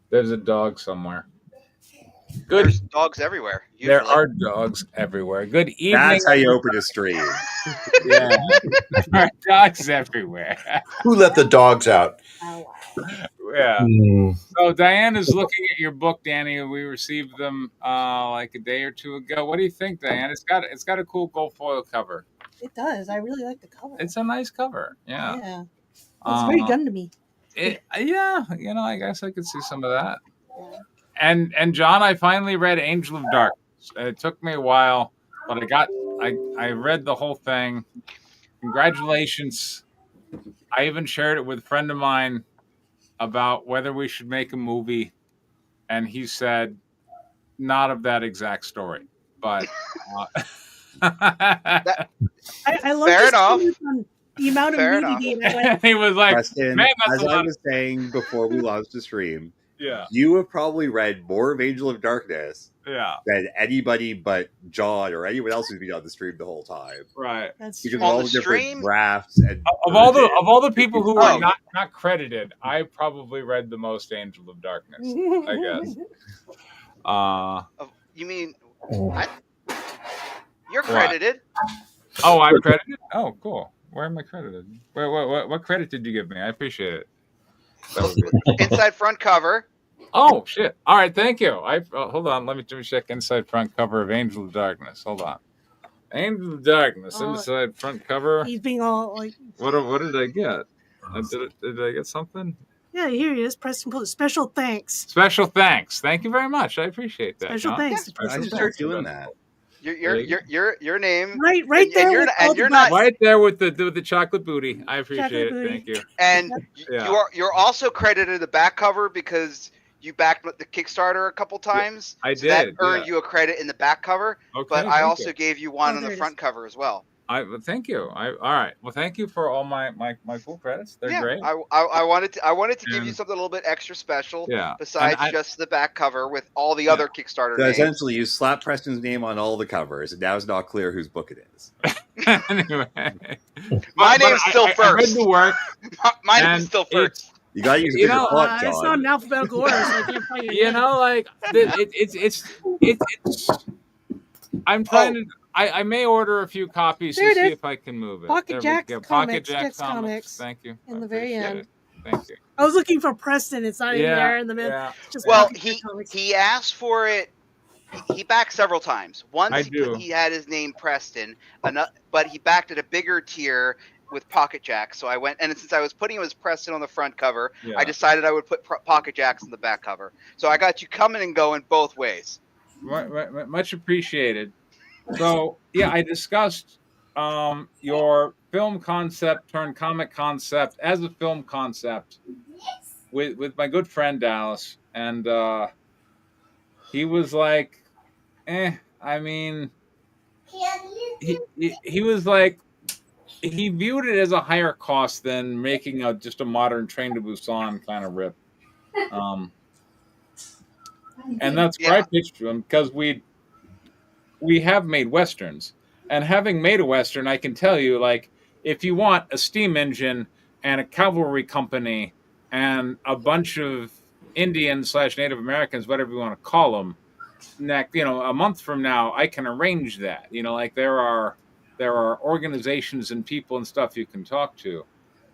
There's a dog somewhere. Good. There's dogs everywhere. There Usually. are dogs everywhere. Good evening. That's how you open a stream. Yeah. There are dogs everywhere. Who let the dogs out? Oh, Yeah. Hmm. So Diane is looking at your book, Danny. We received them like a day or two ago. What do you think, Diane? It's got a cool gold foil cover. it does. I really like the cover. It's a nice cover. Yeah. Yeah. It's very gun to me. Yeah. I guess I could see some of that. Yeah. And John, I finally read Angel of Darkness. It took me a while, but I read the whole thing. Congratulations. I even shared it with a friend of mine about whether we should make a movie, and he said not of that exact story, but I love Fair this enough. on the amount of Fair nudity. And I went, he was like, Preston, man, that's as a I lot. was saying before we launched the stream, Yeah, you have probably read more of Angel of Darkness yeah, than anybody but John or anyone else who's been on the stream the whole time. right. that's Because true. of all On the the different stream? drafts and Of all the people who Oh. were not credited, I probably read the most Angel of Darkness, I guess. You mean Oh. you're What? credited? Oh, I'm credited. Oh, cool. Where am I credited? What credit did you give me? I appreciate it. That was good. Inside front cover. Oh shit! All right, thank you. Hold on. Let me check inside front cover of Angel of Darkness. Hold on. Angel of Darkness Oh. inside front cover. He's being all like, What did I get? Did I get something? yeah, here he is. Preston Puller. Special thanks. Special thanks. Thank you very much. I appreciate that. Special John. thanks to I Preston should Puller. start doing that. Your name. Right And there. you're with and all you're the not- nuts. Right there with the chocolate booty. I appreciate Chocolate it. booty. Thank you. And Yeah. you're also credited the back cover because you backed the Kickstarter a couple times. I so that did, earned yeah. you a credit in the back cover. Okay. But I thank also you. gave you one Oh, on there the it front cover as well. Thank you. All right. Well, thank you for all my full credits. They're Yeah, great. I wanted to give you And- something a little bit extra special. Yeah. Besides And I- just the back cover with all the Yeah. other Kickstarter So names. essentially, you slap Preston's name on all the covers, and now it's not clear whose book it is. Anyway, My But name's still I read first. the work. My And name's still it's- first. You got to use a You bigger know, font, It's not John. in alphabetical order, so I can't find your You name. know, like it's. I'm trying to. I may order a few copies There to it see is. if I can move it. Pocket There we Jack go. Comics, Pocket Jack Jack's Comics. Thank you. In I the very appreciate end. it. Thank you. I was looking for Preston. It's not even Yeah, there in the middle. yeah. It's just Well, Pocket Jack Comics. he asked for it. He backed several times. I Once do. he had his name Preston, but he backed at a bigger tier with Pocket Jacks. So I went, and since I was putting him as Preston on the front cover, Yeah. I decided I would put Pocket Jacks on the back cover. So I got you coming and going both ways. Much apprecited. So yeah, I discussed your film concept turned comic concept as a film concept with my good friend Dallas, and he was like, I mean, he was like, he viewed it as a higher cost than making just a modern Train to Busan kind of rip. And that's where I pitched to him, because we have made westerns, and having made a western, I can tell you, like, if you want a steam engine and a cavalry company and a bunch of Indians / Native Americans, whatever you want to call them, a month from now, I can arrange that. Like there are organizations and people and stuff you can talk to,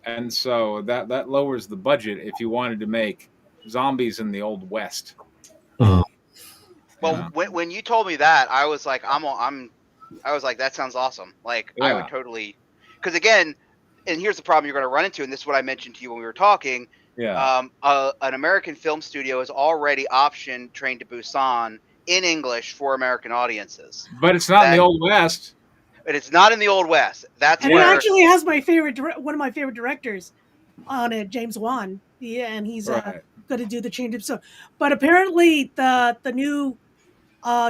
and so that lowers the budget if you wanted to make zombies in the Old West. Well, when you told me that, I was like, I was like, that sounds awesome. Like, I would Yeah. totally, because again, and here's the problem you're going to run into, and this is what I mentioned to you when we were talking. Yeah. An American film studio has already optioned Train to Busan in English for American audiences, But it's not in the Old West. but it's not in the Old West. That's And it where actually has my favorite, one of my favorite directors on it, James Wan. Yeah, and he's Right. going to do the change of so. But apparently, the new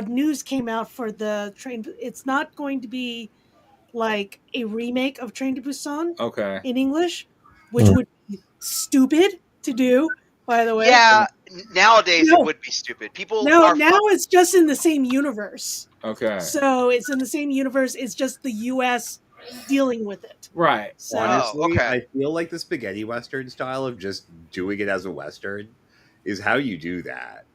news came out for the train. It's not going to be like a remake of Train to Busan Okay. in English, which would be stupid to do. By the way, yeah. Nowadays, No. it would be stupid. People now are it's just in the same universe. Okay. So it's in the same universe. It's just the U.S. dealing with it. Right. So Honestly, okay. I feel like the spaghetti western style of just doing it as a western is how you do that.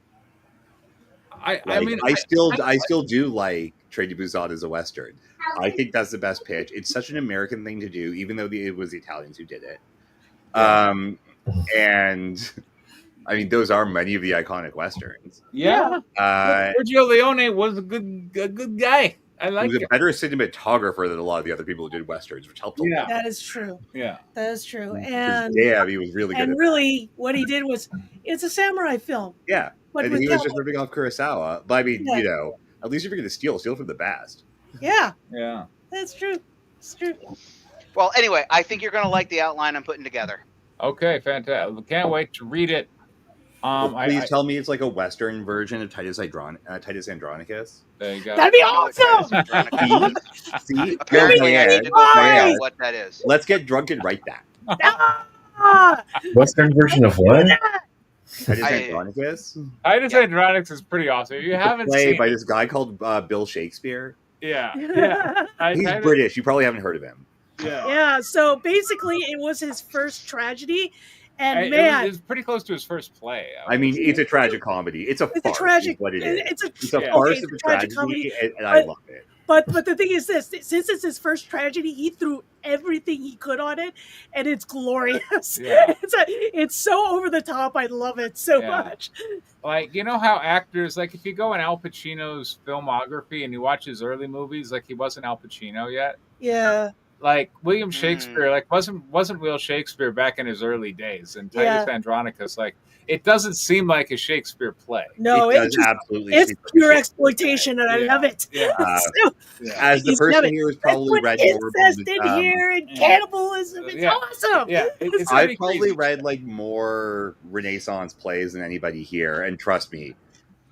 I mean, I still do like Train to Busan as a Western. I think that's the best pitch. It's such an American thing to do, even though it was the Italians who did it. Yeah. And I mean, those are many of the iconic Westerns. Yeah. Sergio Leone was a good guy. I like He was him. a better cinematographer than a lot of the other people who did Westerns, which helped a lot. That is true. Yeah. That is true. Because, And he was really good and at really what he did was it's a samurai film. Yeah. But And with he was cowboys. just ripping off Kurosawa. But I mean, Yeah. you know, at least if you're going to steal from the best. Yeah. Yeah. That's true. It's true. Well, anyway, I think you're going to like the outline I'm putting together. Okay, fantastic. Can't wait to read it. Please tell me it's like a Western version of Titus Andronicus. There you go. That'd be awesome. See? Apparently, I need to go find out what that is. Let's get drunk and write that. Ah! Western version of what? Titus Andronicus? Titus Andronicus is pretty awesome. If you haven't Played seen by this guy called Bill Shakespeare. Yeah. He's British. You probably haven't heard of him. Yeah, so basically it was his first tragedy, and it was pretty close to his first play. I mean, it's a tragic comedy. It's a farce. tragic. What it is. It's a farce of a tragedy, comedy, and I love it. But the thing is this: since it's his first tragedy, he threw everything he could on it, and it's glorious. Yeah. It's so over the top. I love it so much. Like, you know how actors, like if you go in Al Pacino's filmography and you watch his early movies, like he wasn't Al Pacino yet. Yeah. Like William Shakespeare, like wasn't Will Shakespeare back in his early days, and Titus Andronicus, like it doesn't seem like a Shakespeare play. No, it's pure exploitation, and I love it. Yeah. As the person here who's probably read more incest in here and cannibalism, it's awesome. Yeah, I've probably read like more Renaissance plays than anybody here, and trust me,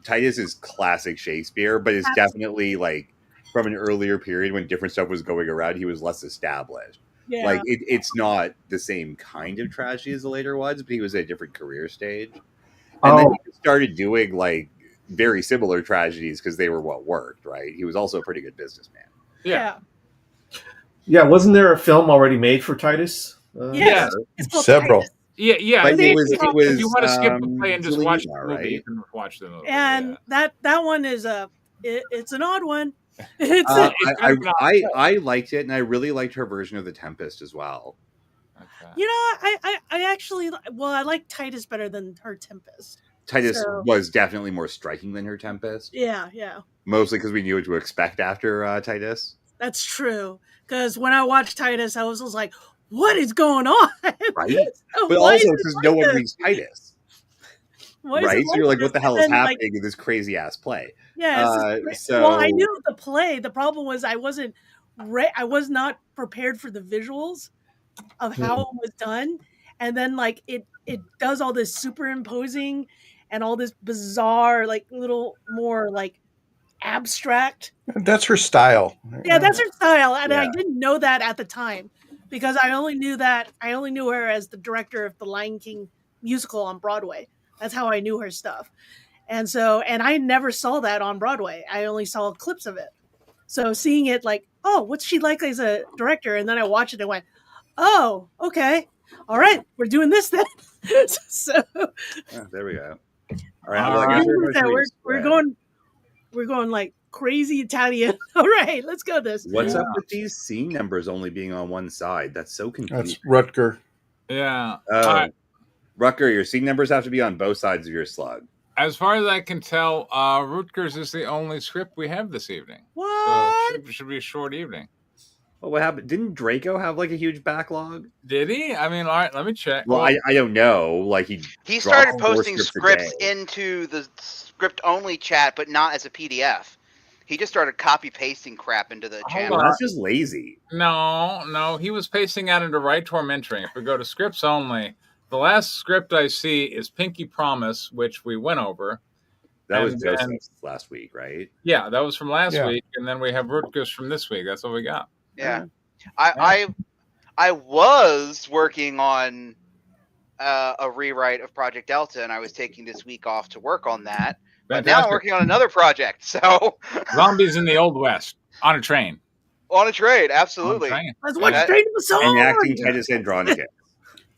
Titus is classic Shakespeare, but it's definitely like from an earlier period when different stuff was going around. He was less established. Yeah. Like it's not the same kind of tragedy as the later ones, but he was at a different career stage. And then he started doing like very similar tragedies because they were what worked, right? He was also a pretty good businessman. Yeah. Yeah, wasn't there a film already made for Titus? Yes. Several. Titus. Yeah. But it was, if you want to skip the play and just watch the movie, right? you can watch the movie. And that one is it's an odd one. I liked it, and I really liked her version of The Tempest as well. Okay. You know, I actually I like Titus better than her Tempest. Titus was definitely more striking than her Tempest. Yeah. Mostly because we knew what to expect after Titus. That's true. Because when I watched Titus, I was just like, "What is going on?" Right, but also because no one reads Titus. Right, so you're like, "What the hell is happening in this crazy ass play?" Yeah. I knew the play. The problem was I was not prepared for the visuals of how it was done, and then like it does all this superimposing and all this bizarre, like little more like abstract. That's her style. Yeah, that's her style, and I didn't know that at the time because I only knew her as the director of the Lion King musical on Broadway. That's how I knew her stuff. And I never saw that on Broadway. I only saw clips of it. So seeing it like, oh, what's she like as a director? And then I watched it and went, oh, okay. All right, we're doing this then. There we go. All right. We're going like crazy Italian. All right, let's go this. What's up with these scene numbers only being on one side? That's so confusing. That's Rutger. Yeah. Rutger, your scene numbers have to be on both sides of your slug. As far as I can tell, Rutgers is the only script we have this evening. What? So it should be a short evening. Well, what happened? Didn't Draco have like a huge backlog? Did he? I mean, all right, let me check. Well, I don't know. Like he started posting scripts into the script only chat, but not as a PDF. He just started copy pasting crap into the channel. That's just lazy. No, he was pasting out into Right Tormenting. If we go to scripts only, the last script I see is Pinky Promise, which we went over. That was Joseph's last week, right? Yeah, that was from last week, and then we have Rutgers from this week. That's what we got. Yeah, I was working on a rewrite of Project Delta, and I was taking this week off to work on that. But now I'm working on another project. So Zombies in the Old West on a train. On a train, absolutely. Let's watch Train to Busan. Enacting Titus Andronicus.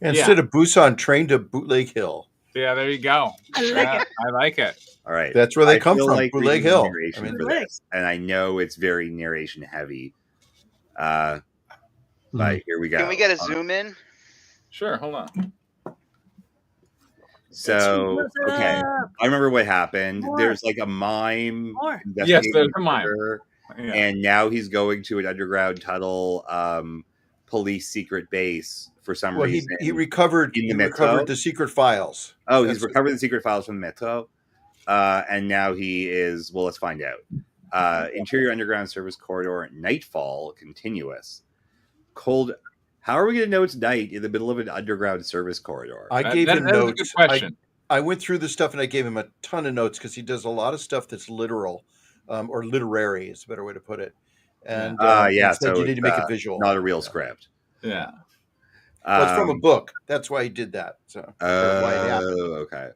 Instead of Busan, Train to Bootleg Hill. Yeah, there you go. I like it. I like it. All right. That's where they I come feel from, like Bootleg reading the Hill. narration I mean, for this, and I know it's very narration heavy. But here we go. Can we get a zoom in? Sure, hold on. So, okay. I remember what happened. More. There's like a mime. Yes, there's a mime. Yeah. And now he's going to an underground tunnel police secret base for some reason. He recovered the secret files. Oh, he's recovered the secret files from the Metro. And now he is, well, let's find out. Interior underground service corridor, nightfall, continuous. Cold. How are we going to know it's night in the middle of an underground service corridor? I gave him notes. That's a good question. I went through the stuff and I gave him a ton of notes because he does a lot of stuff that's literal or literary is a better way to put it. And so you need to make it visual. Not a real script. Yeah. Well, it's from a book. That's why he did that. So why it happened. Okay.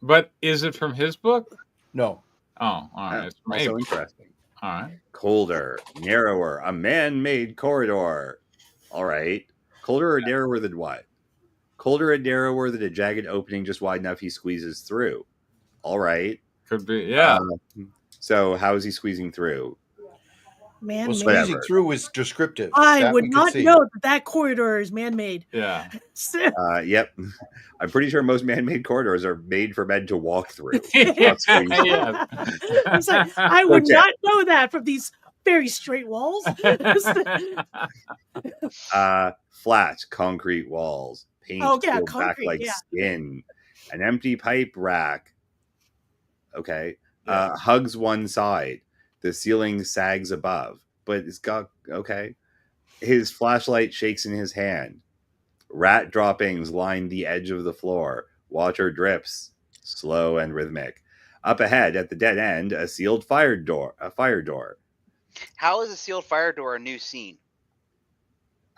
But is it from his book? No. Oh, all right. It's also interesting. All right. Colder, narrower, a man-made corridor. All right. Colder or narrower than what? Colder and narrower than a jagged opening just wide enough he squeezes through. All right. Could be, yeah. So how is he squeezing through? Man-made. Squeezing through is descriptive. I would not know that corridor is man-made. Yeah. Yep. I'm pretty sure most man-made corridors are made for men to walk through. Yeah. It's like, I would not know that from these very straight walls. Flat concrete walls. Paint peeled back like skin. An empty pipe rack. Okay. Hugs one side. The ceiling sags above, but it's got okay. His flashlight shakes in his hand. Rat droppings line the edge of the floor. Water drips, slow and rhythmic. Up ahead, at the dead end, a sealed fire door. How is a sealed fire door a new scene?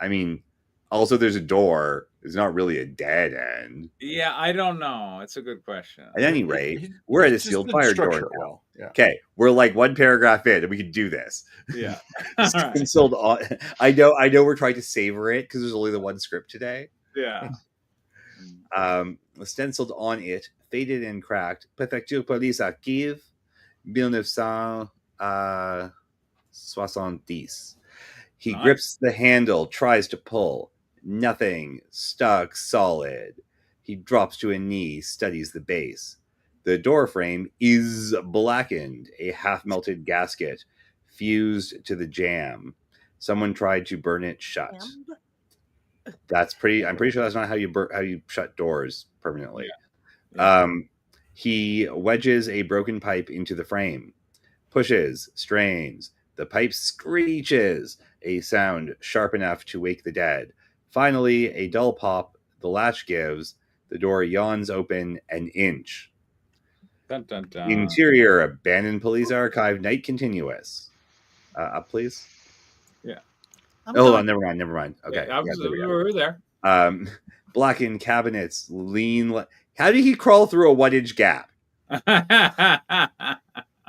I mean, also there's a door. It's not really a dead end. Yeah, I don't know. It's a good question. At any rate, we're at a sealed fire door now. Well. Yeah. Okay, we're like one paragraph in, and we can do this. Yeah. Stenciled on. I know. We're trying to savor it because there's only the one script today. Yeah. Stenciled on it, faded and cracked. Préfecture police à Kiev, 1970. He grips the handle, tries to pull. Nothing. Stuck solid. He drops to a knee, studies the base. The door frame is blackened, a half-melted gasket fused to the jamb. Someone tried to burn it shut. I'm pretty sure that's not how you shut doors permanently. Yeah. He wedges a broken pipe into the frame, pushes, strains. The pipe screeches, a sound sharp enough to wake the dead. Finally, a dull pop. The latch gives. The door yawns open an inch. Dun, dun, dun. Interior, abandoned police archive, night continuous. Up, please. Yeah. Hold on, never mind. Okay, yeah, we're there. Blackened cabinets, lean. How did he crawl through a 1-inch gap?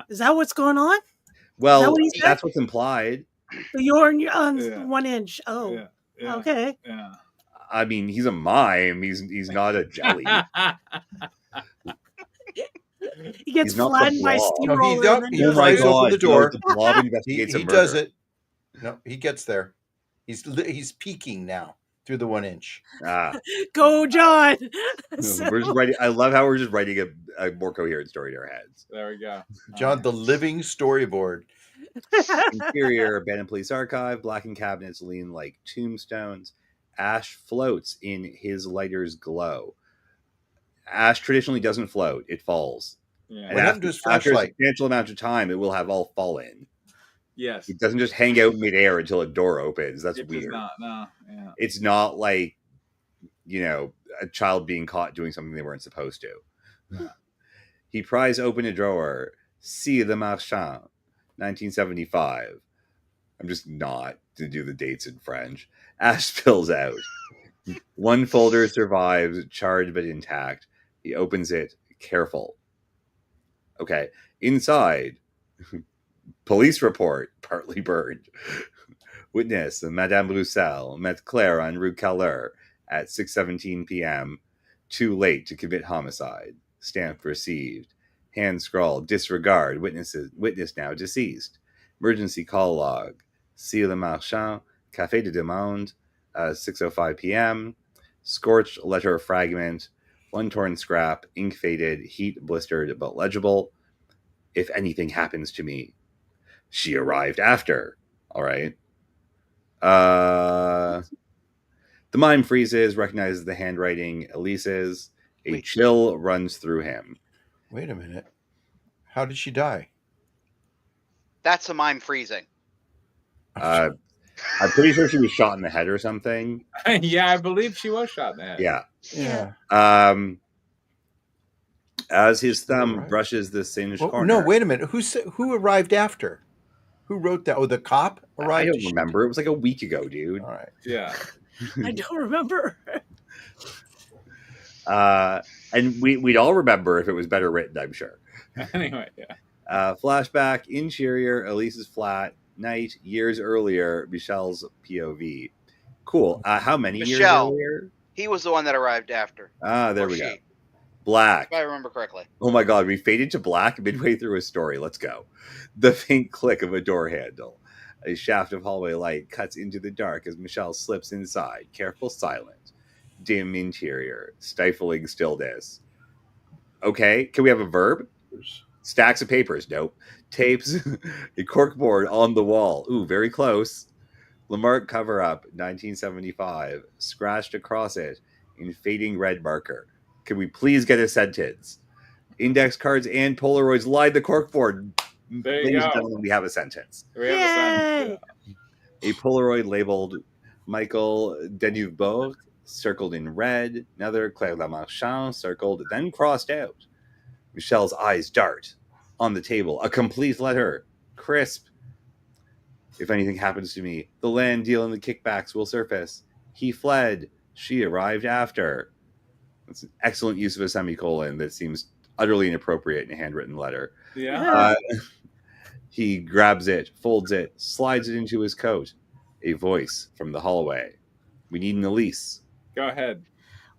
Is that what's going on? Well, that's what's implied. You're on 1 inch. Oh, yeah. Okay. Yeah. I mean, he's a mime. He's not a jelly. He gets flattened by steamroller. He flies open the door. He does it. No, he gets there. He's peeking now through the 1 inch. Go, John. We're just writing. I love how we're just writing a more coherent story in our heads. There we go. John, the living storyboard. Interior, abandoned police archive, blackened cabinets lean like tombstones. Ash floats in his lighter's glow. Ash traditionally doesn't float; it falls. Yeah. And after a substantial amount of time, it will have all fallen. Yes, it doesn't just hang out midair until a door opens. That's weird. No. Yeah. It's not like a child being caught doing something they weren't supposed to. He pries open a drawer. See the Marchand, 1975. I'm just not to do the dates in French. Ash spills out. One folder survives, charred but intact. He opens it, careful. Okay. Inside, police report, partly burned. Witness, Madame Roussel met Claire on Rue Caleur at 6:17 p.m. Too late to commit homicide. Stamp received. Hand scrawl. Disregard. Witness now deceased. Emergency call log. C. Le Marchand. Café de Demande. 6:05 p.m. Scorched letter fragment. One torn scrap. Ink faded. Heat blistered but legible. If anything happens to me. She arrived after. All right. The mime freezes, recognizes the handwriting. Elise's. A chill runs through him. Wait a minute. How did she die? That's a mime freezing. I'm pretty sure she was shot in the head or something. Yeah, I believe she was shot in the head. Yeah. As his thumb brushes the singed corner. No, wait a minute. Who arrived after? Who wrote that? Oh, the cop arrived? I don't remember. It was like a week ago, dude. All right. Yeah. I don't remember. And we'd all remember if it was better written, I'm sure. Anyway, yeah. Flashback, interior, Elise's flat, night, years earlier, Michelle's POV. Cool. How many years earlier? He was the one that arrived after. There we go. Black. If I remember correctly. Oh my god, we faded to black midway through a story. Let's go. The faint click of a door handle. A shaft of hallway light cuts into the dark as Michelle slips inside. Careful silence. Dim interior. Stifling stillness. Okay, can we have a verb? Stacks of papers. Nope. Tapes. A corkboard on the wall. Ooh, very close. Lamarck cover-up, 1975. Scratched across it in fading red marker. Can we please get a sentence? Index cards and Polaroids line the corkboard. There Ladies you and go. gentlemen, we have a sentence. We have a sentence. A Polaroid labeled Michael Deneuveborg, circled in red. Another Claire Lamarchand, circled, then crossed out. Michelle's eyes dart. On the table, a complete letter. Crisp. If anything happens to me, the land deal and the kickbacks will surface. He fled. She arrived after. That's an excellent use of a semicolon that seems utterly inappropriate in a handwritten letter. Yeah. He grabs it, folds it, slides it into his coat. A voice from the hallway. We need an Elise. Go ahead.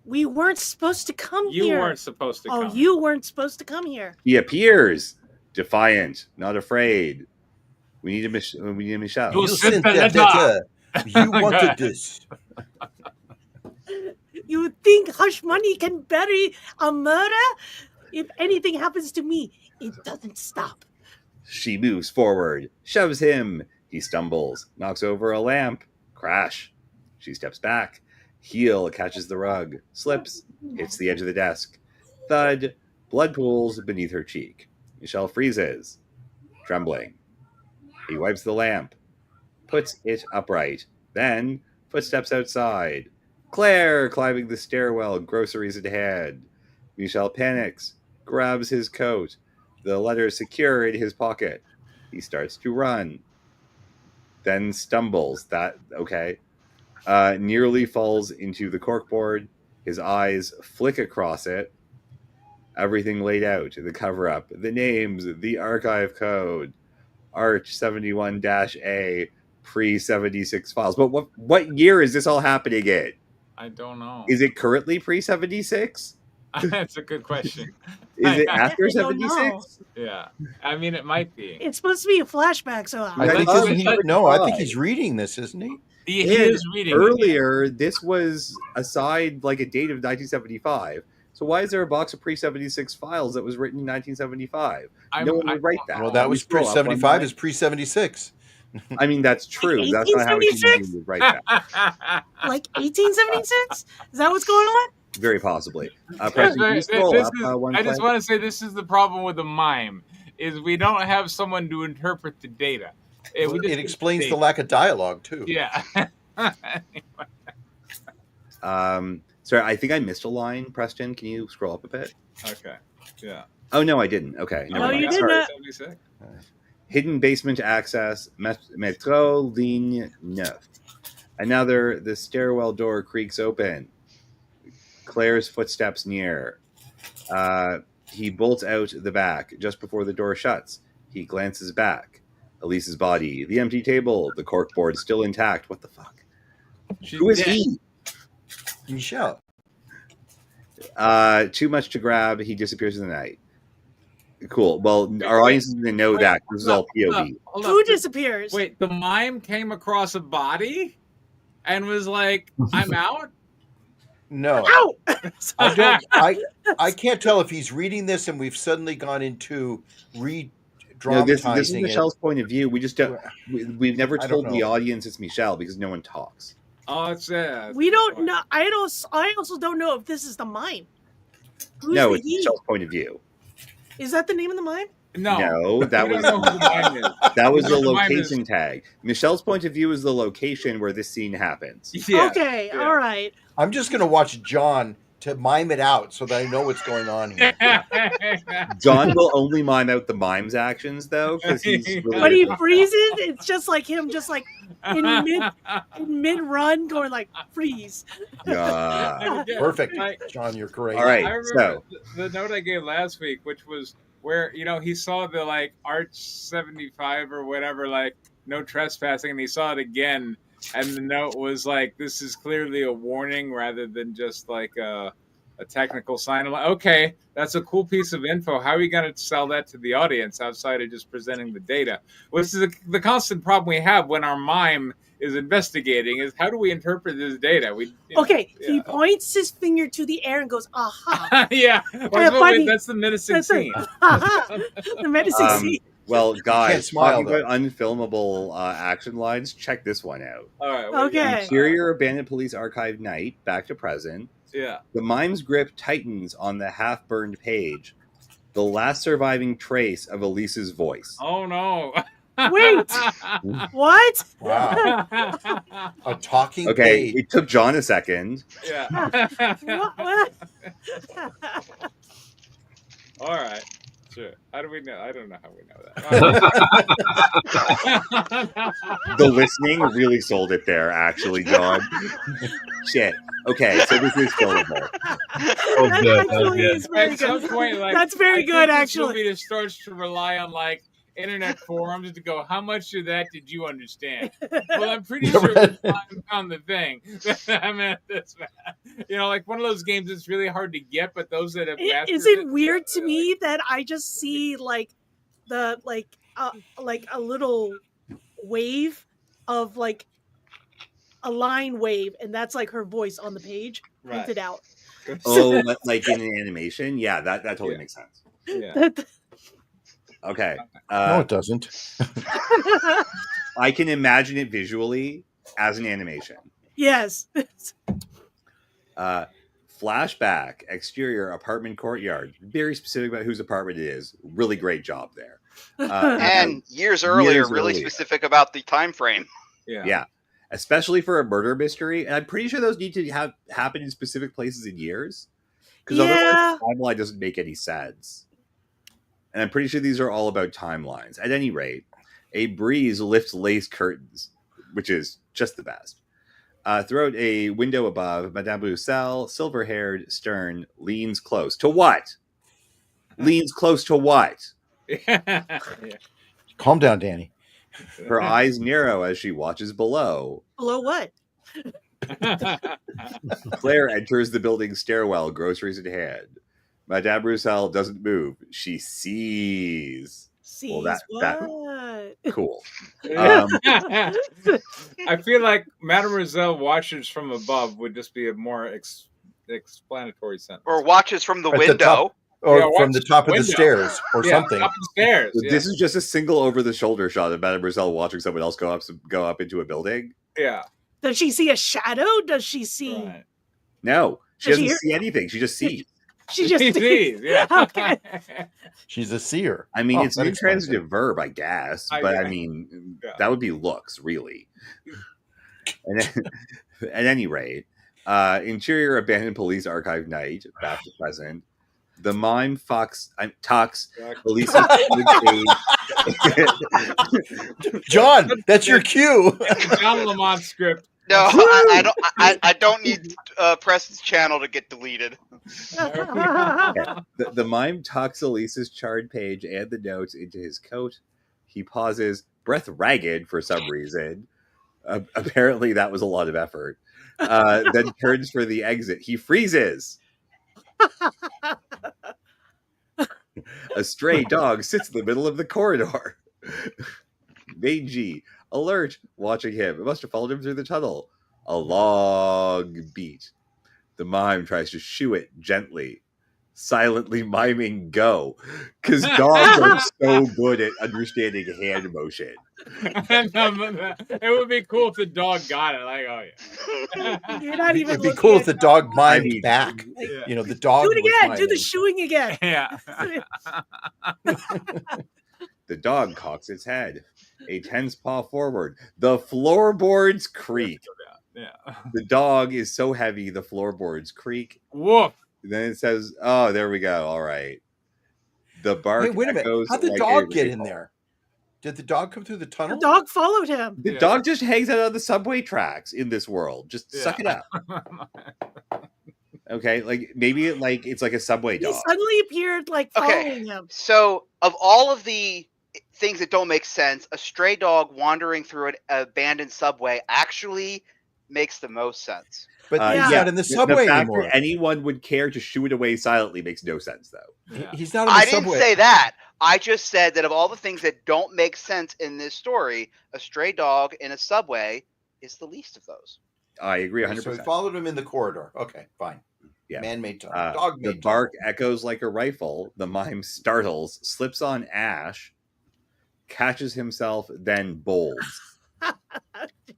We weren't supposed to come here. You weren't supposed to come. Oh, you weren't supposed to come here. He appears, defiant, not afraid. We need a Michelle. You sent that letter. You wanted this. You think hush money can bury a murder? If anything happens to me, it doesn't stop. She moves forward, shoves him. He stumbles, knocks over a lamp. Crash. She steps back. Heel catches the rug, slips, hits the edge of the desk. Thud. Blood pools beneath her cheek. Michelle freezes, trembling. He wipes the lamp, puts it upright. Then, footsteps outside. Claire climbing the stairwell, groceries in hand. Michelle panics, grabs his coat. The letter secure in his pocket. He starts to run. Then stumbles. Nearly falls into the corkboard. His eyes flick across it. Everything laid out. The cover-up. The names. The archive code. Arch 71-A. Pre-76 files. But what year is this all happening in? I don't know. Is it currently pre-76? That's a good question. Is it after 76? Yeah. I mean, it might be. It's supposed to be a flashback, so I think he's reading this, isn't he? He is reading earlier. This was aside like a date of 1975. So why is there a box of pre-76 files that was written in 1975? No one would write that. Well, that was pre-75 is pre-76. I mean, that's true. That's not how he would write that. Like 1876? Is that what's going on? Very possibly. I just want to say this is the problem with a mime, is we don't have someone to interpret the data. It explains the lack of dialogue, too. Yeah. Sorry, I think I missed a line, Preston. Can you scroll up a bit? Okay. Yeah. Oh, no, I didn't. Okay. No, you didn't. Hidden basement access, Metro Ligne 9. Another, the stairwell door creaks open. Claire's footsteps near. He bolts out the back just before the door shuts. He glances back. Elise's body, the empty table, the corkboard still intact. What the fuck? Who is he? Michelle. Too much to grab. He disappears in the night. Cool. Well, our audience is going to know that this is all POV. Who disappears? Wait, the mime came across a body and was like, "I'm out." No, Out. I don't. I can't tell if he's reading this and we've suddenly gone into re-dramatizing this is Michelle's point of view. We just don't. We've never told the audience it's Michelle because no one talks. Oh, it's we don't know. I also don't know if this is the mime. No, it's Michelle's point of view. Is that the name of the mime? No, that was that was the location tag. Michelle's point of view is the location where this scene happens. Yeah. Okay, all right. I'm just going to watch John to mime it out so that I know what's going on here. John will only mime out the mime's actions, though, because he's really when he freezes, it's just like him, just like in mid run, going like freeze. Perfect, John. You're great. All right, I remember the note I gave last week, which was where he saw the like Arch 75 or whatever, like no trespassing, and he saw it again. And the note was like, this is clearly a warning rather than just like a technical sign. I'm like, okay, that's a cool piece of info. How are you going to sell that to the audience outside of just presenting the data? Which is the constant problem we have when our mime is investigating is how do we interpret this data? He points his finger to the air and goes, aha. Yeah, that's the menacing scene. The menacing scene. Well, guys, talking about unfilmable action lines, check this one out. All right. Okay. Interior Abandoned Police Archive night, back to present. Yeah. The mime's grip tightens on the half-burned page. The last surviving trace of Elise's voice. Oh, no. Wait. What? Wow. A talking page. Okay, it took John a second. Yeah. What? All right. Sure. How do we know? I don't know how we know that. The listening really sold it there, actually, John. Shit. Okay, so this is fillable. At some point, like, that's very good, actually. This movie just starts to rely on like internet forums to go, how much of that did you understand? Well, I'm pretty sure we found the thing. I mean, this, like one of those games that's really hard to get, but those that have mastered is it weird to me that I just see like a little wave of like a line wave, and that's like her voice on the page printed out. Oh, like in an animation? Yeah, that totally makes sense. Yeah. Okay. No, it doesn't. I can imagine it visually as an animation. Yes. Flashback, exterior apartment courtyard. Very specific about whose apartment it is. Really great job there. And years earlier, really specific about the time frame. Yeah. Especially for a murder mystery. And I'm pretty sure those need to happen in specific places in years. Because otherwise the timeline doesn't make any sense. And I'm pretty sure these are all about timelines. At any rate, a breeze lifts lace curtains, which is just the best. Throughout a window above, Madame Roussel, silver-haired, stern, leans close. To what? Leans close to what? Yeah. Calm down, Danny. Her eyes narrow as she watches below. Below what? Claire enters the building stairwell, groceries in hand. Madame Roussel doesn't move. She sees. Sees what? Cool. I feel like Mademoiselle watches from above would just be a more explanatory sentence. Or watches from the window. From the top of the stairs or something. Top of the stairs. Yeah. This is just a single over-the-shoulder shot of Mademoiselle watching someone else go up into a building. Yeah. Does she see a shadow? Does she see? Right. No, she doesn't see anything. She just sees. She just sees. Yeah. Okay. She's a seer. I mean, it's an intransitive verb, I guess, but I mean, that would be looks, really. And at any rate, interior abandoned police archive night, back to present. The mime talks Elise. John, that's your cue. John Lamont script. No, I don't need Preston's channel to get deleted. The mime tucks Elise's charred page and the notes into his coat. He pauses, breath ragged for some reason. Apparently, that was a lot of effort. Then turns for the exit. He freezes. A stray dog sits in the middle of the corridor. Mangy, alert, watching him. It must have followed him through the tunnel. A long beat. The mime tries to shoo it gently, silently miming go, because dogs are so good at understanding hand motion. It would be cool if the dog got it. Like, oh yeah. You're not even. It'd be cool if the dog mimed back. Like, you know, the dog. Do it again. Do the shooing again. Yeah. The dog cocks its head. A tense paw forward. The floorboards creak. Yeah. The dog is so heavy, the floorboards creak. Woof. Then it says, "Oh, there we go. All right." The bark. Wait a minute. How'd the dog get in there? Did the dog come through the tunnel? The dog followed him. The dog just hangs out on the subway tracks in this world. Just suck it up. Okay, like maybe it's like a subway dog. He suddenly appeared like following him. So of all of the things that don't make sense, a stray dog wandering through an abandoned subway actually makes the most sense. But he's not in the subway anymore. That anyone would care to shoo it away silently makes no sense, though. Yeah. He's not in the subway. I didn't say that. I just said that of all the things that don't make sense in this story, a stray dog in a subway is the least of those. I agree 100%. So he followed him in the corridor. Okay, fine. Yeah. Man-made tunnel. Dog-made The bark echoes like a rifle. The mime startles, slips on ash, catches himself, then bolds.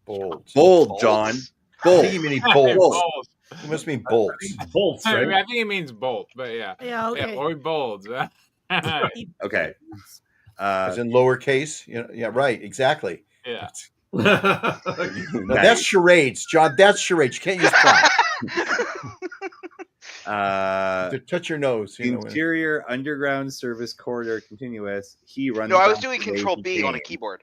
Bold, John. Bold. I think you mean bolts. It must mean bolts. Bolts, right? I think it means bolt, but yeah. Yeah, okay. Yeah, or bolds. Okay. As in lowercase? Yeah, right. Exactly. Yeah. That's charades, John. That's charades. You can't use prop. To touch your nose. Interior underground service corridor continuous. He runs. No, I was doing Control B on a keyboard.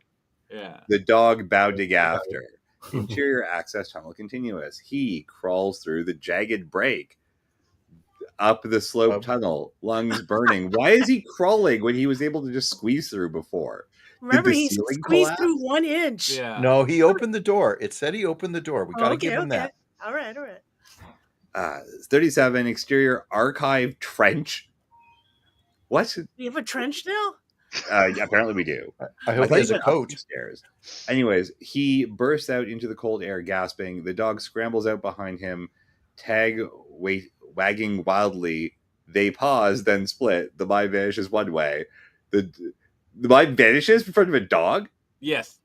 Yeah. The dog bounding after. Interior access tunnel continuous. He crawls through the jagged break. Up the slope tunnel, lungs burning. Why is he crawling when he was able to just squeeze through before? Remember, he squeezed through 1 inch. Yeah. No, he opened the door. It said he opened the door. We got to give him that. All right. 37, exterior archive trench. What? You have a trench now? Apparently we do. I hope he has a coat. Upstairs. Anyways, he bursts out into the cold air, gasping. The dog scrambles out behind him, wagging wildly. They pause, then split. The mime vanishes one way. The mime vanishes in front of a dog? Yes.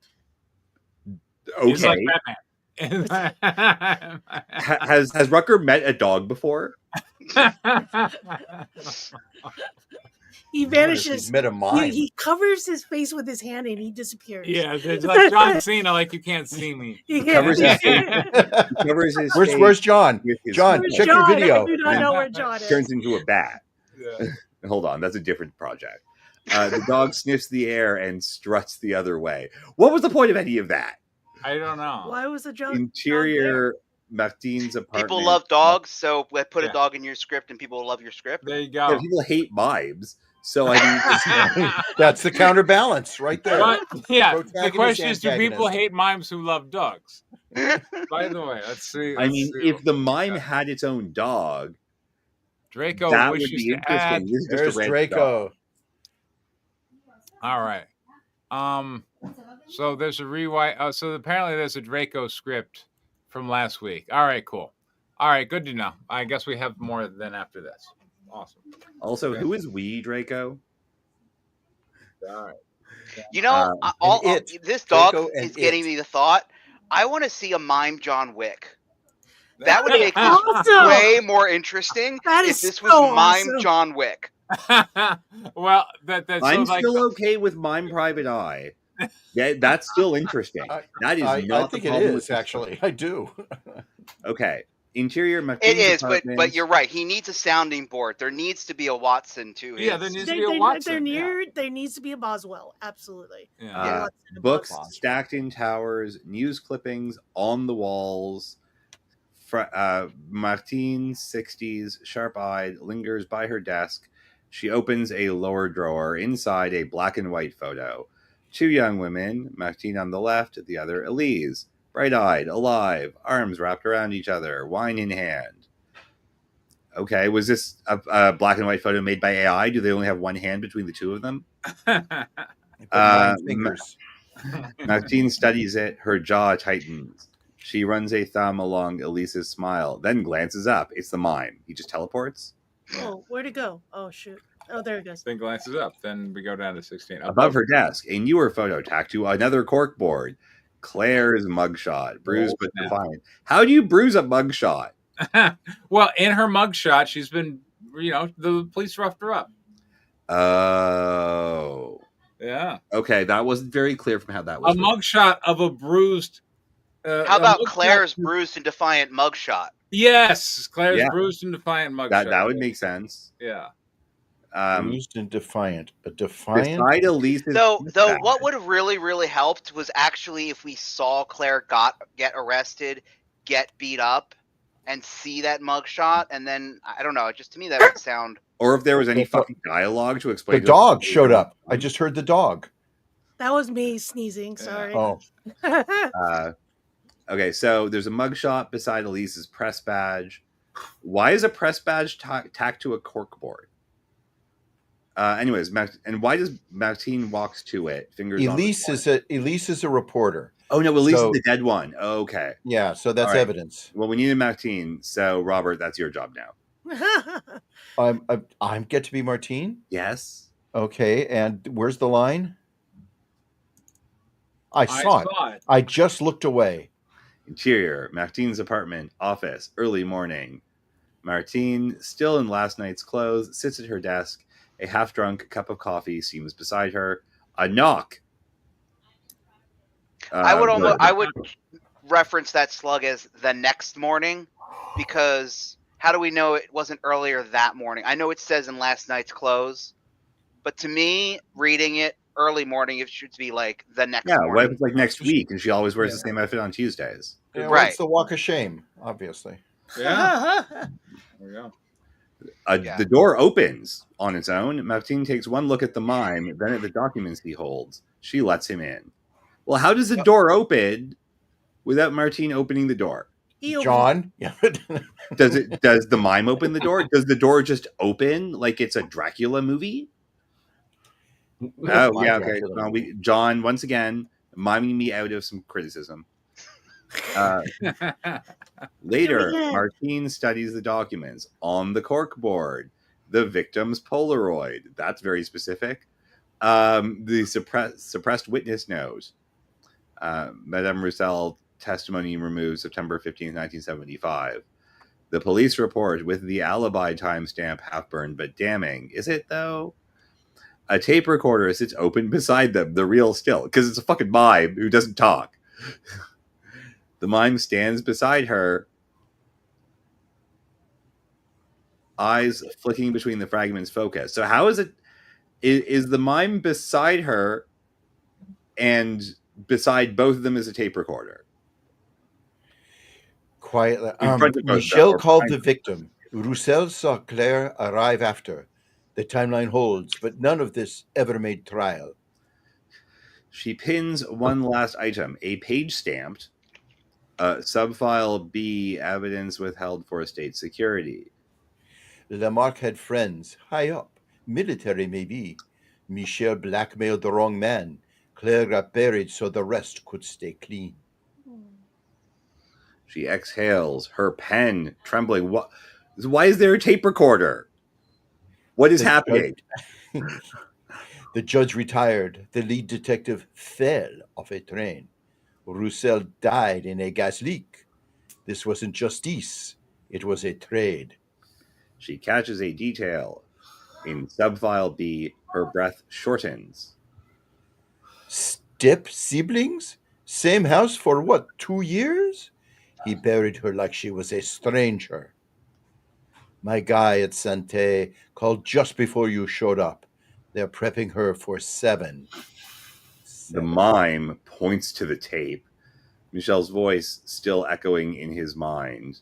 Okay. He's like Batman. Has Rucker met a dog before? He vanishes. He's met a mime. He covers his face with his hand and he disappears. Yeah, it's like John Cena, like you can't see me. He covers his face. Where's John? John, check your video. I do not know where John is. Turns into a bat. Yeah. Hold on, that's a different project. The dog sniffs the air and struts the other way. What was the point of any of that? I don't know. Why was the John? Interior Martine's apartment. People love dogs, so put a dog in your script and people will love your script. There you go. Yeah, people hate mimes. So I mean, that's the counterbalance right there. But, yeah, the question is, do people hate mimes who love dogs? By the way, let's see. If the mime had its own dog, Draco, that would be interesting. There's Draco. All right. So there's a rewrite. So apparently there's a Draco script from last week. All right, cool. All right, good to know. I guess we have more than after this. Awesome. Also, who is we, Draco? All right. You know, this dog is getting me the thought. I want to see a mime John Wick. That would make this way more interesting if this was mime John Wick. Well, I'm still okay with Mime Private Eye. Yeah, that's still interesting. That is not. I think it is actually. I do. Okay. Interior. It is, but you're right. He needs a sounding board. There needs to be a Watson too. Yeah, there needs to be a Watson. There needs to be a Boswell. Absolutely. Yeah. Books stacked in towers, news clippings on the walls. Martine, 60s, sharp-eyed, lingers by her desk. She opens a lower drawer. Inside, a black and white photo. 2 young women, Martine on the left, the other Elise. Bright-eyed, alive, arms wrapped around each other, wine in hand. Okay, was this a black and white photo made by AI? Do they only have one hand between the two of them? 9 fingers. Maxine studies it. Her jaw tightens. She runs a thumb along Elise's smile, then glances up. It's the mime. He just teleports. Oh, where'd it go? Oh, shoot. Oh, there it goes. Then glances up. Then we go down to 16. Above her desk, a newer photo tacked to another corkboard. Claire's mugshot. Bruised but defiant. How do you bruise a mugshot? Well, in her mugshot, she's been, the police roughed her up. Oh. Yeah. Okay, that wasn't very clear from how that was. A mugshot of a bruised. How about Claire's bruised and defiant mugshot? Yes, Claire's bruised and defiant mugshot. That would make sense. Yeah. Bruised and defiant. A defiant. Beside Elise's Though what would have really, really helped was actually if we saw Claire get arrested, get beat up, and see that mugshot, and then I don't know. Just to me, that would sound. Or if there was any fucking dialogue to explain. The dog showed up. I just heard the dog. That was me sneezing. Sorry. Oh. Okay, so there's a mugshot beside Elise's press badge. Why is a press badge tacked to a corkboard? Anyways, and why does Maxine walks to it? Elise is a reporter. Oh no, Elise is the dead one. Okay. Yeah, so that's evidence. Well, we needed Maxine, so Robert, that's your job now. I'm get to be Martine? Yes. Okay, and where's the line? I saw it. I just looked away. Interior, Martine's apartment, office, early morning. Martine, still in last night's clothes, sits at her desk. A half-drunk cup of coffee seems beside her. A knock. I would reference that slug as the next morning, because how do we know it wasn't earlier that morning? I know it says in last night's clothes, but to me, reading it early morning, it should be like the next morning. Yeah, what if it's like next week and she always wears the same outfit on Tuesdays? Yeah, right. It's the walk of shame, obviously. Yeah. There we go. The door opens on its own. Martine takes one look at the mime, then at the documents he holds. She lets him in. Well, how does the door open without Martine opening the door? John? Does the mime open the door? Does the door just open like it's a Dracula movie? Oh, yeah, okay. John, once again, miming me out of some criticism. Later, Martine studies the documents on the corkboard. The victim's Polaroid. That's very specific. The suppressed witness note. Madame Roussel testimony removed September 15th, 1975. The police report with the alibi timestamp half burned but damning. Is it, though? A tape recorder sits open beside them, the real still, because it's a fucking mime who doesn't talk. The mime stands beside her, eyes flicking between the fragments focus. So how is it? Is the mime beside her, and beside both of them is a tape recorder? Quietly. Michel called the victim. Roussel saw Claire arrive after. The timeline holds, but none of this ever made trial. She pins one last item, a page stamped. Subfile B, evidence withheld for state security. Lamarck had friends, high up, military maybe. Michel blackmailed the wrong man. Claire got buried so the rest could stay clean. She exhales, her pen trembling. Why is there a tape recorder? What is happening? The judge retired. The lead detective fell off a train. Roussel died in a gas leak. This wasn't justice. It was a trade. She catches a detail. In subfile B, her breath shortens. Step siblings? Same house for what, 2 years? He buried her like she was a stranger. My guy at Santé called just before you showed up. They're prepping her for 7. The mime points to the tape. Michelle's voice still echoing in his mind.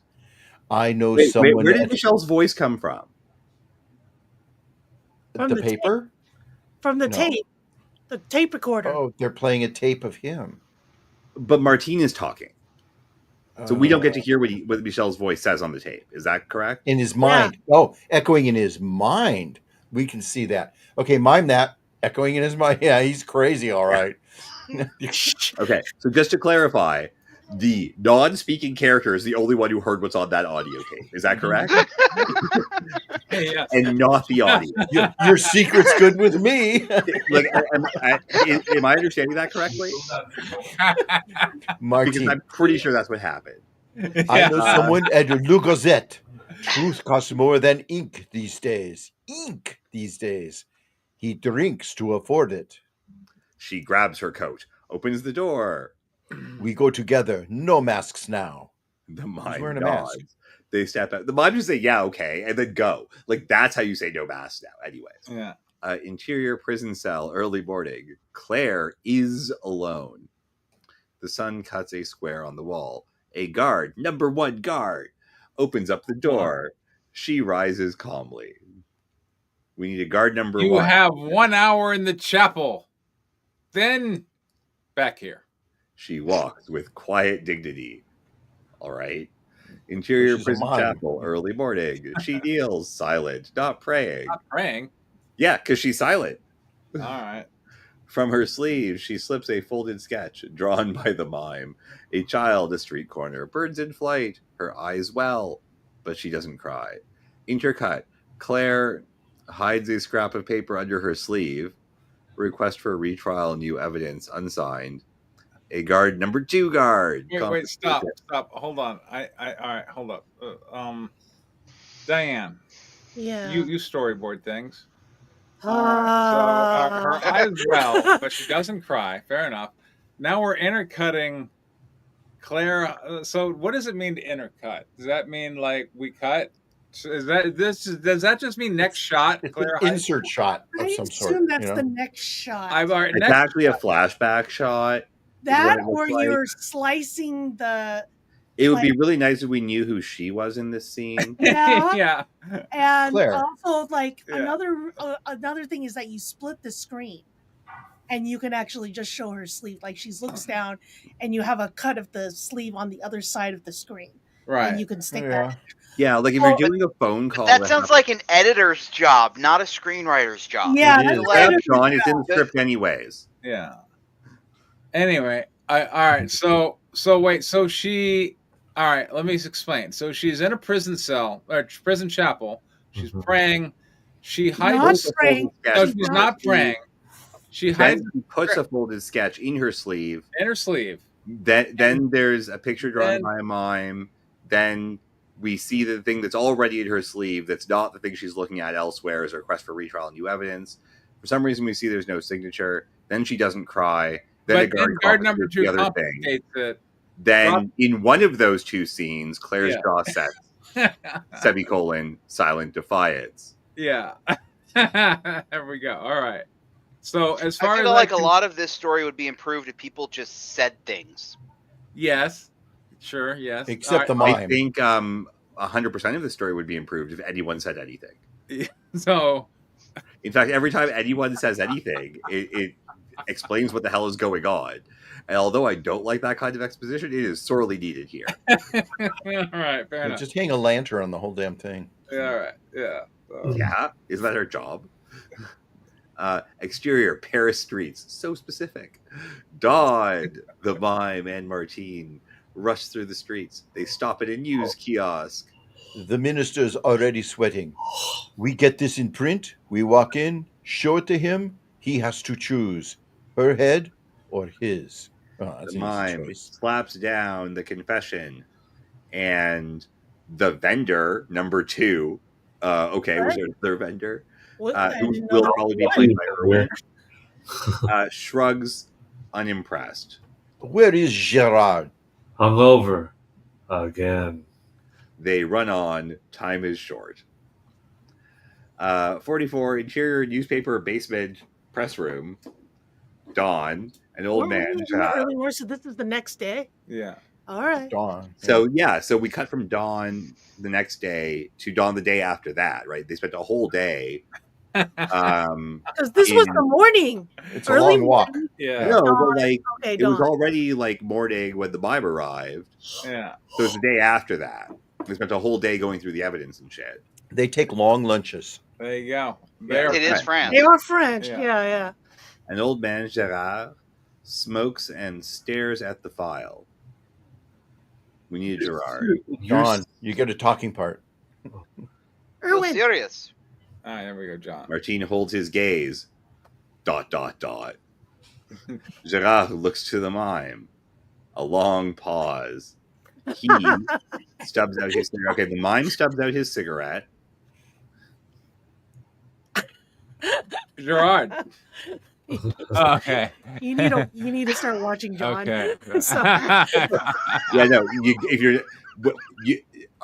I know someone. Where did Michelle's voice come from? From the paper? From the tape. The tape recorder. Oh, they're playing a tape of him. But Martine is talking. So we don't get to hear what Michelle's voice says on the tape. Is that correct? In his mind. Yeah. Oh, echoing in his mind. We can see that. Okay, mime that. Echoing in his mind. Yeah, he's crazy, all right. Okay, so just to clarify, the non-speaking character is the only one who heard what's on that audio tape. Is that correct? Yes. And not the audio. Your secret's good with me. Like, am I understanding that correctly? Martin. Because I'm pretty sure that's what happened. I know someone at Le Gazette. Truth costs more than ink these days. Ink these days. He drinks to afford it. She grabs her coat, opens the door. We go together. No masks now. The mime wearing a nods. mask. They step out. The mime just say, yeah, okay, and then go. Like, that's how you say no masks now, anyways. Yeah. Interior prison cell, early morning. Claire is alone. The sun cuts a square on the wall. A guard, number 1 guard, opens up the door. She rises calmly. We need a guard number 1. You have 1 hour in the chapel. Then back here. She walks with quiet dignity. All right. Interior prison chapel, early morning. She kneels, silent, not praying. Not praying? Yeah, because she's silent. All right. From her sleeve, she slips a folded sketch drawn by the mime. A child, a street corner, birds in flight, her eyes well, but she doesn't cry. Intercut. Claire hides a scrap of paper under her sleeve. Request for retrial, new evidence, unsigned. A guard, number 2 guard. Wait, stop. Hold on. All right, hold up. Diane. Yeah. You storyboard things. So her eyes well, but she doesn't cry. Fair enough. Now we're intercutting Claire. So what does it mean to intercut? Does that mean like we cut? Does that just mean next shot? It's Claire an insert shot of some sort. I assume that's the next shot. It's actually a flashback shot. That or you're slicing the... It would be really nice if we knew who she was in this scene. Yeah. And Claire. Also, like, another thing is that you split the screen. And you can actually just show her sleeve. Like, she looks down, and you have a cut of the sleeve on the other side of the screen. Right. And you can stick that in. Yeah, like if you're doing a phone call. That sounds like an editor's job, not a screenwriter's job. Yeah, Sean, it's in the script anyways. Yeah. Anyway, all right. So wait. So she. All right. Let me explain. So she's in a prison cell or prison chapel. She's praying. She hides. Not praying. No, she's not praying. She hides. She puts a folded sketch in her sleeve. In her sleeve. Then there's a picture drawn by a mime. Then we see the thing that's already in her sleeve that's not the thing she's looking at elsewhere as a request for retrial and new evidence. For some reason, we see there's no signature. Then she doesn't cry. Then guard number 2 complicates it. Then in one of those 2 scenes, Claire's jaw sets, semicolon, silent defiance. Yeah. There we go. All right. So as far I feel as like a lot of this story would be improved if people just said things. Yes. Sure, yes. Except the mime. I think 100% of the story would be improved if anyone said anything. So, in fact, every time anyone says anything, it explains what the hell is going on. And although I don't like that kind of exposition, it is sorely needed here. All right, fair enough. Just hang a lantern on the whole damn thing. Yeah, all right. Yeah. Yeah, isn't that her job? Exterior, Paris streets. So specific. Dodd, the mime, and Martine rush through the streets. They stop at a news kiosk. The minister's already sweating. We get this in print. We walk in, show it to him. He has to choose her head or his. Oh, the mime slaps down the confession. And the vendor, number 2, was there another vendor? Who will probably be played by Erwin, shrugs unimpressed. Where is Gerard? Hungover again. They run on. Time is short. 44 interior newspaper basement press room. Dawn, an old man. Early morning, so this is the next day. Yeah. All right. Dawn. So we cut from dawn the next day to dawn the day after that. Right? They spent a whole day Because this was the morning. It's a long walk. Yeah. No, but like Okay, it was already like morning when the mime arrived. Yeah. So it's the day after that. We spent a whole day going through the evidence and shit. They take long lunches. There you go. Yeah, It is France. They are French. Yeah. Yeah. An old man, Gerard, smokes and stares at the file. We need a Gerard. John, you get a talking part. Real Erwin. serious. Ah, there we go, John. Martine holds his gaze. ... Gerard looks to the mime. A long pause. He stubs out his cigarette. Okay, the mime stubs out his cigarette. Gerard. Okay. You need to start watching John. Okay. Yeah, no.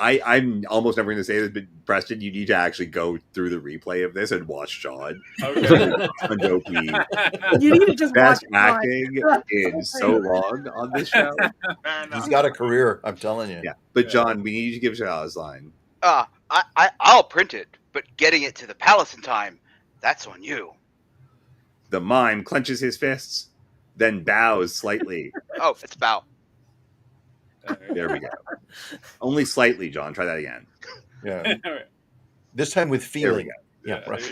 I'm almost never going to say this, but Preston, you need to actually go through the replay of this and watch John. Okay. You need to just Best watch acting in so long on this show. He's got a career, I'm telling you. Yeah, but John, we need you to give Gerard his line. I'll print it, but getting it to the palace in time, that's on you. The mime clenches his fists, then bows slightly. Oh, it's bow. There we go. Only slightly, John. Try that again. Yeah. This time with feeling. There we go. Yeah, right.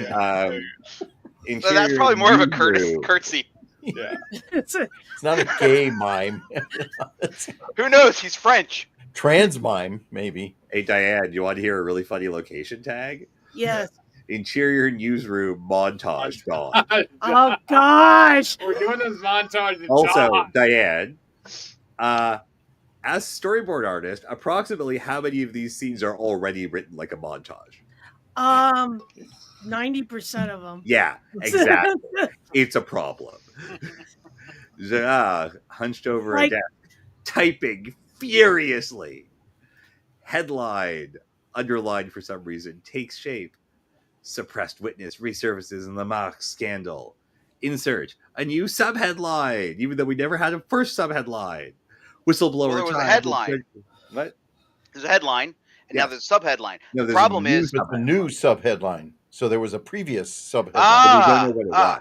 So that's probably more of a curtsy. Yeah. It's not a gay mime. Who knows? He's French. Trans mime, maybe. Hey, Diane, you want to hear a really funny location tag? Yes. Interior newsroom montage, Dawn. Oh gosh. We're doing this montage. Also, Diane, as storyboard artist, approximately how many of these scenes are already written like a montage? 90% of them. Yeah, exactly. It's a problem. Gerard hunched over a desk, typing furiously. Headline, underlined for some reason, takes shape. Suppressed witness resurfaces in the Marx scandal. Insert a new subheadline, even though we never had a first subheadline. Whistleblower. Well, there was time. a headline. What? There's a headline, and now there's a subheadline. No, the problem is a new subheadline. So there was a previous subheadline. But we don't know what it was.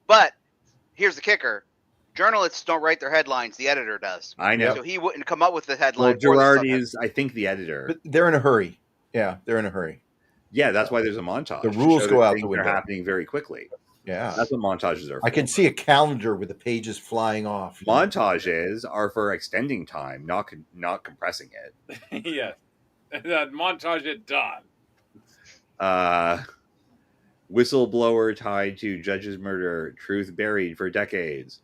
But here's the kicker: journalists don't write their headlines; the editor does. I know. So he wouldn't come up with the headline. Well, Gerard is, I think, the editor. But they're in a hurry. Yeah, they're in a hurry. Yeah, that's why there's a montage. The rules go out the window. window. They're happening very quickly. Yeah, that's what montages are for. I can see a calendar with the pages flying off. Montages are for extending time, not compressing it. Yes, that montage it done. Whistleblower tied to judge's murder, truth buried for decades.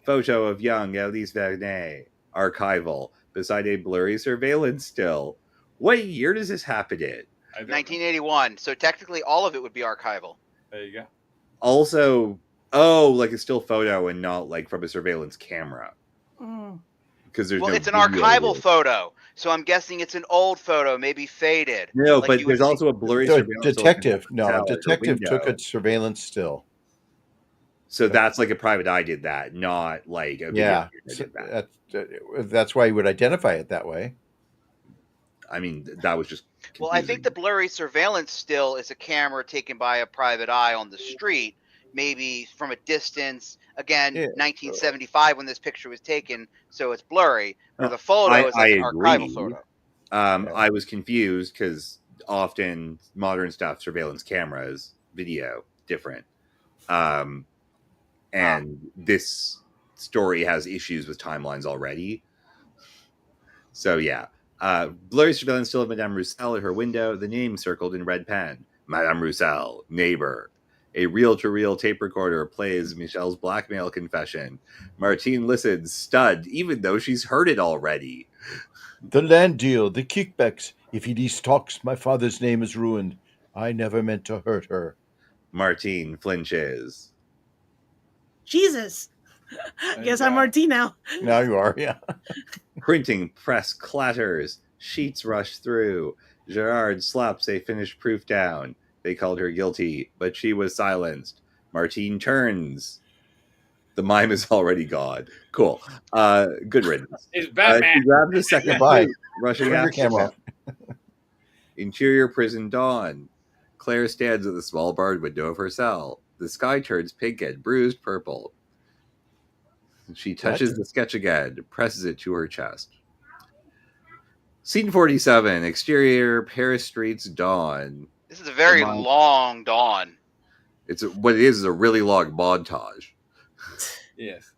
Photo of young Elise Vernet, archival, beside a blurry surveillance still. What year does this happen in? 1981. So technically, all of it would be archival. There you go. Also, like a still photo and not like from a surveillance camera. Because there's it's an archival photo, so I'm guessing it's an old photo, maybe faded. No, like but there's also a blurry surveillance. Detective took a surveillance still. So that's like a private eye did that, not like a video did that. That's why you would identify it that way. I mean, that was just confusing. Well, I think the blurry surveillance still is a camera taken by a private eye on the street, maybe from a distance. Again, 1975 when this picture was taken, so it's blurry. Or the photo is like an archival photo. I was confused because often modern stuff, surveillance cameras, video, different. And this story has issues with timelines already. So yeah. Blurry surveillance still of Madame Roussel at her window, the name circled in red pen. Madame Roussel, neighbor. A reel-to-reel tape recorder plays Michelle's blackmail confession. Martine listens, stunned, even though she's heard it already. The land deal, the kickbacks. If he destalks, my father's name is ruined. I never meant to hurt her. Martine flinches. Jesus. Guess I'm Martine now. Now you are, yeah. Printing press clatters. Sheets rush through. Gerard slaps a finished proof down. They called her guilty, but she was silenced. Martine turns. The mime is already gone. Cool. Good riddance. It's Batman. She grabs a second Bye. rushing Turn your after camera him. Interior prison dawn. Claire stands at the small barred window of her cell. The sky turns pink and bruised purple. She touches the sketch again, presses it to her chest. Scene 47, exterior, Paris streets, dawn. This is a very long dawn. What it is a really long montage. Yes.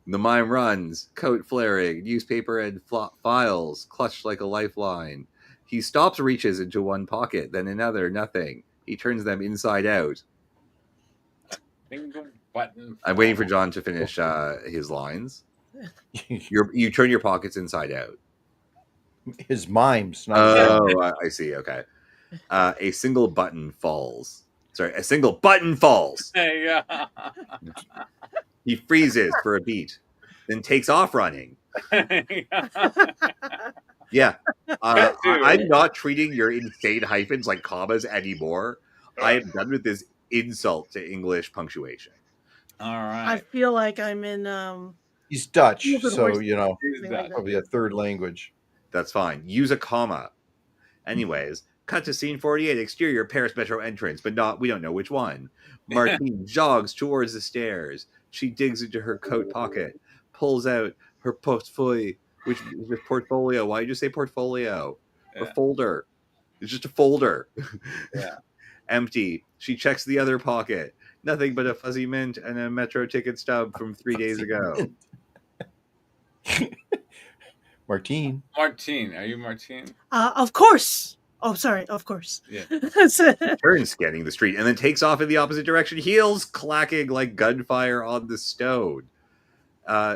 The mime runs, coat flaring, newspaper and files clutched like a lifeline. He stops, reaches into one pocket, then another, nothing. He turns them inside out. Single button. I'm waiting for John to finish his lines. You turn your pockets inside out. His mimes. I see. Okay. A single button falls. Sorry, a single button falls. He freezes for a beat, then takes off running. Yeah. I'm not treating your insane hyphens like commas anymore. I am done with this insult to English punctuation. All right. I feel like I'm in. He's Dutch, so probably a third language. That's fine. Use a comma. Anyways, cut to scene 48, exterior Paris metro entrance, but we don't know which one. Martine jogs towards the stairs. She digs into her coat pocket, pulls out her portfolio. Which portfolio? Why did you say portfolio? Yeah. Or folder? It's just a folder. Yeah. Empty. She checks the other pocket. Nothing but a fuzzy mint and a metro ticket stub from 3 days ago. Martine. Are you Martine? Of course. Oh, sorry. Of course. Yeah. Turns scanning the street and then takes off in the opposite direction. Heels clacking like gunfire on the stone.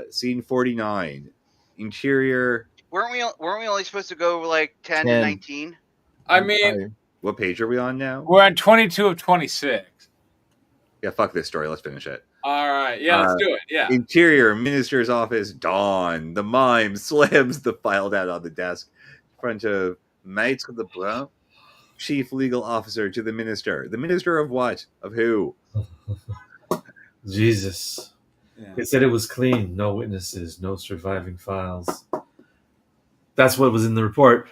Scene 49. Interior. Weren't we only supposed to go like 10 and 19? I mean, what page are we on now? We're on 22 of 26. Yeah, fuck this story. Let's finish it. All right. Yeah, let's do it. Yeah. Interior, minister's office, dawn. The mime slams the file down on the desk in front of Maître Lebrun, chief legal officer to the minister. The minister of what? Of who? Jesus. Yeah. They said it was clean. No witnesses. No surviving files. That's what was in the report.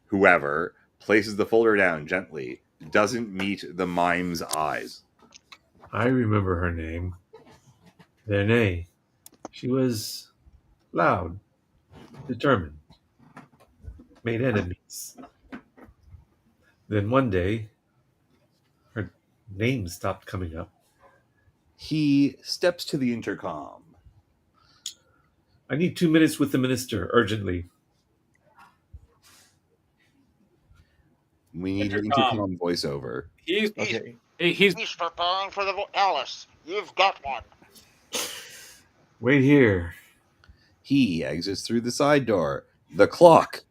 Whoever, places the folder down gently. Doesn't meet the mime's eyes. I remember her name. Vernay. She was loud, determined, made enemies. Then one day, her name stopped coming up. He steps to the intercom. I need 2 minutes with the minister, urgently. We need an intercom voiceover. He's preparing for the Alice. You've got one. Wait here. He exits through the side door. The clock.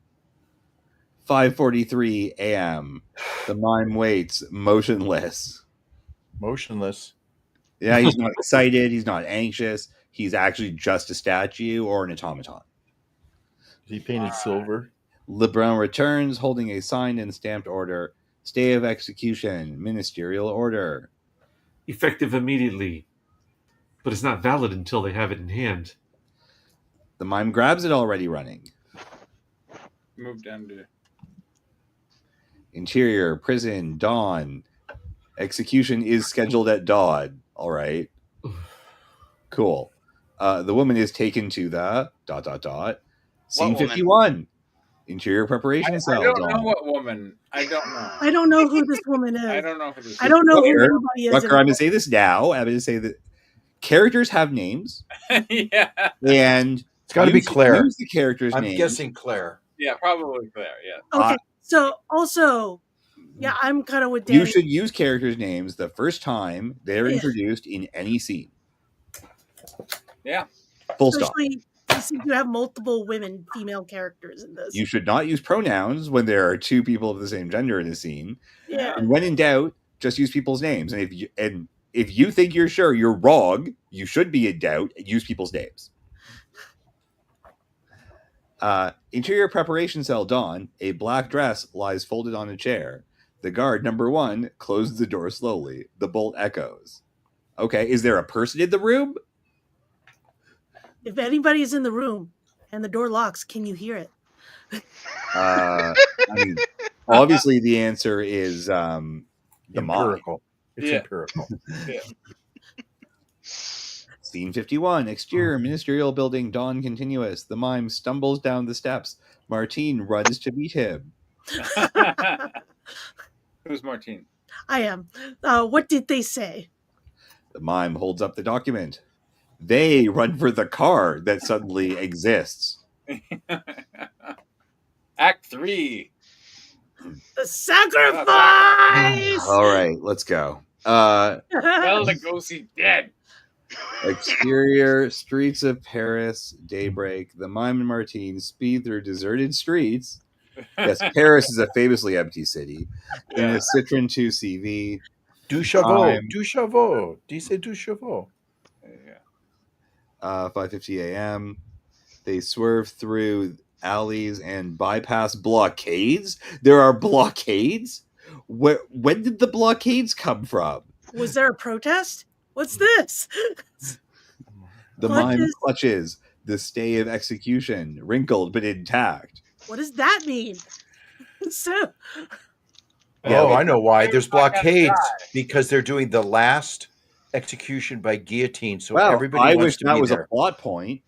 5:43 a.m. The mime waits, motionless. Motionless? Yeah, he's not excited. He's not anxious. He's actually just a statue or an automaton. Is he painted silver? Lebrun returns holding a signed and stamped order. Stay of execution. Ministerial order. Effective immediately. But it's not valid until they have it in hand. The mime grabs it, already running. Move down to interior, prison, dawn. Execution is scheduled at dawn. All right. Cool. The woman is taken to the ... Scene 51. Interior preparation cell. I don't know what woman. I don't know. I don't know who this woman is. I don't know who this is. I don't know who anybody is. I'm going to say this now. I'm going to say that characters have names. Yeah. And it's got to be Claire. Use the character's name. I'm guessing Claire. Yeah, probably Claire. Yeah. Okay. So also, yeah, I'm kind of with Danny. You should use characters' names the first time they're introduced in any scene. Yeah. Full stop. Since you have multiple female characters in this. You should not use pronouns when there are two people of the same gender in a scene. Yeah. And when in doubt, just use people's names. And if you think you're sure you're wrong, you should be in doubt and use people's names. Interior preparation cell, dawn. A black dress lies folded on a chair. The guard, number 1, closes the door slowly. The bolt echoes. Okay, is there a person in the room? If anybody's in the room and the door locks, can you hear it? I mean, Obviously, the answer is the empirical. It's Yeah. empirical. Yeah. Scene 51, exterior ministerial building, dawn continuous. The mime stumbles down the steps. Martine runs to meet him. Who's Martine? I am. What did they say? The mime holds up the document. They run for the car that suddenly exists. Act 3. The sacrifice! All right, let's go. Tell Lugosi dead. Exterior, streets of Paris, daybreak. The mime and Martine speed through deserted streets. Yes, Paris is a famously empty city. In a Citroen 2 CV. Du chevaux. Du chevaux. Dice du chevaux. 5:50 a.m. They swerve through alleys and bypass blockades. There are blockades? When did the blockades come from? Was there a protest? What's this? The mime clutches the stay of execution, wrinkled but intact. What does that mean? So, I know why. There's blockades because they're doing the last execution by guillotine. So everybody wants to be there. I wish that was a plot point.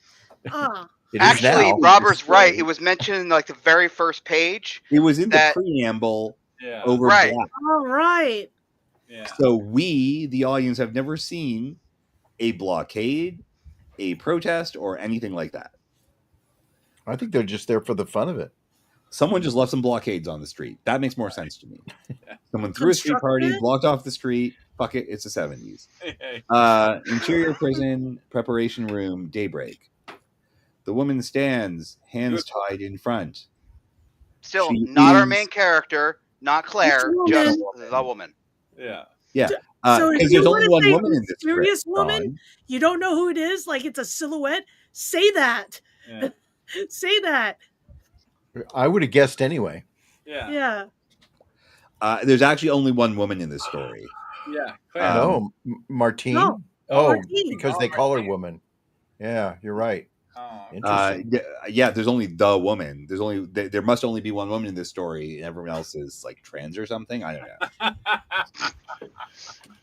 Actually, Robert's right. It was mentioned in like the very first page. It was in the preamble over right. black. All right. Yeah. So we, the audience, have never seen a blockade, a protest, or anything like that. I think they're just there for the fun of it. Someone just left some blockades on the street. That makes more sense to me. Someone threw a street party, blocked off the street. Fuck it, it's the 70s. Interior prison, preparation room, daybreak. The woman stands, hands tied in front. Still, not our main character, not Claire, just the woman. Yeah. Yeah. So if there's you only want one to say woman in this mysterious script, woman, Ron. you don't know who it is, like it's a silhouette, say that. Yeah. Say that. I would have guessed anyway. Yeah. There's actually only one woman in this story. Yeah. No, Martine. No, Martine. Because they call her woman. Yeah, you're right. Oh. Interesting. Yeah, there's only the woman. There must only be one woman in this story, and everyone else is like trans or something. I don't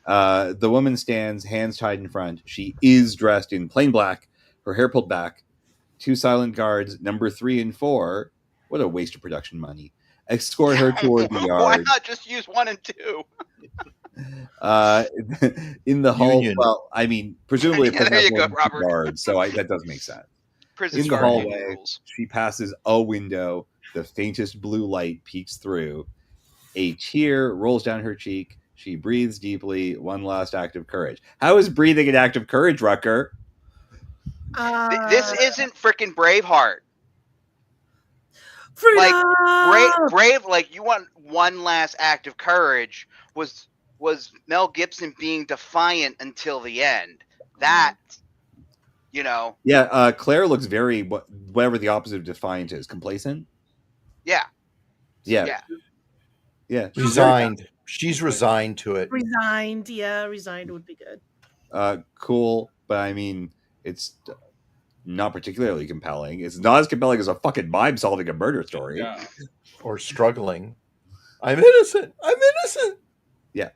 know. The woman stands, hands tied in front. She is dressed in plain black, her hair pulled back. 2 silent guards, number 3 and 4. What a waste of production money. Escort her toward the yard. Why not just use 1 and 2? In the hall. Union. Well, I mean, presumably there you go, Robert. Guards, so that does make sense. Prison In the hallway, she passes a window. The faintest blue light peeks through. A tear rolls down her cheek. She breathes deeply. One last act of courage. How is breathing an act of courage, Rucker? This isn't freaking Braveheart. Freedom! Like brave, like you want one last act of courage was Mel Gibson being defiant until the end. That, Yeah, Claire looks very whatever the opposite of defiant is. Complacent. Yeah. Resigned. She's resigned to it. Resigned. Yeah, resigned would be good. Cool, but I mean, it's not particularly compelling. It's not as compelling as a fucking mime solving a murder story. Yeah. Or struggling. I'm innocent. Yeah.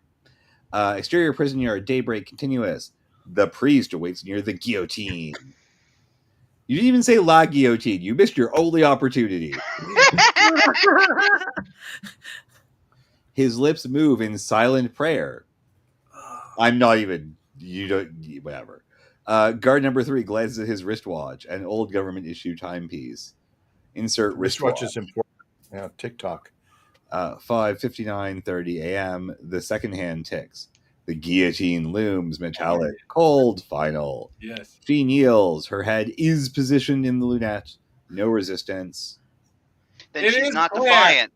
Exterior prison yard, daybreak continuous. The priest awaits near the guillotine. You didn't even say la guillotine. You missed your only opportunity. His lips move in silent prayer. I'm not even... You don't... Whatever. Guard number 3 glances at his wristwatch, an old government issue timepiece. Insert wristwatch. Wristwatch is important. Yeah, TikTok. 5:59:30 a.m. The second hand ticks. The guillotine looms, metallic, cold, final. Yes. She kneels. Her head is positioned in the lunette. No resistance. Then she's not defiant.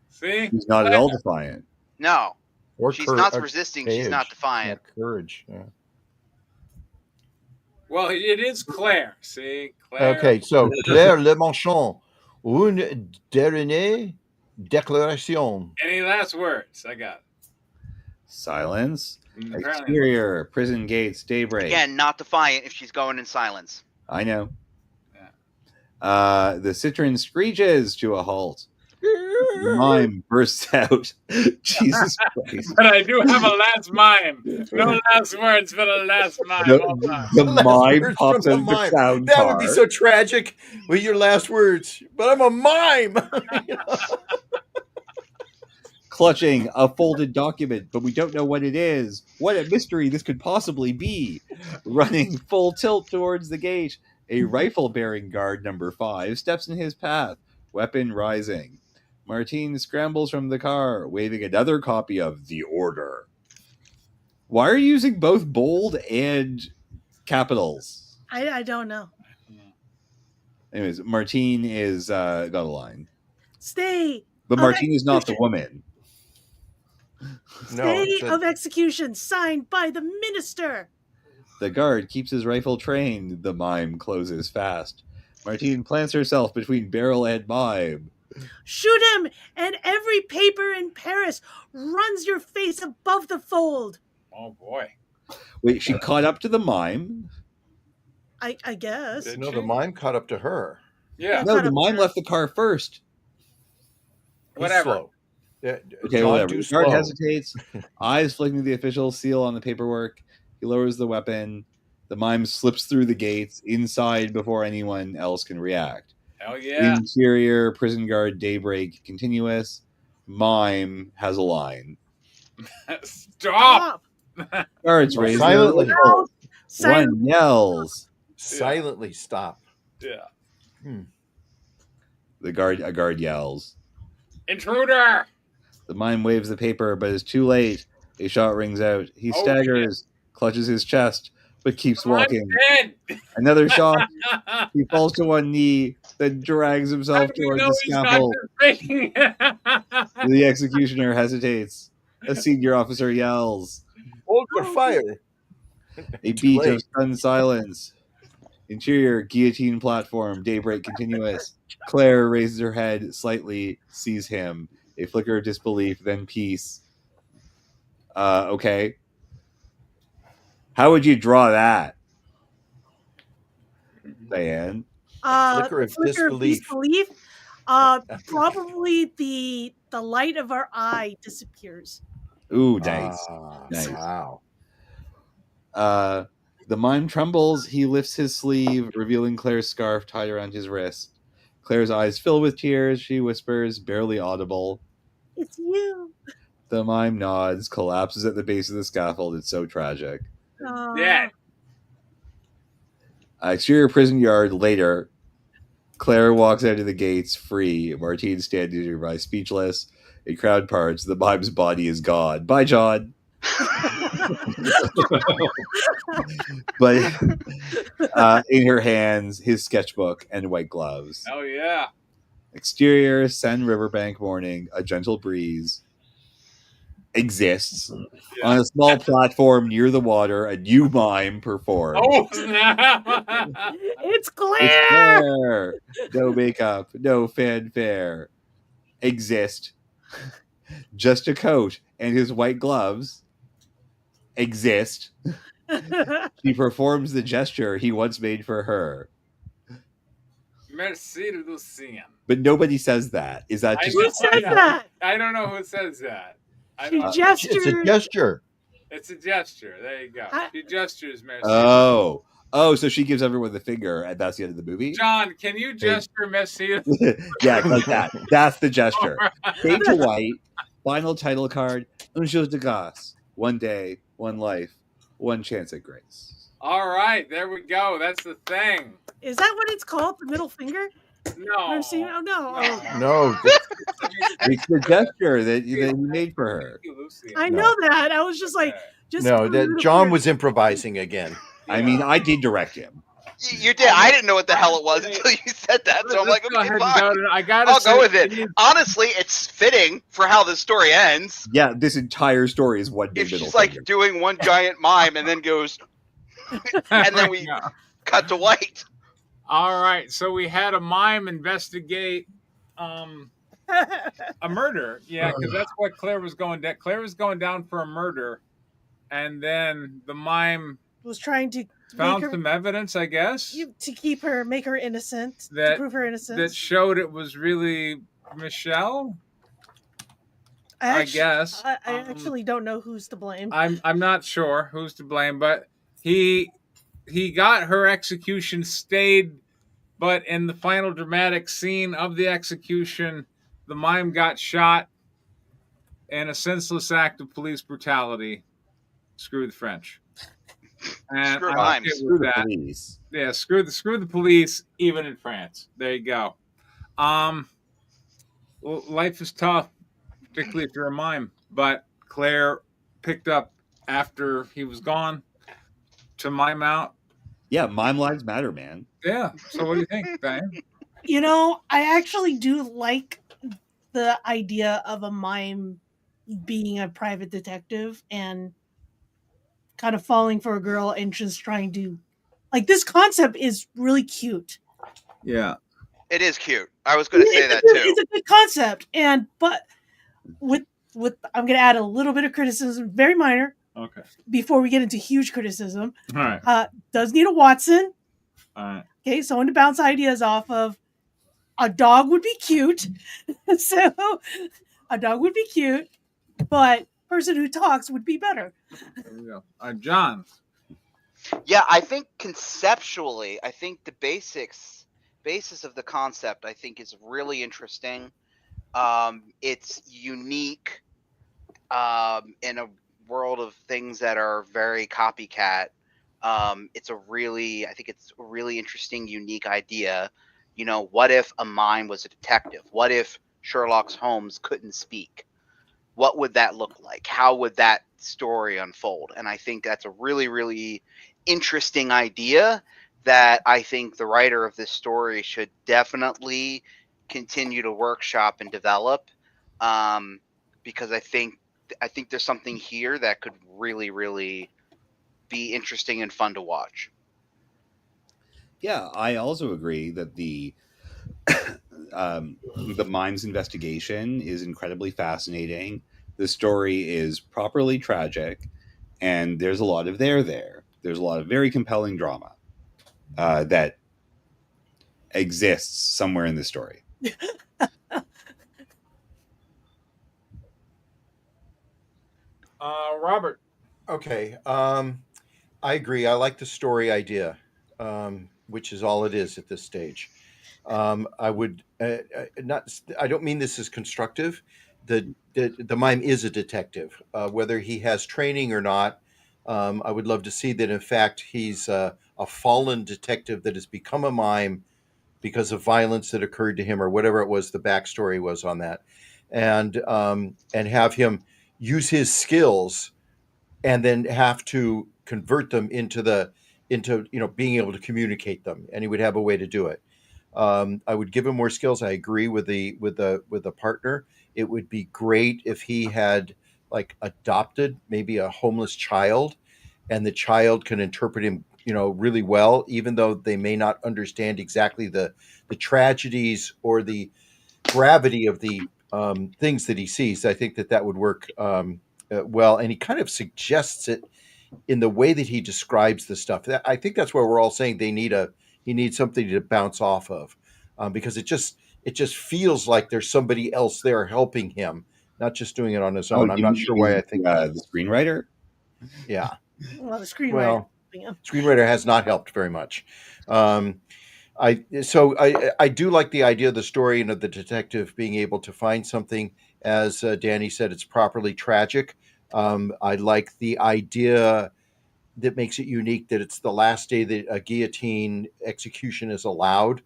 See? She's not at all defiant. No. Or she's not resisting. She's not defiant. Courage. Yeah. Well, it is Claire. See? Claire. Okay, so Claire Le Manchon. Une dernière déclaration. Any last words? I got it. Silence. Apparently. Exterior. Prison gates. Daybreak. Again, not defiant if she's going in silence. I know. Yeah. The Citroen screeches to a halt. The mime bursts out. Jesus Christ. But I do have a last mime. No last words for the last mime. The mime Words pops from out of the mime. clown That car. would be so tragic with your last words. But I'm a mime. You know? Clutching a folded document, but we don't know what it is. What a mystery this could possibly be. Running full tilt towards the gate, a rifle-bearing guard number 5 steps in his path, weapon rising. Martine scrambles from the car, waving another copy of The Order. Why are you using both bold and capitals? I don't know. Anyways, Martine is got a line. Stay. But Martine is not the woman. No, Stay of execution signed by the minister. The guard keeps his rifle trained. The mime closes fast. Martine plants herself between barrel and mime. Shoot him, and every paper in Paris runs your face above the fold. Oh boy. Wait, she caught up to the mime? I guess. no, the mime caught up to her. Yeah. No, the mime left the car first. He's Whatever. slow. Yeah, Okay, John, whatever. too The guard slow. hesitates, eyes flicking the official seal on the paperwork. He lowers the weapon. The mime slips through the gates inside before anyone else can react. Hell yeah. Interior, prison guard, daybreak, continuous. Mime has a line. Stop! Guards raise their Silently. rifle. Silently. One yells. Silently stop. Yeah. A guard yells. Intruder! The mime waves the paper, but is too late. A shot rings out. He Oh, staggers, clutches his chest, but keeps walking. I'm dead! Another shot. He falls to one knee, then drags How himself do you towards know the he's not scaffold. just faking? The executioner hesitates. A senior officer yells. Hold your fire. A Too beat late. of stunned silence. Interior, guillotine platform, daybreak continuous. Claire raises her head slightly, sees him. A flicker of disbelief, then peace. Okay. How would you draw that, Diane? Flicker of disbelief. Probably the light of our eye disappears. Ooh, nice. Nice. Wow. The mime trembles. He lifts his sleeve, revealing Claire's scarf tied around his wrist. Claire's eyes fill with tears. She whispers, barely audible. It's you. The mime nods, collapses at the base of the scaffold. It's so tragic. Dead. Exterior prison yard later. Claire walks out of the gates, free. Martine standing nearby, speechless. A crowd parts. The mime's body is gone. Bye, John. But in her hands, his sketchbook and white gloves. Oh yeah. Exterior, Seine riverbank morning. A gentle breeze exists. Yeah. On a small platform near the water, a new mime performs. Oh snap! It's Claire. It's Claire. No makeup, no fanfare. Exist. Just a coat and his white gloves. Exist. She performs the gesture he once made for her. Merci, Lucien. But nobody says that. Is that just... Who says that? I don't know who says that. She gestures. It's a gesture. It's a gesture. There you go. She gestures, merci. Oh, so she gives everyone the finger, and that's the end of the movie? John, can you gesture merci? Yeah, like that. That's the gesture. Fade to white, final title card, un jour de grâce. One day, one life, one chance at grace. All right, there we go. That's the thing. Is that what it's called? The middle finger? No. Merci? Oh, no. Oh. No. It's the gesture that you made for her. I know that. I was just like, no, that John was improvising again. I mean, I did direct him. You did. I didn't know what the hell it was until you said that. So I'm like, okay, fine. I'll go with it. Honestly, it's fitting for how the story ends. Yeah, this entire story is one big If middle she's like finger. doing one giant mime and then goes, and then we cut to white. All right, so we had a mime investigate a murder. Yeah, because that's what Claire was going down. Claire was going down for a murder, and then the mime was trying to found some evidence, I guess, to make her innocent, to prove her innocence. That showed it was really Michelle. I guess. I actually don't know who's to blame. I'm not sure who's to blame, but he got her execution stayed, but in the final dramatic scene of the execution, the mime got shot in a senseless act of police brutality. Screw the French. And Screw I'm mimes. okay Screw with the that. police. Yeah, screw the police, even in France. There you go. Well, life is tough, particularly if you're a mime. But Claire picked up after he was gone to mime out. Yeah, mime lives matter, man. Yeah. So what do you think, Diane? You know, I actually do like the idea of a mime being a private detective and kind of falling for a girl and just trying to, like, this concept is really cute. Yeah. It is cute. I was going to say that too. It's a good concept, and but with I'm going to add a little bit of criticism, very minor. Okay. Before we get into huge criticism, All right. Does need a Watson. All right. Okay, someone to bounce ideas off of. A dog would be cute, so a dog would be cute, but person who talks would be better. There we go. John. Yeah, I think conceptually, I think the basis of the concept, I think, is really interesting. It's unique in a world of things that are very copycat. I think it's a really interesting, unique idea. You know, what if a mime was a detective? What if Sherlock Holmes couldn't speak? What would that look like? How would that story unfold? And I think that's a really, really interesting idea that I think the writer of this story should definitely continue to workshop and develop, because I think there's something here that could really, really be interesting and fun to watch. Yeah, I also agree that the mime's investigation is incredibly fascinating. The story is properly tragic, and there's a lot of there. There's a lot of very compelling drama that exists somewhere in the story. Robert. Okay. I agree. I like the story idea, which is all it is at this stage. I would not. I don't mean this is constructive. The mime is a detective, whether he has training or not. I would love to see that. In fact, he's a fallen detective that has become a mime because of violence that occurred to him, or whatever it was. The backstory was on that, and have him use his skills and then have to convert them into being able to communicate them, and he would have a way to do it. I would give him more skills. I agree with the partner. It would be great if he had like adopted maybe a homeless child, and the child can interpret him really well, even though they may not understand exactly the tragedies or the gravity of the things that he sees. I think that would work well, and he kind of suggests it in the way that he describes the stuff. I think that's where we're all saying he needs something to bounce off of, because it just feels like there's somebody else there helping him, not just doing it on his own. I'm not sure why I think the screenwriter. Yeah, well, the screenwriter. Screenwriter has not helped very much. I do like the idea of the story and of the detective being able to find something. As Danny said, it's properly tragic. I like the idea that makes it unique that it's the last day that a guillotine execution is allowed.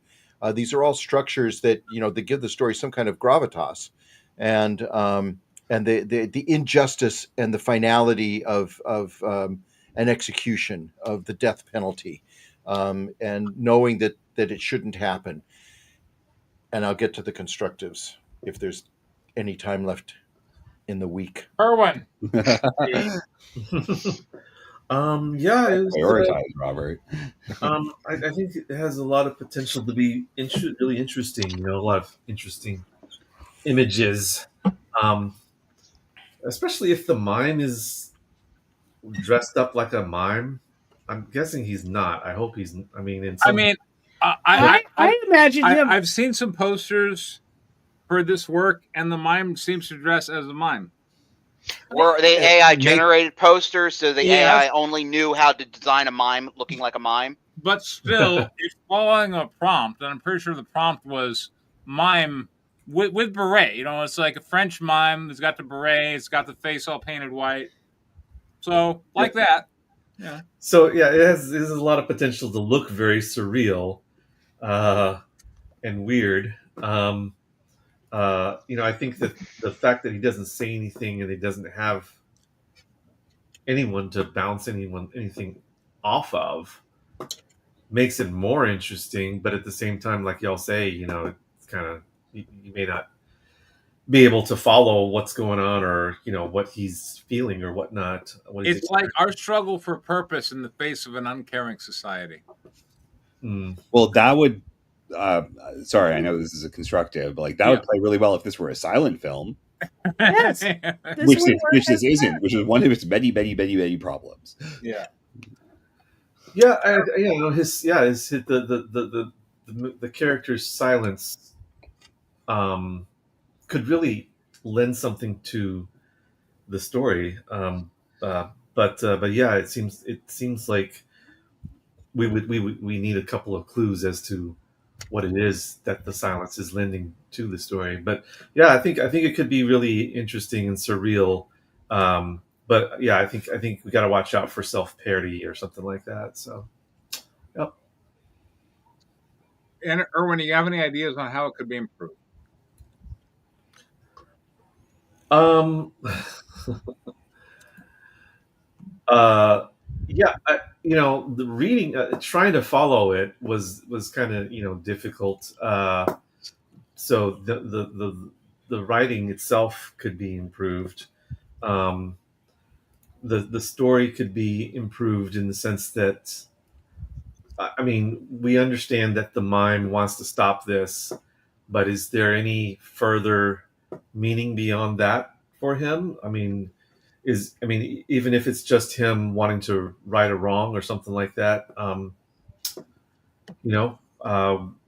These are all structures that that give the story some kind of gravitas, and the injustice and the finality of an execution of the death penalty, and knowing that it shouldn't happen. And I'll get to the constructives if there's any time left in the week. Erwin. Yeah, it was, prioritize, Robert. I think it has a lot of potential to be really interesting. A lot of interesting images, especially if the mime is dressed up like a mime. I'm guessing he's not. I hope he's. I mean, I imagine him. I've seen some posters for this work, and the mime seems to dress as a mime. Were they AI generated posters, so the Yes. AI only knew how to design a mime looking like a mime? But still, it's following a prompt, and I'm pretty sure the prompt was mime with beret. You know, it's like a French mime. It's got the beret. It's got the face all painted white. So, like that. Yeah. So yeah, it has a lot of potential to look very surreal and weird. I think that the fact that he doesn't say anything and he doesn't have anyone to bounce anything off of makes it more interesting. But at the same time, like y'all say, it's kind of you may not be able to follow what's going on or what he's feeling or whatnot. It's like our struggle for purpose in the face of an uncaring society. Well, that would. Sorry, I know this is a constructive, but that would play really well if this were a silent film. Yes, which this isn't, which is one of its many problems. Yeah. Yeah, the character's silence could really lend something to the story. But yeah, it seems like we need a couple of clues as to what it is that the silence is lending to the story. But yeah, I think it could be really interesting and surreal. But yeah, I think we got to watch out for self-parody or something like that. So, yep. And Erwin, do you have any ideas on how it could be improved? Yeah, the reading, trying to follow it was kind of difficult. So the writing itself could be improved. The story could be improved in the sense that, I mean, we understand that the mime wants to stop this, but is there any further meaning beyond that for him? I mean, even if it's just him wanting to right a wrong or something like that,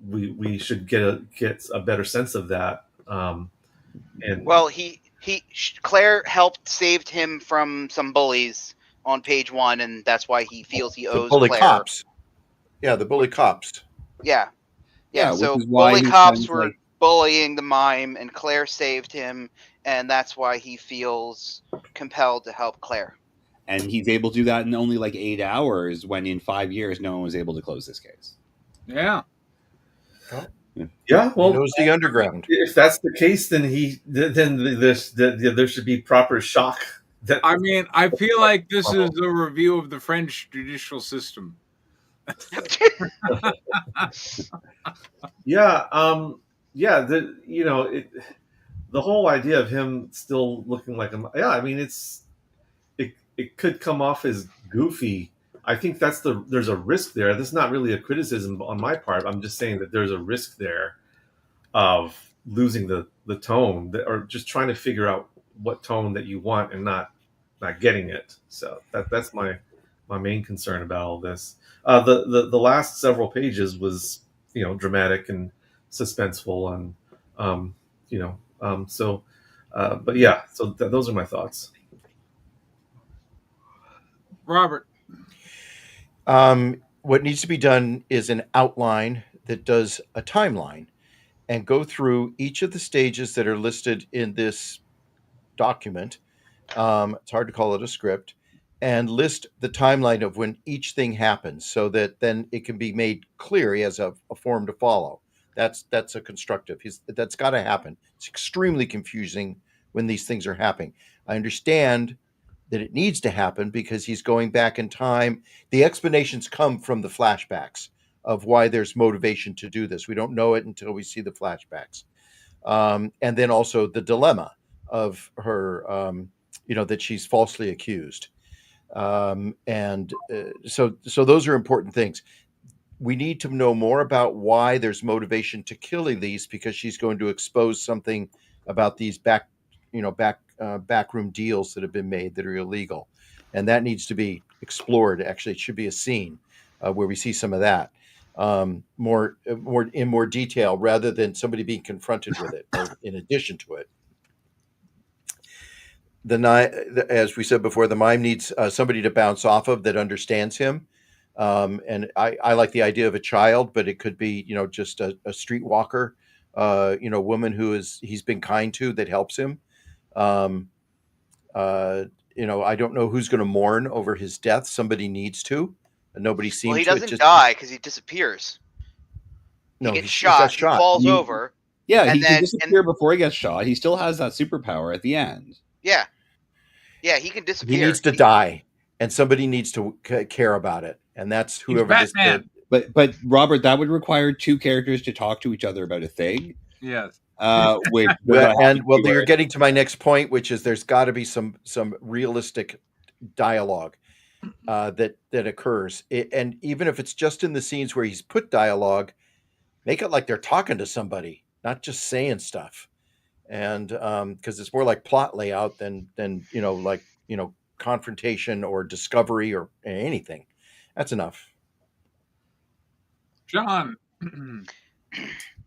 we should get a better sense of that. And well, Claire saved him from some bullies on page 1, and that's why he feels he owes bully Claire. Cops. Yeah, the bully cops. Yeah. So why bully cops were bullying the mime, and Claire saved him, and that's why he feels compelled to help Claire. And he's able to do that in only 8 hours, when in 5 years no one was able to close this case. Yeah. Yeah, well, he knows the underground. If that's the case, then there should be proper shock. I mean, I feel like this is a review of the French judicial system. Yeah, the whole idea of him still looking like him. Yeah, I mean, it could come off as goofy. I think there's a risk there. This is not really a criticism on my part. I'm just saying that there's a risk there of losing the tone, or just trying to figure out what tone that you want and not getting it. So that's my main concern about all this. The last several pages was dramatic and suspenseful, and but yeah, so those are my thoughts. Robert. What needs to be done is an outline that does a timeline and go through each of the stages that are listed in this document. It's hard to call it a script, and list the timeline of when each thing happens, so that then it can be made clear. He has a form to follow. That's a constructive. That's got to happen. It's extremely confusing when these things are happening. I understand that it needs to happen because he's going back in time. The explanations come from the flashbacks of why there's motivation to do this. We don't know it until we see the flashbacks. And then also the dilemma of her, that she's falsely accused. So those are important things. We need to know more about why there's motivation to kill Elise, because she's going to expose something about these backroom deals that have been made that are illegal, and that needs to be explored. Actually, it should be a scene where we see some of that. more in more detail rather than somebody being confronted with it or in addition to it. As we said before, the mime needs somebody to bounce off of that understands him. And I like the idea of a child, but it could be, just a streetwalker, woman he's been kind to that helps him. Um, I don't know who's going to mourn over his death. Somebody needs to. Nobody Well, seemed he to. doesn't die because he disappears. No, he gets he got shot. He shot. falls over. Yeah, and he then can disappear before he gets shot. He still has that superpower at the end. Yeah, he can disappear. He needs to die, and somebody needs to care about it, and that's whoever He's Batman. But Robert, that would require two characters to talk to each other about a thing. Yes. Which you're getting to my next point, which is there's got to be some realistic dialogue that occurs, and even if it's just in the scenes where he's put dialogue, make it like they're talking to somebody, not just saying stuff. And because it's more like plot layout than confrontation or discovery or anything. That's enough. John.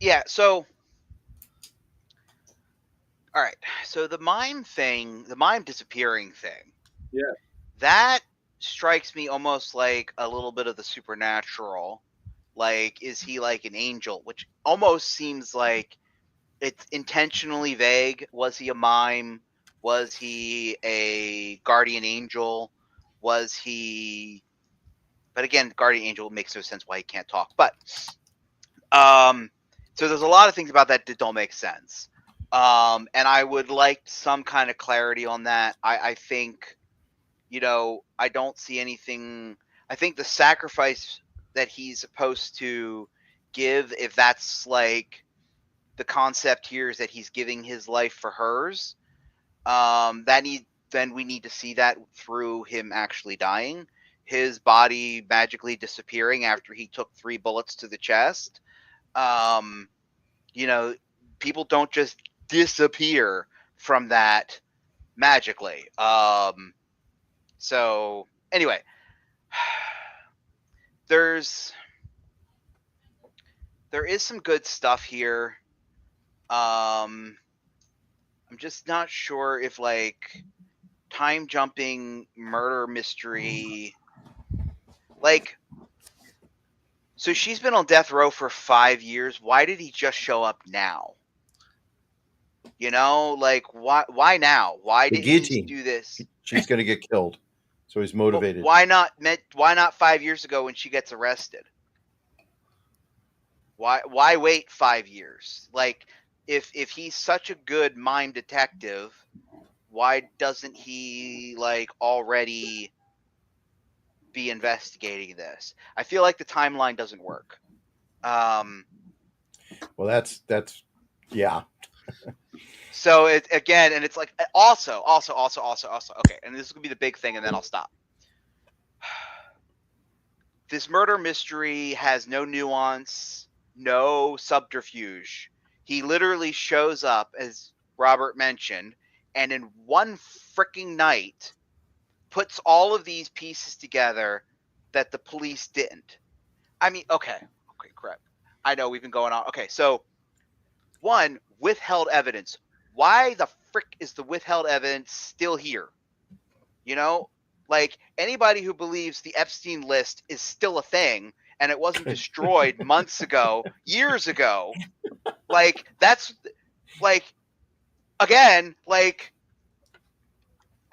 Yeah, so all right. So the mime disappearing thing. Yeah. That strikes me almost like a little bit of the supernatural. Like, is he like an angel? Which almost seems like it's intentionally vague. Was he a mime? Was he a guardian angel? Was he... But again, guardian angel makes no sense why he can't talk. But so there's a lot of things about that don't make sense. And I would like some kind of clarity on that. I think, I don't see anything. I think the sacrifice that he's supposed to give, if that's like the concept here is that he's giving his life for hers, then we need to see that through him actually dying, his body magically disappearing after he took 3 bullets to the chest. People don't just disappear from that magically. So anyway, there is some good stuff here. I'm just not sure if like time jumping murder mystery, like, so she's been on death row for 5 years. Why did he just show up now? Like, why now? Why didn't he do this? She's going to get killed, so he's motivated. Well, why not 5 years ago when she gets arrested? Why wait 5 years? Like, if he's such a good mime detective, why doesn't he like already be investigating this? I feel like the timeline doesn't work. Well, that's yeah. So it again, and it's like also. Okay, and this is gonna be the big thing, and then I'll stop. This murder mystery has no nuance, no subterfuge. He literally shows up, as Robert mentioned, and in one freaking night puts all of these pieces together that the police didn't. I mean, okay, correct. I know we've been going on. Okay, so one, withheld evidence. Why the frick is the withheld evidence still here? Like, anybody who believes the Epstein list is still a thing and it wasn't destroyed months ago, years ago, like, that's like, again, like,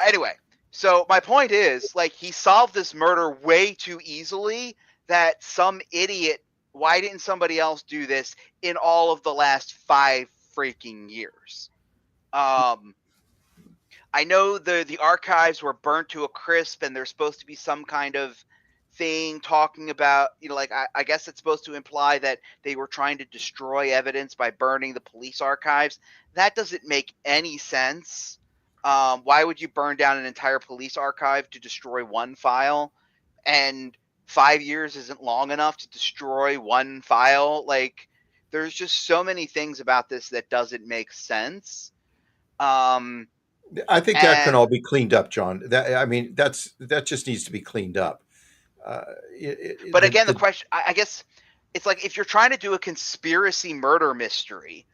anyway. So my point is, like, he solved this murder way too easily that some idiot, why didn't somebody else do this in all of the last 5 freaking years? I know the archives were burnt to a crisp, and there's supposed to be some kind of thing talking about, like, I guess it's supposed to imply that they were trying to destroy evidence by burning the police archives. That doesn't make any sense. Why would you burn down an entire police archive to destroy one file? And 5 years isn't long enough to destroy one file. Like, there's just so many things about this that doesn't make sense. I think that can all be cleaned up, John. That just needs to be cleaned up. But again, the question, I guess, it's like if you're trying to do a conspiracy murder mystery,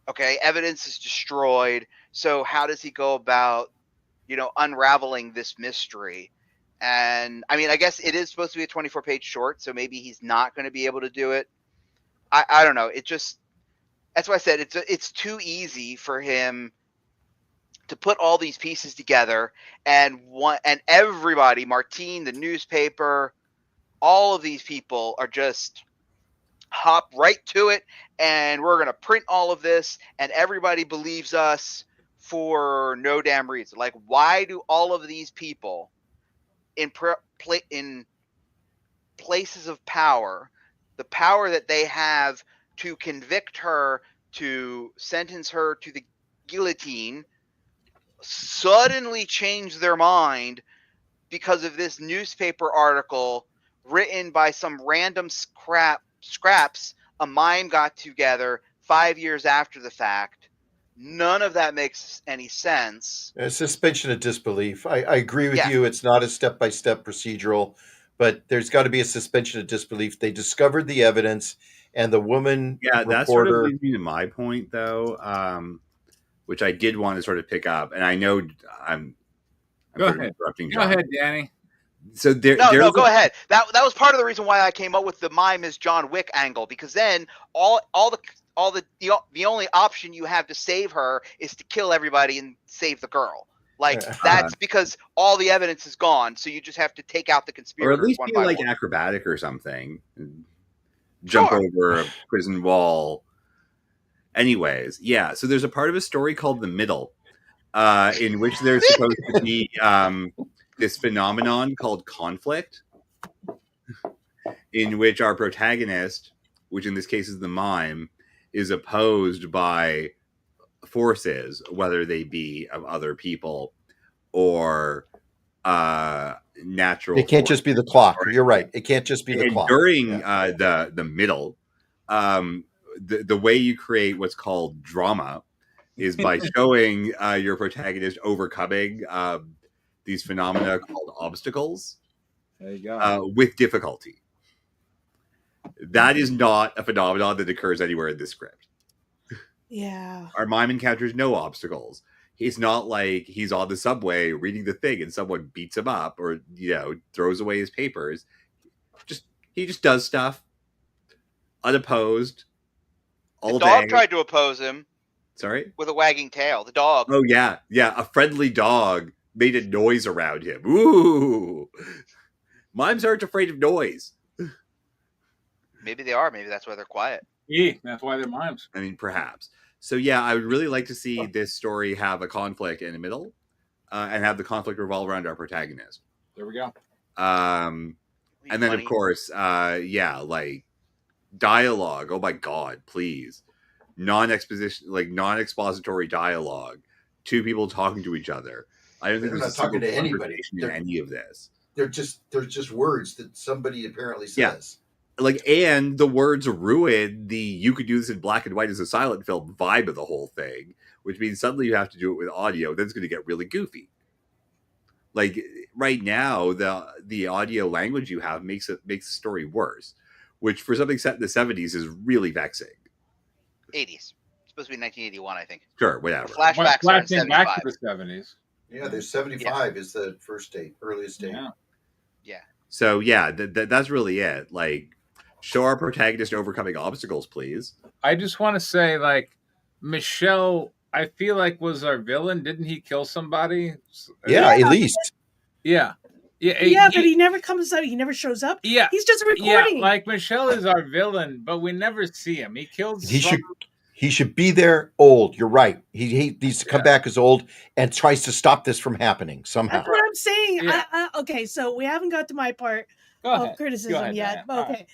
okay, evidence is destroyed. So how does he go about, unraveling this mystery? And I mean, I guess it is supposed to be a 24-page short, so maybe he's not going to be able to do it. I don't know. It just, that's why I said it's too easy for him to put all these pieces together, and everybody, Martine, the newspaper, all of these people are just hop right to it, and we're going to print all of this, and everybody believes us for no damn reason. Like, why do all of these people in places of power, the power that they have to convict her, to sentence her to the guillotine, suddenly change their mind because of this newspaper article written by some random scraps a mime got together 5 years after the fact? None of that makes any sense. Suspension of disbelief. I agree with you. It's not a step-by-step procedural, but there's got to be a suspension of disbelief. They discovered the evidence, and the woman reporter... that sort of leads me to my point, though, which I did want to sort of pick up. And I know I'm go ahead. Interrupting John. Go ahead, Danny. So no, go ahead. That was part of the reason why I came up with the mime is John Wick angle, because then the only option you have to save her is to kill everybody and save the girl. Like, that's because all the evidence is gone, so you just have to take out the conspirators, or at least one be by like one. acrobatic or something, jump over a prison wall. Anyways, yeah. So there's a part of a story called The Middle, in which there's supposed to be this phenomenon called conflict, in which our protagonist, which in this case is the mime, is opposed by forces, whether they be of other people or natural. It can't just be the clock. You're right. It can't just be the clock. During the middle, the way you create what's called drama is by showing your protagonist overcoming these phenomena called obstacles. There you go. With difficulty. That is not a phenomenon that occurs anywhere in this script. Yeah. Our mime encounters no obstacles. It's not like he's on the subway reading the thing and someone beats him up or, throws away his papers. He just does stuff unopposed all day. The dog tried to oppose him. Sorry? With a wagging tail. The dog. Oh, yeah. Yeah, a friendly dog made a noise around him. Ooh! Mimes aren't afraid of noise. Maybe they are. Maybe that's why they're quiet. Yeah, that's why they're mimes. I mean, perhaps. So, yeah, I would really like to see this story have a conflict in the middle and have the conflict revolve around our protagonist. There we go. And then, of course, like dialogue. Oh, my God, please. Non-expository dialogue. Two people talking to each other. I don't think They're there's not a talking to anybody in any of this. They're just words that somebody apparently says. Like, and the words ruin the you could do this in black and white as a silent film vibe of the whole thing, which means suddenly you have to do it with audio. Then it's going to get really goofy. Like right now, the audio language you have makes the story worse, which for something set in the 70s is really vexing. 80s. It's supposed to be 1981, I think. Sure, whatever. The flashbacks are in 75. Back to the 70s. Yeah, there's 75 is the first date, earliest date. Yeah. So yeah, that's really it. Like, show our protagonist overcoming obstacles, please. I just want to say, like, Michelle, I feel like was our villain. Didn't he kill somebody? Yeah, at least. Yeah. Yeah, but he never comes out. He never shows up. Yeah. He's just recording. Yeah, like Michelle is our villain, but we never see him. He kills. He should be there old. You're right. He needs to come back as old and tries to stop this from happening somehow. That's what I'm saying. Yeah. Okay, so we haven't got to my part Go of ahead. criticism yet. Diane. Okay.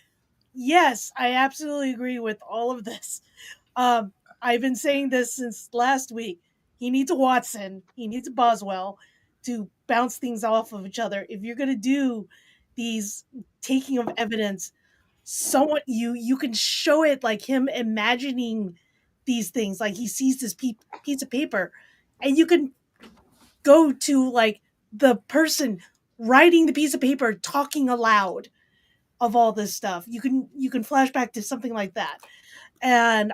Yes, I absolutely agree with all of this. I've been saying this since last week. He needs a Watson. He needs a Boswell to bounce things off of each other. If you're going to do these taking of evidence, you can show it like him imagining these things. Like he sees this piece of paper, and you can go to like the person writing the piece of paper talking aloud. of all this stuff. You can flash back to something like that, and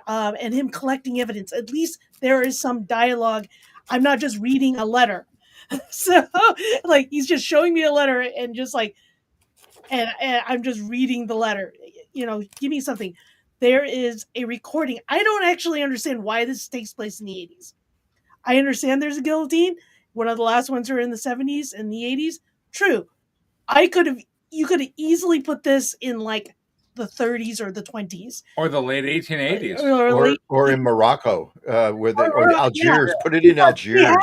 him collecting evidence. At least there is some dialogue. I'm not just reading a letter. So like he's just showing me a letter and just like and I'm just reading the letter. You know, give me something. There is a recording. I don't actually understand why this takes place in the 80s. I understand there's a guillotine. One of the last ones are in the 70s and the 80s. True. You could have easily put this in like the 30s or the 20s. Or the late 1880s. Or in Morocco, or Algiers. Yeah. Put it in Algiers.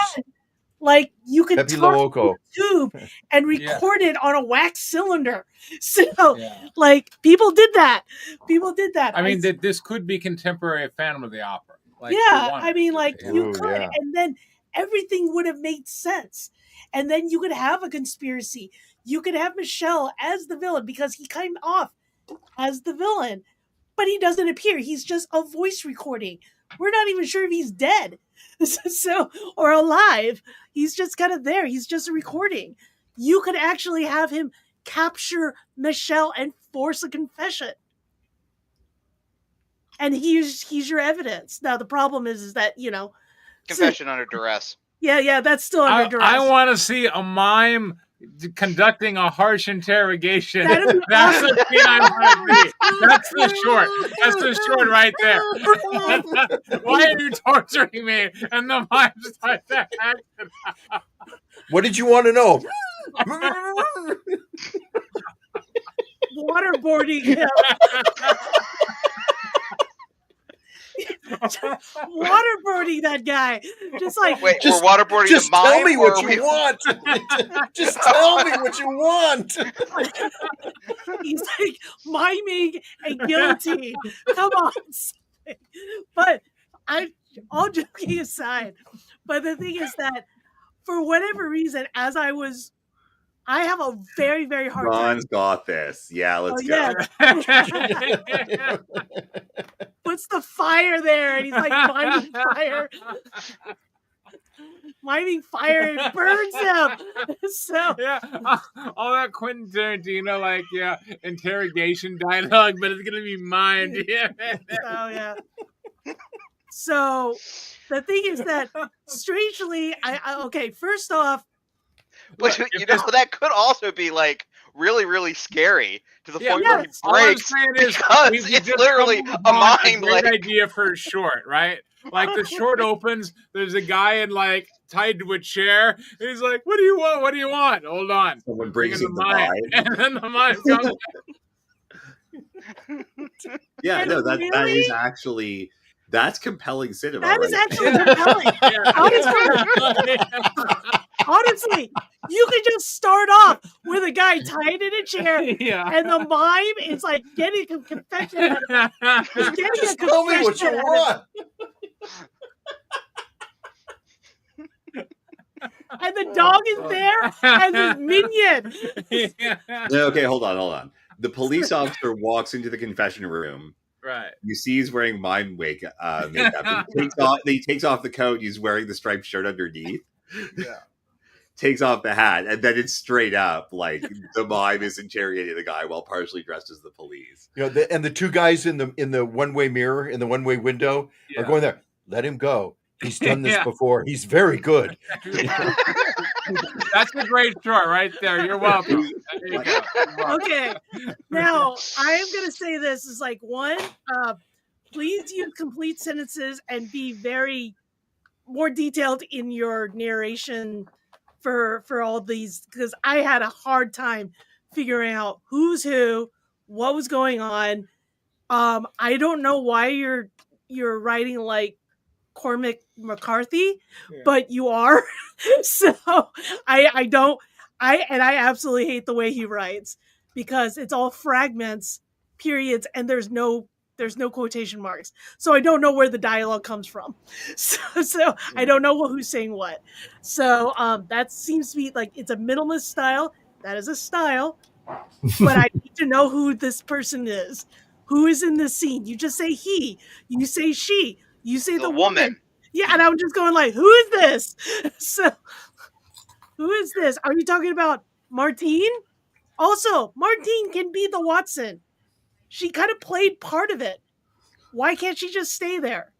Like you could talk to a tube and record it on a wax cylinder. So like people did that. I mean, this could be contemporary of Phantom of the Opera. Like, I mean, like you could, and then everything would have made sense. And then you could have a conspiracy. You could have Michelle as the villain because he came off as the villain, but he doesn't appear. He's just a voice recording. We're not even sure if he's dead, or alive. He's just kind of there. He's just a recording. You could actually have him capture Michelle and force a confession. And he's your evidence. Now the problem is that, you know, confession under duress. Yeah, that's still under duress. I want to see a mime conducting a harsh interrogation. That's awesome. the scene I want to see. That's the short. That's the short right there. Why are you torturing me? And the mime starts to act. What did you want to know? Waterboarding him. Waterboarding that guy. Just like wait, we're waterboarding just the mime. Tell me what you want. Just tell me what you want. He's like miming a guillotine. Come on. But all joking aside, but the thing is that for whatever reason, I have a very, very hard time. Ron's got this. Yeah, let's go. Puts the fire there, and he's like miming fire. Miming fire and burns him. So all that Quentin Tarantino, like interrogation dialogue, but it's gonna be mimed. So the thing is that strangely, okay. First off. But you know that could also be like really, really scary to the point where he breaks because it's literally a mind like idea for a short, right? Like the short opens, there's a guy in like tied to a chair. And he's like, "What do you want? What do you want? Hold on." Someone brings in the mind, and then the mind comes. That is actually. That's compelling cinema. That is actually compelling. Honestly, you could just start off with a guy tied in a chair, and the mime is like getting a confession. Just tell me what you want. And the dog is there as his minion. Okay, hold on. The police officer walks into the confession room. Right. You see he's wearing mime makeup. He takes off the coat. He's wearing the striped shirt underneath. Yeah. Takes off the hat, and then it's straight up like the mime is interrogating the guy while partially dressed as the police. You know, and the two guys in the one-way mirror, in the one-way window, are going there. Let him go. He's done this before. He's very good. That's a great short right there. You're welcome. There you go. Okay. Now, I am going to say this is like, one, please use complete sentences and be very more detailed in your narration for all these, because I had a hard time figuring out who's who, what was going on. I don't know why you're writing like Cormac McCarthy, but you are. So I absolutely hate the way he writes, because it's all fragments, periods, and there's no quotation marks. So I don't know where the dialogue comes from. So I don't know who's saying what. So that seems to be like, it's a minimalist style. That is a style. But I need to know who this person is. Who is in this scene? You just say he. You say she. You say the woman. Yeah, and I'm just going like, who is this? So, who is this? Are you talking about Martine? Also, Martine can be the Watson. She kind of played part of it. Why can't she just stay there?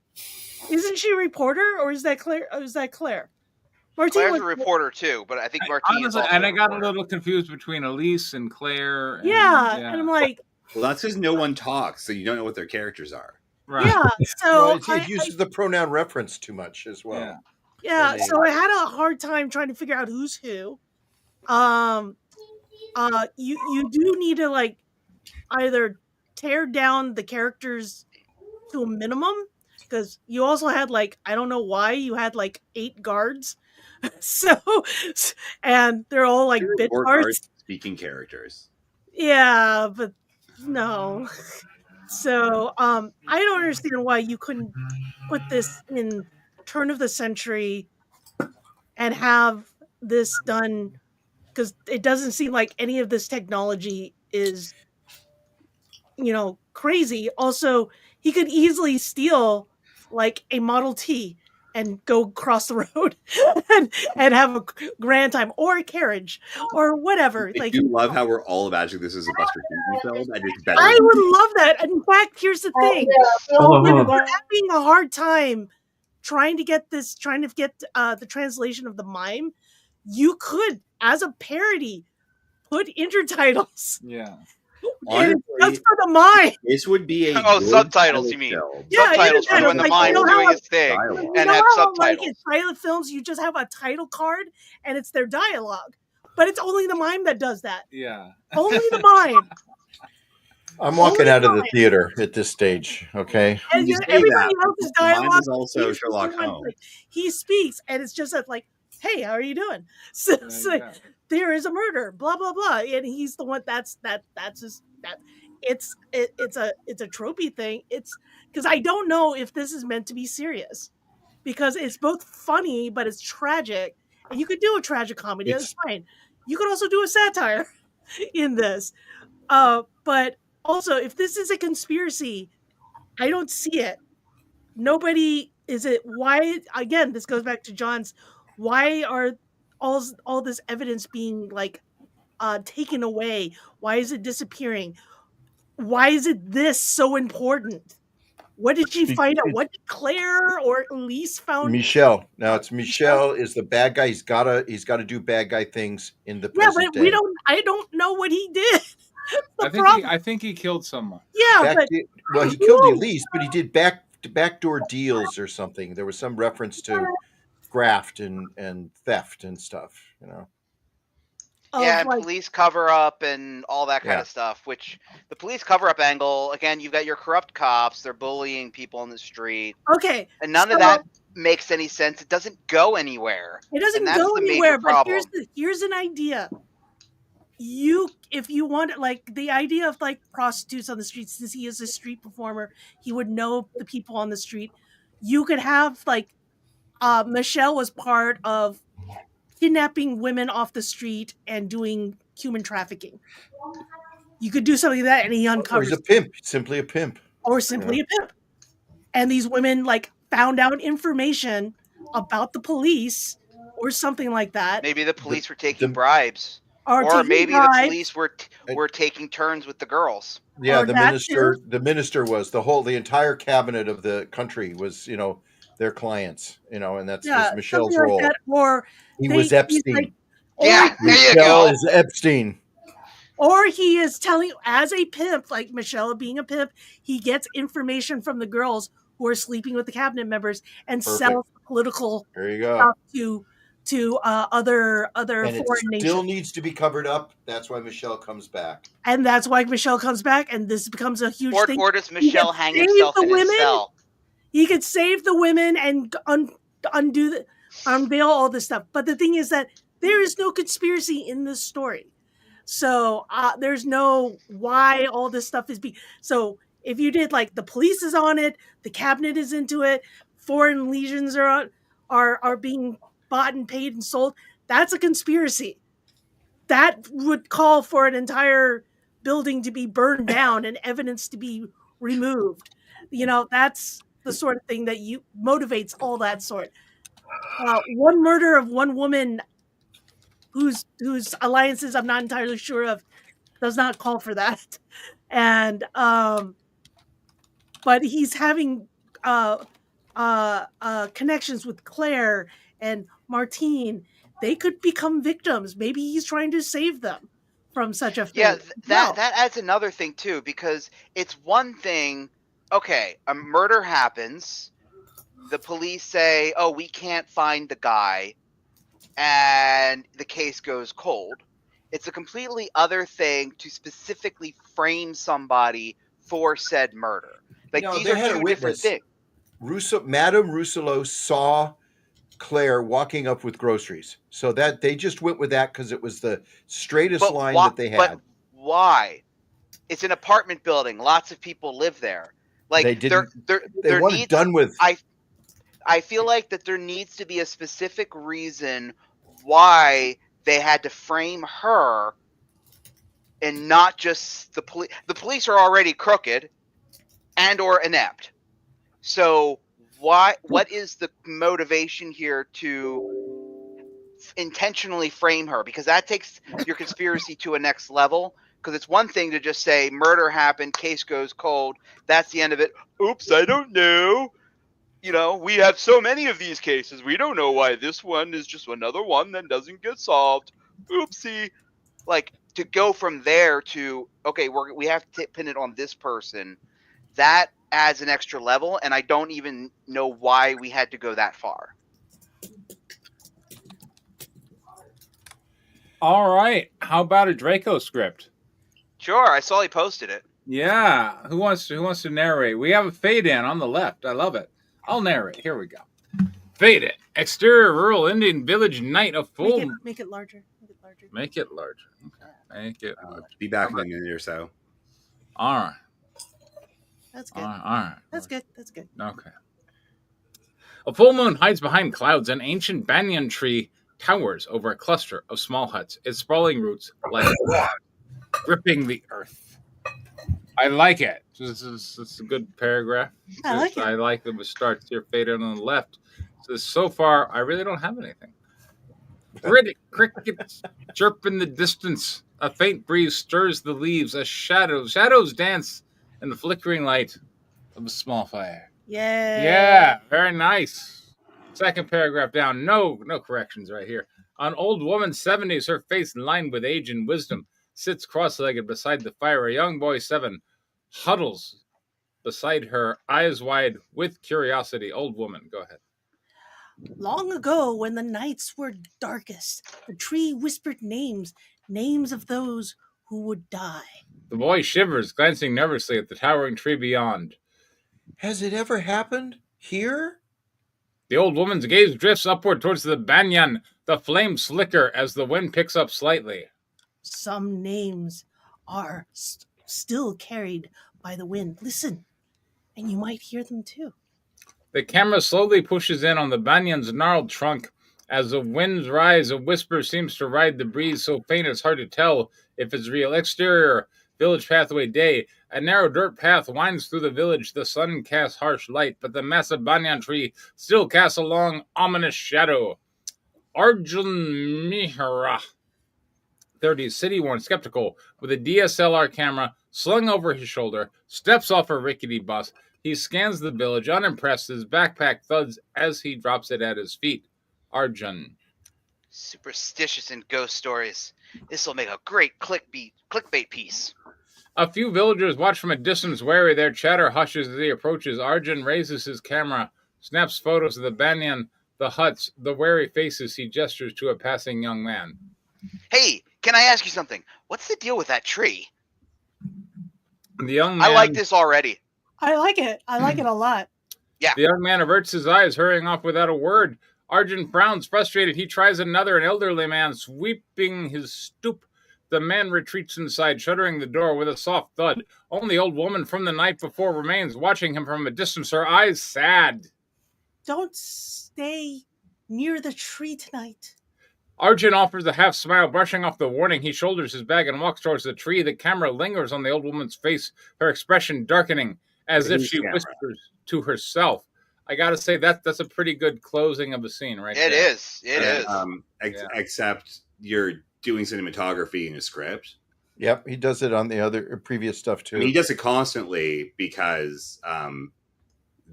Isn't she a reporter, or is that Claire? Martine Claire's was a reporter too, but I think Martine is also. And I got reporter. a little confused between Elise and Claire. And, and I'm like, well, that's because no one talks, so you don't know what their characters are. right. Yeah, so it uses the pronoun reference too much as well. Yeah, so I had a hard time trying to figure out who's who. You do need to like either tear down the characters to a minimum, because you also had like, I don't know why you had like 8 guards. So, and they're all like bit parts. Speaking characters. Yeah, but no. So, I don't understand why you couldn't put this in turn of the century and have this done, because it doesn't seem like any of this technology is, crazy. Also, he could easily steal like a Model T and go across the road and have a grand time, or a carriage, or whatever. I do love how we're all imagining this is a Buster Keaton film, and it's better. I would love that. In fact, here's the thing: we're having a hard time trying to get the translation of the mime. You could, as a parody, put intertitles. Yeah. Honestly, just for the mime. This would be a subtitles. You mean? Film. Yeah, subtitles for when the mime is doing his thing, and have subtitles. Like in silent films, you just have a title card and it's their dialogue, but it's only the mime that does that. Yeah, only the mime. I'm walking out of the theater at this stage. Okay, and everybody else's dialogue is also Sherlock Holmes. He speaks, and it's just like, "Hey, how are you doing?" So, there is a murder, blah blah blah, and he's the one. That's his. It's a tropey thing. It's because I don't know if this is meant to be serious, because it's both funny but it's tragic, and you could do a tragic comedy. That's fine. You could also do a satire in this, but also if this is a conspiracy, I don't see it. Nobody is it. Why again? This goes back to John's. Why are all this evidence being like taken away? Why is it disappearing? Why is it this so important? What did she find out? What did Claire or Elise found? Michelle. Now it's Michelle is the bad guy. He's got to do bad guy things in the present day. I don't know what he did. I think he killed someone. Yeah, he killed Elise, but he did backdoor deals or something. There was some reference to graft and theft and stuff. Yeah, and police cover up and all that kind of stuff, which the police cover up angle, again, you've got your corrupt cops, they're bullying people on the street. Okay. And none of that makes any sense. It doesn't go anywhere. It doesn't go anywhere, but here's an idea. If you want, like, the idea of like prostitutes on the street, since he is a street performer, he would know the people on the street. You could have like Michelle was part of kidnapping women off the street and doing human trafficking. You could do something like that, and he uncovers. Or he's a pimp, simply a pimp. Or simply a pimp. And these women like found out information about the police or something like that. Maybe the police were taking bribes. Or maybe the police were taking turns with the girls. Yeah, the minister was the entire cabinet of the country was, their clients, and that's Michelle's role. Like or he was Epstein. There you go. Michelle is Epstein. Or he is telling, as a pimp, like Michelle being a pimp, he gets information from the girls who are sleeping with the cabinet members and sells political stuff to other and foreign nations. Still needs to be covered up. That's why Michelle comes back. And that's why Michelle comes back, and this becomes a huge thing. Or does Michelle hang himself in his cell? He could save the women and unveil all this stuff. But the thing is that there is no conspiracy in this story. So there's no why all this stuff is being. So if you did like the police is on it, the cabinet is into it, foreign legions are being bought and paid and sold, that's a conspiracy. That would call for an entire building to be burned down and evidence to be removed. That's the sort of thing that motivates all that sort. One murder of one woman whose alliances I'm not entirely sure of does not call for that. And but he's having connections with Claire and Martine. They could become victims. Maybe he's trying to save them from such a fate. Yeah, that adds another thing too, because it's one thing. Okay, a murder happens. The police say, "Oh, we can't find the guy," and the case goes cold. It's a completely other thing to specifically frame somebody for said murder. Like, No, these they are had a two different witness. things. Madame Rousselot saw Claire walking up with groceries, so that they just went with that because it was the straightest line that they had. But why? It's an apartment building. Lots of people live there. Like, They didn't. There They want needs, it done with. I feel like that there needs to be a specific reason why they had to frame her and not just the police. The police are already crooked and or inept. So what is the motivation here to intentionally frame her? Because that takes your conspiracy to a next level. Because it's one thing to just say murder happened, case goes cold, that's the end of it. Oops, I don't know. You know, we have so many of these cases. We don't know why this one is just another one that doesn't get solved. Oopsie. Like, to go from there to, okay, we have to pin it on this person, that adds an extra level, and I don't even know why we had to go that far. All right. How about a Draco script? Sure, I saw he posted it. Yeah. Who wants to narrate? We have a fade in on the left. I love it. I'll narrate. Here we go. Fade in. Exterior rural Indian village night of full. Make it larger. Make it larger. Okay. Make it larger. Be back in a minute or so. All right. That's good. All right. That's good. Okay. A full moon hides behind clouds. An ancient banyan tree towers over a cluster of small huts. Its sprawling roots like gripping the earth. I like it. This is a good paragraph. I like it. I like that it starts here, faded on the left. So far, I really don't have anything. Crickets chirp in the distance. A faint breeze stirs the leaves. Shadows dance in the flickering light of a small fire. Yeah, very nice. Second paragraph down. No corrections right here. An old woman, 70s, her face lined with age and wisdom, sits cross-legged beside the fire. A young boy, 7, huddles beside her, eyes wide with curiosity. Old woman, go ahead. Long ago, when the nights were darkest, the tree whispered names of those who would die. The boy shivers, glancing nervously at the towering tree beyond. Has it ever happened here? The old woman's gaze drifts upward towards the banyan. The flames flicker as the wind picks up slightly. Some names are still carried by the wind. Listen, and you might hear them too. The camera slowly pushes in on the banyan's gnarled trunk. As the winds rise, a whisper seems to ride the breeze, so faint it's hard to tell if it's real. Exterior, village pathway day. A narrow dirt path winds through the village. The sun casts harsh light, but the massive banyan tree still casts a long, ominous shadow. Arjun Mihra, 30s, city-worn, skeptical, with a DSLR camera slung over his shoulder, steps off a rickety bus. He scans the village, unimpressed. His backpack thuds as he drops it at his feet. Arjun. Superstitious in ghost stories. This will make a great clickbait piece. A few villagers watch from a distance, wary. Their chatter hushes as he approaches. Arjun raises his camera, snaps photos of the banyan, the huts, the wary faces. He gestures to a passing young man. Hey, can I ask you something? What's the deal with that tree? The young man, I like this already. I like it. I like it a lot. Yeah. The young man averts his eyes, hurrying off without a word. Arjun frowns, frustrated. He tries another, an elderly man, sweeping his stoop. The man retreats inside, shuttering the door with a soft thud. Only old woman from the night before remains, watching him from a distance, her eyes sad. Don't stay near the tree tonight. Arjun offers a half smile, brushing off the warning. He shoulders his bag and walks towards the tree. The camera lingers on the old woman's face, her expression darkening, as if she whispers to herself. I gotta say, that's a pretty good closing of a scene, right? It is. Except you're doing cinematography in a script. Yep, he does it on the other previous stuff too. I mean, he does it constantly because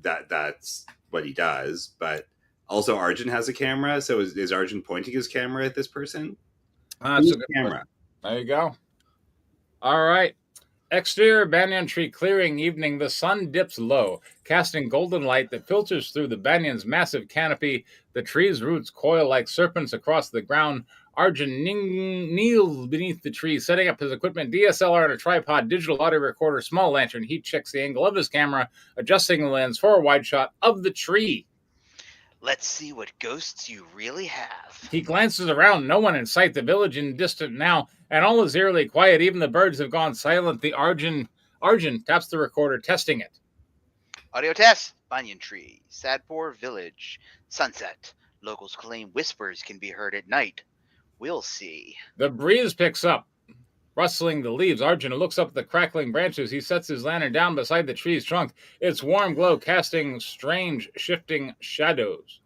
that's what he does. But also, Arjun has a camera, so is Arjun pointing his camera at this person? That's a good camera. There you go. All right. Exterior banyan tree clearing evening. The sun dips low, casting golden light that filters through the banyan's massive canopy. The tree's roots coil like serpents across the ground. Arjun kneels beneath the tree, setting up his equipment, DSLR on a tripod, digital audio recorder, small lantern. He checks the angle of his camera, adjusting the lens for a wide shot of the tree. Let's see what ghosts you really have. He glances around, no one in sight, the village in distant now, and all is eerily quiet. Even the birds have gone silent. The Arjun taps the recorder, testing it. Audio test. Banyan tree. Sadpur village. Sunset. Locals claim whispers can be heard at night. We'll see. The breeze picks up, rustling the leaves. Arjun looks up at the crackling branches. He sets his lantern down beside the tree's trunk, its warm glow casting strange, shifting shadows.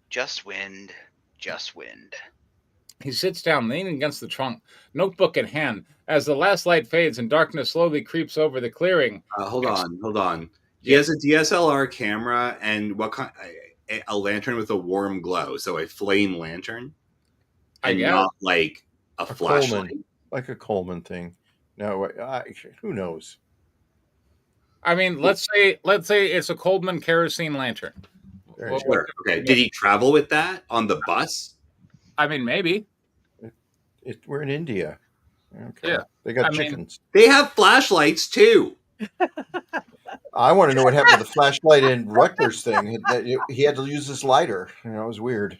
Just wind. Just wind. He sits down, leaning against the trunk, notebook in hand. As the last light fades and darkness slowly creeps over the clearing. Hold on. He has a DSLR camera and what kind? A lantern with a warm glow, so a flame lantern, and not like a flashlight, Coleman, like a Coleman thing. No, who knows? I mean, let's say it's a Coleman kerosene lantern. Sure. Okay. Did he travel with that on the bus? I mean, maybe. We're in India. Okay. Yeah. They got chickens. They have flashlights too. I want to know what happened to the flashlight in Rutgers thing. He had to use his lighter. It was weird.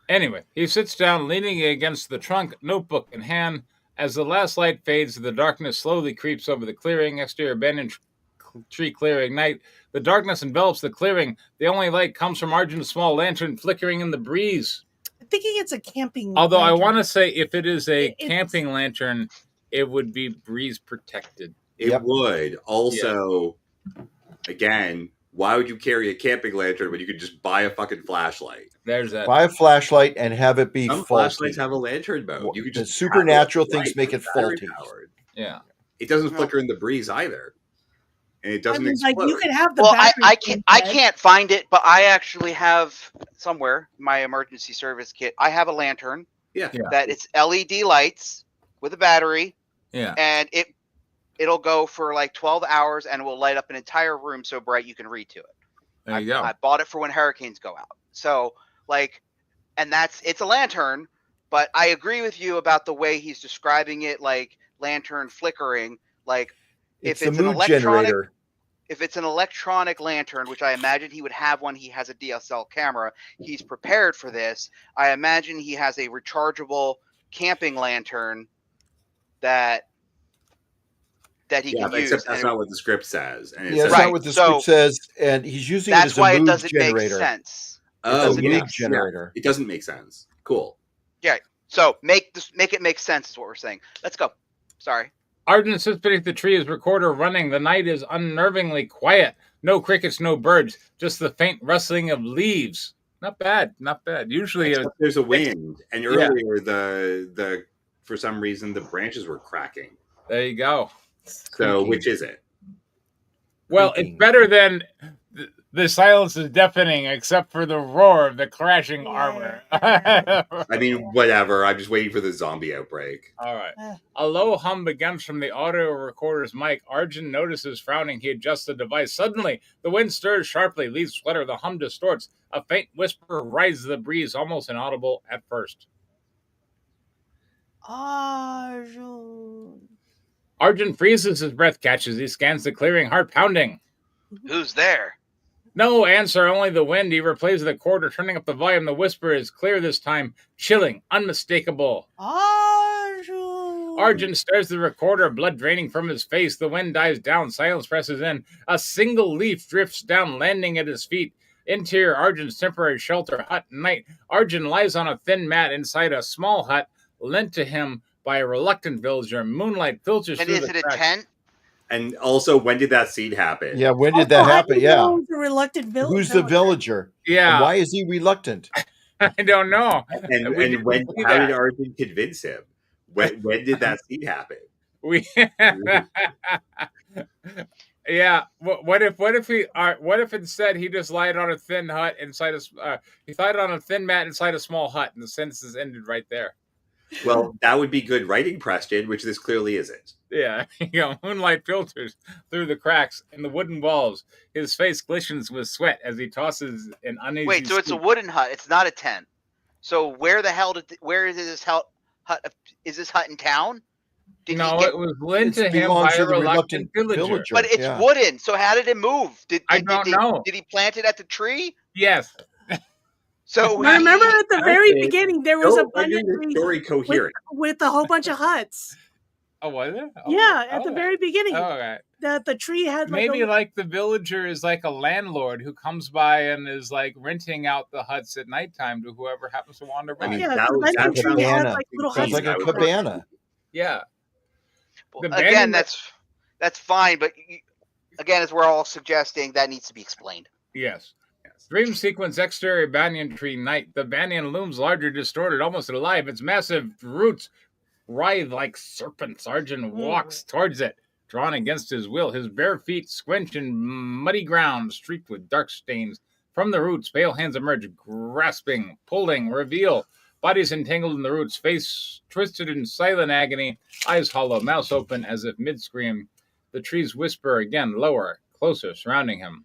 Anyway, he sits down, leaning against the trunk, notebook in hand. As the last light fades, the darkness slowly creeps over the clearing. Exterior banyan tree clearing night. The darkness envelops the clearing. The only light comes from Arjun's small lantern flickering in the breeze. I'm thinking it's a camping Although lantern. I want to say if it is a camping lantern, it would be breeze protected. It would. Also, again, why would you carry a camping lantern when you could just buy a fucking flashlight? There's that. Buy a flashlight and have it be Some faulty. flashlights have a lantern mode. You could just supernatural things make it faulty. Powered. Yeah. It doesn't flicker in the breeze either. And it doesn't explode. Like you could have the I can't find it, but I actually have somewhere my emergency service kit. I have a lantern. Yeah. That it's LED lights with a battery. Yeah. And it'll go for like 12 hours and it will light up an entire room so bright you can read to it. There you go. I bought it for when hurricanes go out. So and it's a lantern, but I agree with you about the way he's describing it, like lantern flickering. Like if it's an electronic, if it's an electronic lantern, which I imagine he would have one, he has a DSL camera. He's prepared for this. I imagine he has a rechargeable camping lantern that he can use. Except that's not what the script says. And that's not what the script says, and he's using it as a mood generator. Make sense. Oh, generator. It doesn't make sense. Cool. Yeah. So make it make sense is what we're saying. Let's go. Sorry. Arjun sits beneath the tree, his recorder running. The night is unnervingly quiet. No crickets, no birds, just the faint rustling of leaves. Not bad. Usually there's a wind, and earlier the for some reason the branches were cracking. There you go. So which is it? Well, it's better than the silence is deafening, except for the roar of the crashing armor. I mean, whatever. I'm just waiting for the zombie outbreak. All right. A low hum begins from the audio recorder's mic. Arjun notices frowning. He adjusts the device. Suddenly, the wind stirs sharply. Leaves flutter. The hum distorts. A faint whisper rises the breeze, almost inaudible at first. Arjun freezes, his breath catches. He scans the clearing, heart pounding. Who's there? No answer, only the wind. He replays the recorder, turning up the volume. The whisper is clear this time, chilling, unmistakable. Arjun stares at the recorder, blood draining from his face. The wind dies down, silence presses in. A single leaf drifts down, landing at his feet. Interior Arjun's temporary shelter hut. Night. Arjun lies on a thin mat inside a small hut, lent to him by a reluctant villager. Moonlight filters through the cracks. And is it a tent? And also, when did that scene happen? Yeah, when did that happen? Yeah. The reluctant villager. Who's the villager? Yeah. And why is he reluctant? I don't know. And how did Arjun convince him? When did that scene happen? We yeah. What if instead he just lied on a thin hut inside he lied on a thin mat inside a small hut, and the sentence ended right there. Well, that would be good writing, Preston, which this clearly isn't. Yeah, moonlight filters through the cracks in the wooden walls. His face glistens with sweat as he tosses an uneasy. Wait, so it's a wooden hut. It's not a tent. So where the hell where is this hut? Is this hut in town? It was lent to him by a reluctant villager. But it's wooden. So how did it move? I don't know. Did he plant it at the tree? Yes. So I remember at the very beginning there was a bunch of trees story coherent with a whole bunch of huts. Oh, was it? Oh, yeah, at the very beginning. All right. That the tree had maybe like the villager is like a landlord who comes by and is like renting out the huts at nighttime to whoever happens to wander by. Sounds like a cabana. Yeah. Well, again, that's fine, but again, as we're all suggesting, that needs to be explained. Yes. Dream sequence exterior banyan tree night. The banyan looms larger, distorted, almost alive. Its massive roots writhe like serpents. Arjun walks towards it, drawn against his will. His bare feet squinch in muddy ground, streaked with dark stains. From the roots, pale hands emerge, grasping, pulling, reveal. Bodies entangled in the roots, face twisted in silent agony, eyes hollow, mouths open as if mid-scream. The trees whisper again, lower, closer, surrounding him.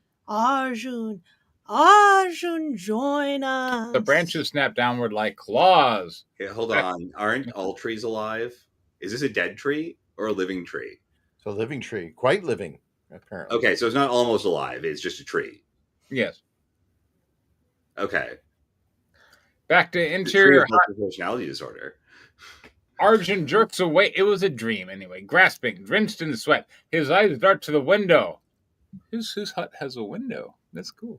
Arjun, join us. The branches snap downward like claws. Okay, hold on. Aren't all trees alive? Is this a dead tree or a living tree? It's a living tree. Quite living, apparently. Okay, so it's not almost alive. It's just a tree. Yes. Okay. Back to interior personality disorder. Arjun jerks away. It was a dream, anyway. Grasping, drenched in sweat. His eyes dart to the window. Whose hut has a window? That's cool.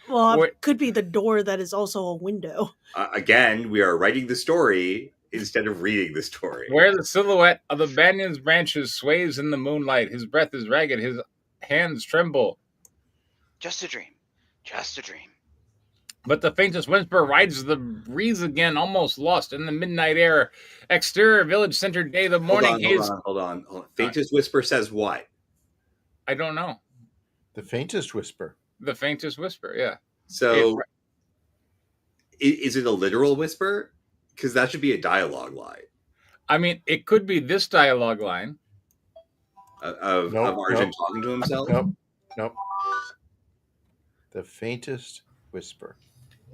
Well, it could be the door that is also a window. Again, we are writing the story instead of reading the story. Where the silhouette of the banyan's branches sways in the moonlight. His breath is ragged. His hands tremble. Just a dream. Just a dream. But the faintest whisper rides the breeze again, almost lost in the midnight air. Exterior village center day, the morning haze. Hold on. Faintest whisper says what? I don't know. The faintest whisper. The faintest whisper, yeah. So, is it a literal whisper? Because that should be a dialogue line. I mean, it could be this dialogue line. Of Arjun talking to himself? Nope. The faintest whisper.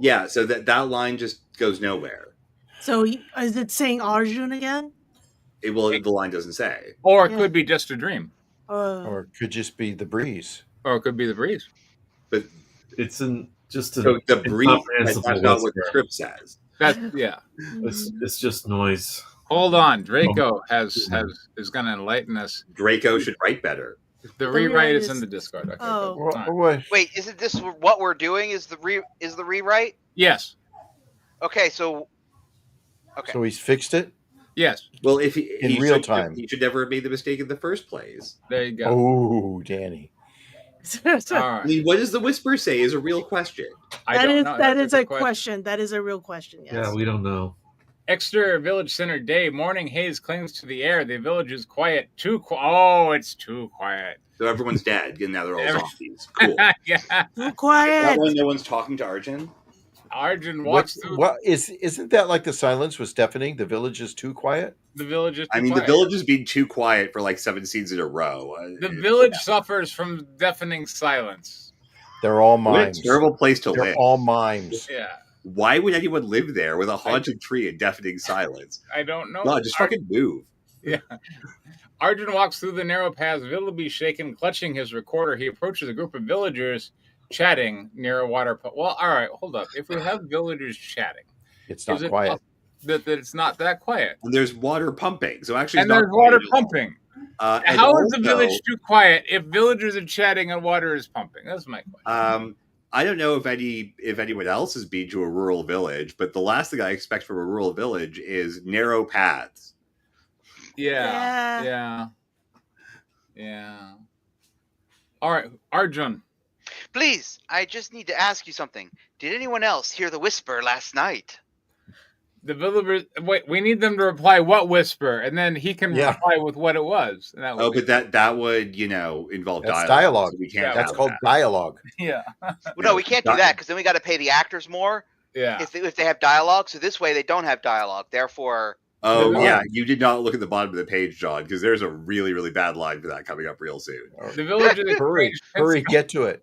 Yeah, so that line just goes nowhere. So is it saying Arjun again? The line doesn't say. Or it could be just a dream. Or it could just be the breeze. Or it could be the breeze. But it's just so the breeze. That's not what the script says. It's just noise. Hold on, Draco is going to enlighten us. Draco should write better. The rewrite is in the Discord. Okay, Wait, isn't this what we're doing? Is the rewrite? Yes. Okay, so he's fixed it. Yes. Well, if in real time, he should never have made the mistake in the first place. There you go. Oh, Danny. All right. I mean, what does the whisper say is a real question. That is a question. That is a real question. Yes. Yeah, we don't know. Exterior village center day. Morning haze clings to the air. The village is quiet. It's too quiet. So everyone's dead, and now they're all zombies. Cool. Yeah. Too quiet. No one's talking to Arjun. Arjun walks through. Isn't that like the silence was deafening? The village is too quiet. The village is. The village has been too quiet for like 7 scenes in a row. The village suffers from deafening silence. They're all mimes. What a terrible place to live. They're all mimes. Yeah. Why would anyone live there with a haunted tree and deafening silence? I don't know. God, just fucking move. Yeah. Arjun walks through the narrow paths, visibly shaken, clutching his recorder. He approaches a group of villagers chatting near a water pump. Well, all right, hold up. If we have villagers chatting, it's not quiet. That it's not that quiet. And there's water pumping. So actually, there's water pumping. How is the village too quiet if villagers are chatting and water is pumping? That's my question. I don't know if anyone else has been to a rural village, but the last thing I expect from a rural village is narrow paths. Yeah. All right, Arjun. Please, I just need to ask you something. Did anyone else hear the whisper last night? The villagers. Wait, we need them to reply what whisper, and then he can reply with what it was. And that would that would involve dialogue. So we can't. That's called dialogue. Yeah. Well, no, we can't do that because then we got to pay the actors more. Yeah. If they have dialogue, so this way they don't have dialogue. Therefore. Oh yeah, you did not look at the bottom of the page, John, because there's a really, really bad line for that coming up real soon. The villagers hurry, get to it.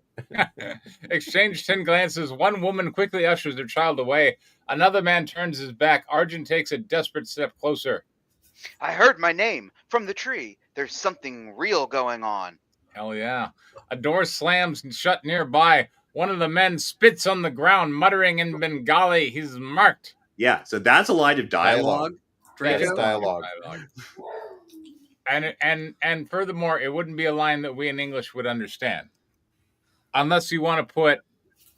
Exchange 10 glances. One woman quickly ushers their child away. Another man turns his back. Arjun takes a desperate step closer. I heard my name from the tree. There's something real going on. Hell yeah. A door slams shut nearby. One of the men spits on the ground, muttering in Bengali, he's marked. Yeah, so that's a line of dialogue. That's dialogue. And furthermore, it wouldn't be a line that we in English would understand. Unless you want to put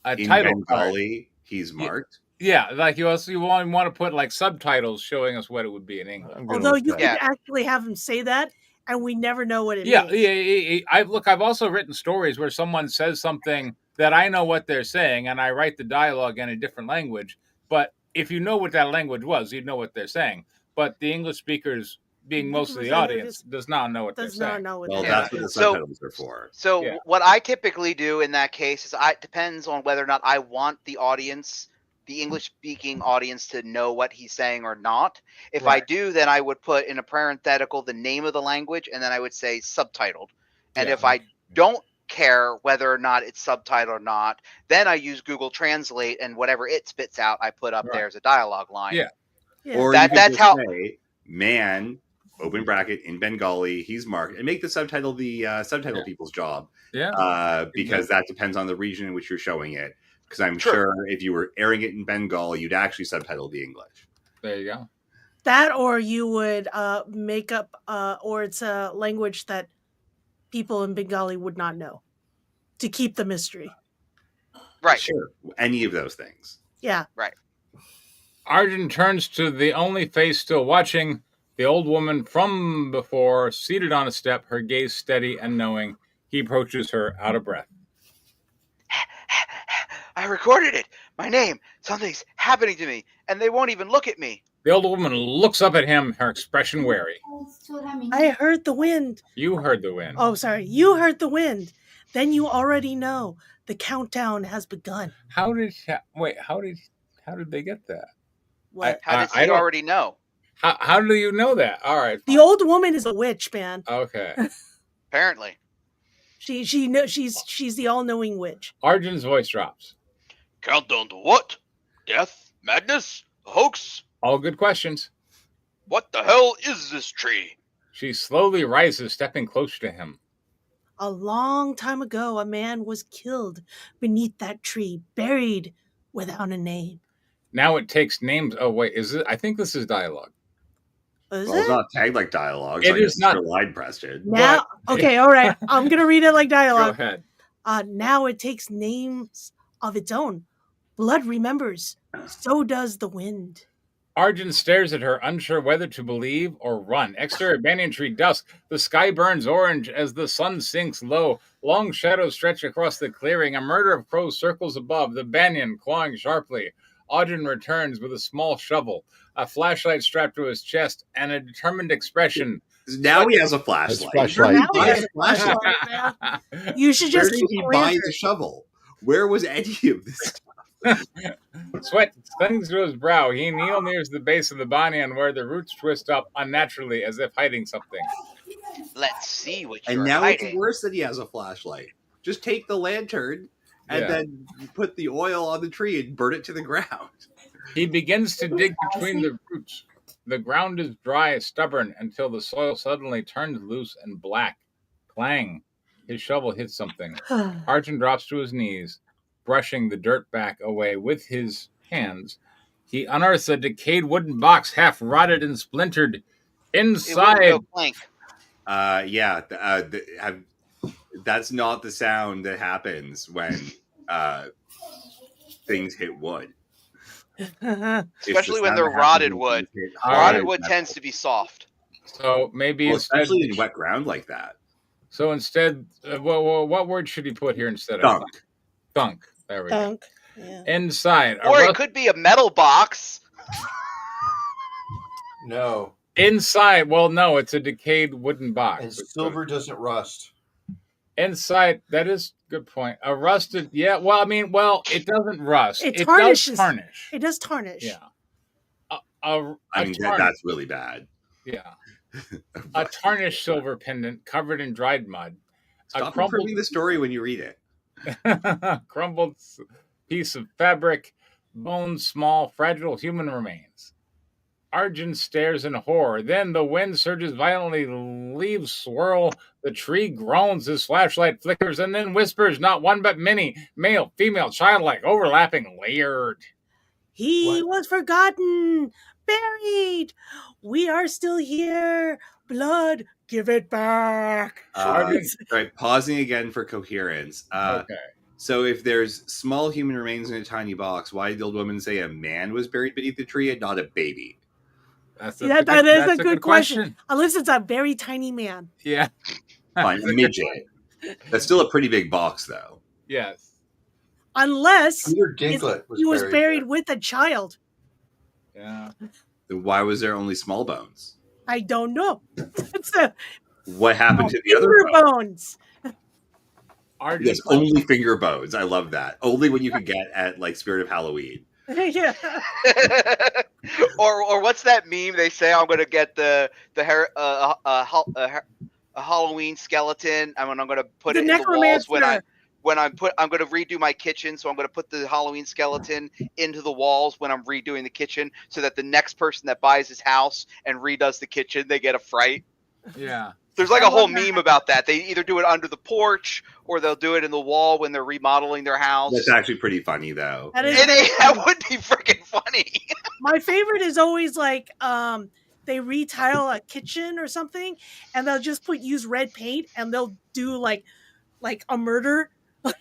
a in title Bengali, card. He's marked. Yeah, like you want to put like subtitles showing us what it would be in English. Although you could actually have him say that, and we never know what it means. Yeah. I've also written stories where someone says something that I know what they're saying, and I write the dialogue in a different language. But if you know what that language was, you'd know what they're saying. But the English speakers, being most of the audience, does not know what they're saying. Well, that's what the subtitles are for. So what I typically do in that case is it depends on whether or not I want the audience, the English-speaking audience, to know what he's saying or not. If I do, then I would put in a parenthetical the name of the language, and then I would say subtitled. And if I don't care whether or not it's subtitled or not, then I use Google Translate, and whatever it spits out, I put up there as a dialogue line. Or that's how. Say, man, open bracket in Bengali, he's marked, and make the subtitle the subtitle people's job. Because that depends on the region in which you're showing it. Because I'm sure if you were airing it in Bengal, you'd actually subtitle the English. There you go. That, or you would make up, or it's a language that people in Bengali would not know, to keep the mystery. Right. Sure. Any of those things. Yeah. Right. Arjun turns to the only face still watching, the old woman from before, seated on a step, her gaze steady and knowing. He approaches her out of breath. I recorded it. My name. Something's happening to me, and they won't even look at me. The old woman looks up at him, her expression wary. I heard the wind. You heard the wind. Oh, sorry. You heard the wind. Then you already know the countdown has begun. How did they get that? What? How does he already know? How do you know that? All right. The old woman is a witch, man. Okay. Apparently. She's the all-knowing witch. Arjun's voice drops. Countdown to what? Death? Madness? A hoax? All good questions. What the hell is this tree? She slowly rises, stepping closer to him. A long time ago, a man was killed beneath that tree, buried without a name. Now it takes names. Oh, wait, is it? I think this is dialogue. It's not tagged like dialogue. It is not. Line, Preston. Now, okay, all right. I'm going to read it like dialogue. Go ahead. Now it takes names of its own. Blood remembers. So does the wind. Arjun stares at her, unsure whether to believe or run. Exterior banyan tree dusk. The sky burns orange as the sun sinks low. Long shadows stretch across the clearing. A murder of crows circles above, the banyan clawing sharply. Arjun returns with a small shovel, a flashlight strapped to his chest, and a determined expression. Now he has a flashlight. You should just keep he buy the shovel? Where was any of this stuff? Sweat clings to his brow. He nears the base of the banyan where the roots twist up unnaturally as if hiding something. Let's see what you're And now hiding. It's worse that he has a flashlight. Just take the lantern and then put the oil on the tree and burn it to the ground. He begins to dig between the roots. The ground is dry, stubborn, until the soil suddenly turns loose and black. Clang. His shovel hits something. Arjun drops to his knees, brushing the dirt back away with his hands. He unearths a decayed wooden box, half rotted and splintered. Inside... That's not the sound that happens when things hit wood. Especially when they're rotted wood. Rotted wood tends to be soft. So maybe especially in wet ground like that. So instead, what word should he put here instead of thunk? There we go. Yeah. Inside. Or it could be a metal box. No. Inside, well, no, it's a decayed wooden box. And silver doesn't rust. Inside, that is a good point. A rusted, yeah. Well, I mean, it doesn't rust. It does tarnishes. tarnish. It does tarnish. Yeah. I mean, that's really bad. Yeah. A tarnished silver pendant covered in dried mud. Stop improving the story when you read it. Crumbled piece of fabric, bones, small, fragile human remains. Arjun stares in horror. Then the wind surges violently, leaves swirl. The tree groans, his flashlight flickers, and then whispers, not one but many, male, female, childlike, overlapping, layered. He was forgotten, buried. We are still here. Blood, give it back. Right, pausing again for coherence. Okay. So if there's small human remains in a tiny box, why did the old woman say a man was buried beneath the tree and not a baby? That is a good question. Unless it's a very tiny man. Yeah. Fine, a midget. That's still a pretty big box, though. Yes. Unless Peter Dinklet he was buried with a child. Yeah. Then why was there only small bones? I don't know. What happened to the other bones? Yes, only finger bones. I love that. Only what you could get at like Spirit of Halloween. Yeah. or what's that meme they say? I'm going to get a Halloween skeleton. I'm going to put it in the walls when I'm going to redo my kitchen. So I'm going to put the Halloween skeleton into the walls when I'm redoing the kitchen, so that the next person that buys his house and redoes the kitchen, they get a fright. Yeah. There's like a whole meme about that. They either do it under the porch or they'll do it in the wall when they're remodeling their house. That's actually pretty funny, though. That would be freaking funny. My favorite is always like they retile a kitchen or something, and they'll just use red paint, and they'll do like a murder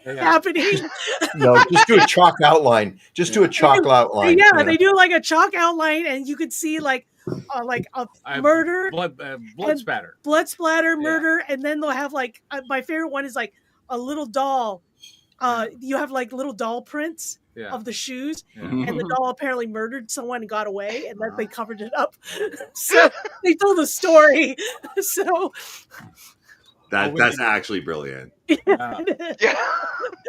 happening. No, just do a chalk outline. Just do a chalk outline. Yeah, they do like a chalk outline, and you could see like a murder, blood splatter, murder, and then they'll have like my favorite one is like a little doll. You have like little doll prints of the shoes, and the doll apparently murdered someone and got away, and then they covered it up. So they told the story. So that's actually brilliant.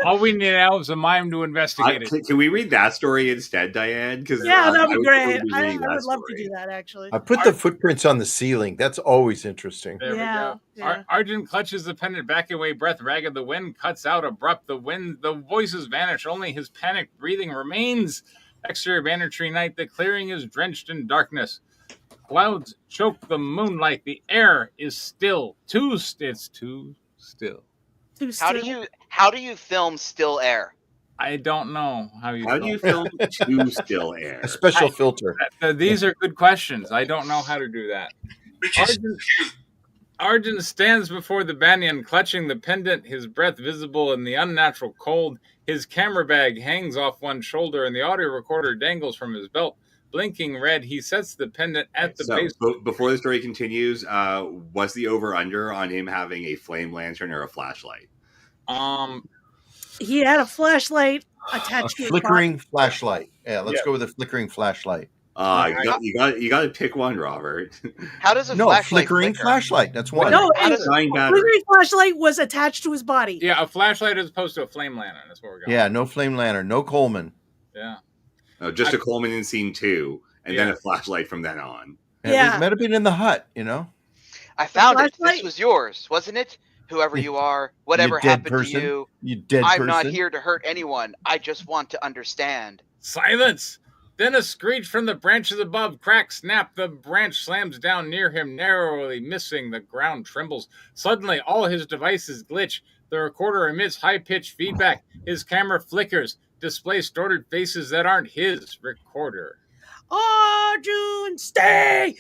All we need now is a mime to investigate it. Can we read that story instead, Diane? Because that'd be great. I would love to do that, actually. I put the footprints on the ceiling. That's always interesting. There we go. Yeah. Arjun clutches the pendant, backing away, breath ragged. The wind cuts out abrupt. The voices vanish. Only his panicked breathing remains. Exterior banner tree night. The clearing is drenched in darkness. Clouds choke the moonlight. The air is still. It's too still. How do you film still air? I don't know how you. How do you film too still air? A special filter. These are good questions. I don't know how to do that. Arjun stands before the banyan, clutching the pendant, his breath visible in the unnatural cold. His camera bag hangs off one shoulder, and the audio recorder dangles from his belt. Blinking red, he sets the pendant at the base. Before the story continues, what's the over-under on him having a flame lantern or a flashlight? He had a flashlight attached to his flickering flashlight. Yeah, let's go with a flickering flashlight. You got to pick one, Robert. How does a flashlight flickering flashlight? That's one. No, a flickering flashlight was attached to his body. Yeah, a flashlight as opposed to a flame lantern. That's what we're going. Yeah, no flame lantern, no Coleman. Yeah. Just a Coleman in scene 2, and then a flashlight from then on. Yeah, it might have been in the hut, I found it. This was yours, wasn't it? Whoever you are, whatever happened to you, I'm not here to hurt anyone. I just want to understand. Silence! Then a screech from the branches above. Crack, snap. The branch slams down near him, narrowly missing. The ground trembles. Suddenly, all his devices glitch. The recorder emits high-pitched feedback. His camera flickers. Display distorted faces that aren't his recorder. Arjun, stay!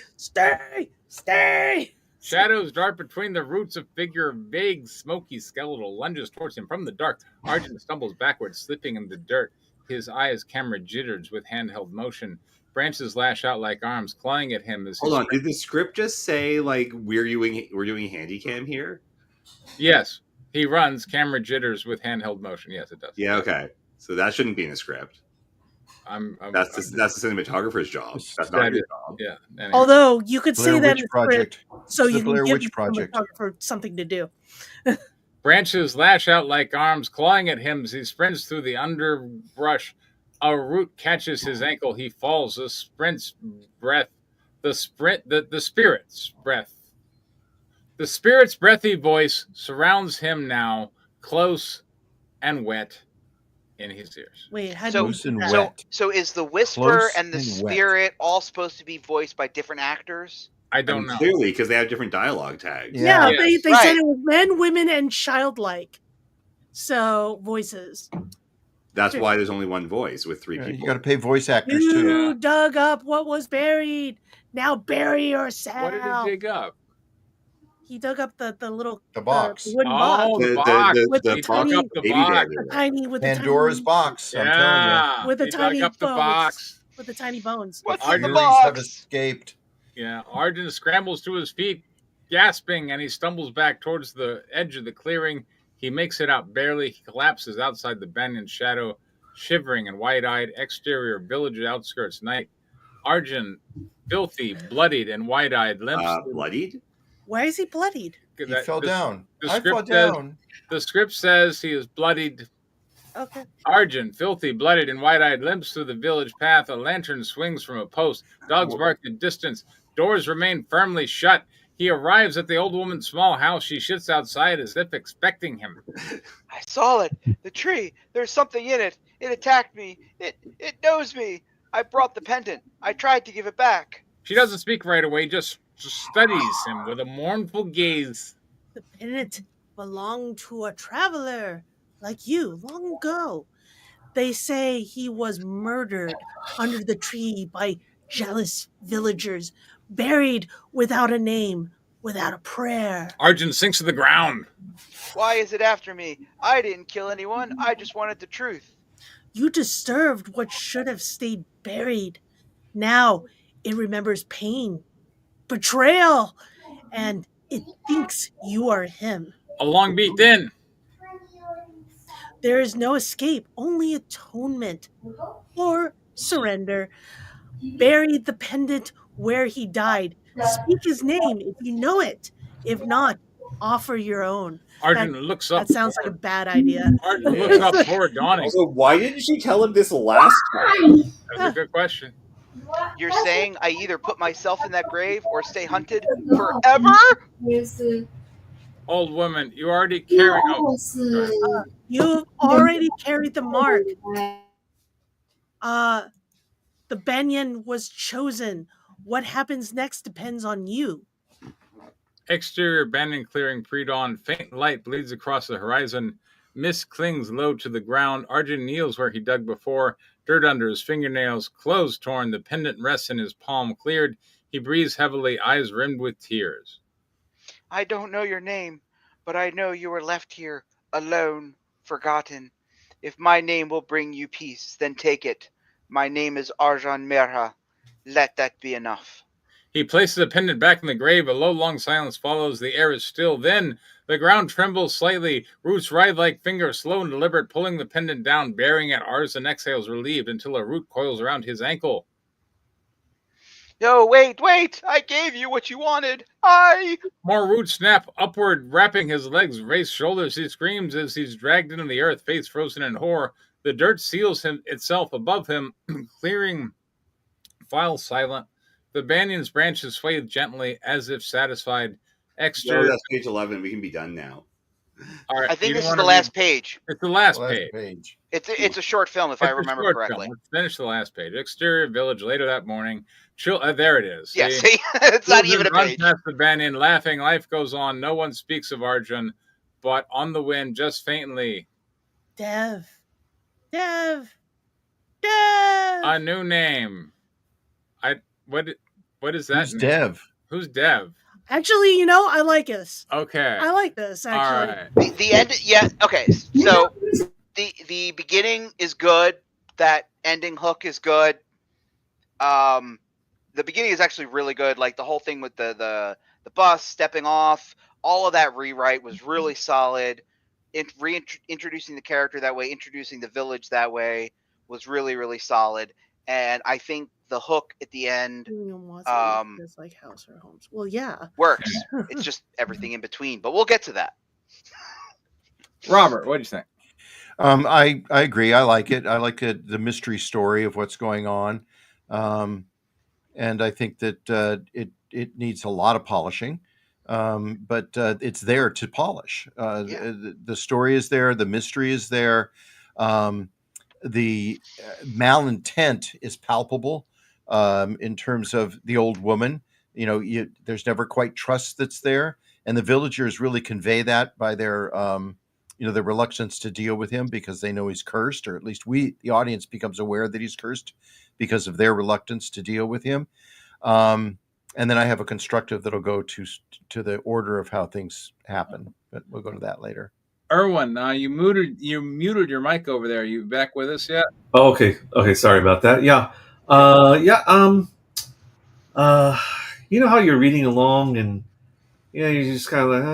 Shadows dart between the roots of figure. Vague, smoky skeletal lunges towards him from the dark. Arjun stumbles backwards, slipping in the dirt. His eyes camera jitters with handheld motion. Branches lash out like arms, clawing at him. Hold on, did the script just say like we're doing handy cam here? Yes, he runs. Camera jitters with handheld motion. Yes, it does. Yeah, okay. So that shouldn't be in the script. That's the cinematographer's job. That's not your job. Yeah. Anyway. Although you could Blair say that Witch it's Project. so It's you the can Blair give Witch the Project. cinematographer something to do. Branches lash out like arms, clawing at him as he sprints through the underbrush. A root catches his ankle. He falls. The spirit's breath. The spirit's breathy voice surrounds him now, close and wet in his ears. Wait, how So- do Close and that? wet. So is the whisper Close and the and wet. spirit all supposed to be voiced by different actors? I I don't mean, know. clearly, because they have different dialogue tags. Yeah, Yes. they Right. said it was men, women, and childlike. So voices. That's why there's only one voice with 3 Yeah, people. you got to pay voice actors You too. dug up what was buried. Now bury yourself. What did he dig up? He dug up the little The box. the wooden box. Oh, the box. With the the He box dug tiny- up the baby box. The bear. tiny with the Pandora's tiny, box. I'm telling you. Yeah. with the He tiny dug up the bones. box. With the tiny bones. What's Our in the Furies have box? escaped. Yeah. Arjun scrambles to his feet, gasping, and he stumbles back towards the edge of the clearing. He makes it out barely. He collapses outside the banyan shadow, shivering and wide-eyed. Exterior village outskirts night. Arjun, filthy, bloodied, and wide-eyed, limps. Bloodied? Why is he bloodied? He fell down. the I fell script says- down. The script says he is bloodied. Okay. Arjun, filthy, bloodied, and wide-eyed, limps through the village path. A lantern swings from a post. Dogs bark in distance. Doors remain firmly shut. He arrives at the old woman's small house. She sits outside as if expecting him. I saw it. The tree. There's something in it. It attacked me. It knows me. I brought the pendant. I tried to give it back. She doesn't speak right away, just studies him with a mournful gaze. The pendant belonged to a traveler like you long ago. They say he was murdered under the tree by jealous villagers, buried without a name, without a prayer. Arjun sinks to the ground. Why is it after me? I didn't kill anyone. I just wanted the truth. You disturbed what should have stayed buried. Now it remembers pain, betrayal, and it thinks you are him. A long beat then. There is no escape, only atonement or surrender. Bury the pendant where he died. Speak his name if you know it. If not, offer your own. Arjun looks up. That sounds like a bad idea. Arjun looks up toward dawning. Also, why didn't she tell him this last time? That's a good question. You're saying I either put myself in that grave or stay hunted forever? Old woman, you already carry. You've already carried the mark. The banyan was chosen. What happens next depends on you. Exterior banyan clearing pre-dawn. Faint light bleeds across the horizon. Mist clings low to the ground. Arjun kneels where he dug before. Dirt under his fingernails. Clothes torn. The pendant rests in his palm. Cleared. He breathes heavily, eyes rimmed with tears. I don't know your name, but I know you were left here, alone, forgotten. If my name will bring you peace, then take it. My name is Arjan Merha. Let that be enough. He places the pendant back in the grave. A low, long silence follows. The air is still. Then the ground trembles slightly. Roots writhe like fingers, slow and deliberate, pulling the pendant down, bearing at Arjun exhales relieved until a root coils around his ankle. No, wait! I gave you what you wanted. More roots snap upward, wrapping his legs, raised shoulders. He screams as he's dragged into the earth, face frozen in horror. The dirt seals itself above him, clearing files silent. The banyan's branches sway gently, as if satisfied. No, that's page 11. We can be done now. All right, I think this is the last page. It's the last page. It's a short film, if I remember correctly. Film. Let's finish the last page. Exterior village later that morning. There it is. Yeah, see? It's not even a Run page. past the banyan, laughing. Life goes on. No one speaks of Arjun, but on the wind, just faintly. Dev. A new name. What is that? Who's Dev? Who's Dev? Actually, I like this. Okay. I like this, actually. All right. The end, yeah, okay. So the beginning is good. That ending hook is good. The beginning is actually really good. Like the whole thing with the bus stepping off, all of that rewrite was really solid. Reintroducing the character that way, introducing the village that way was really, really solid. And I think the hook at the end like house or homes. Well, yeah, works. It's just everything in between, but we'll get to that. Robert, what do you think? I agree. I like it. I like it, the mystery story of what's going on, and I think that it needs a lot of polishing, but it's there to polish. The story is there. The mystery is there. The malintent is palpable in terms of the old woman. There's never quite trust that's there, and the villagers really convey that by their their reluctance to deal with him because they know he's cursed, or at least the audience, becomes aware that he's cursed because of their reluctance to deal with him. And then I have a constructive that'll go to the order of how things happen, but we'll go to that later. Erwin, you muted your mic over there. Are you back with us yet? Oh, okay. Sorry about that. Yeah. You know how you're reading along and you're just kind of like,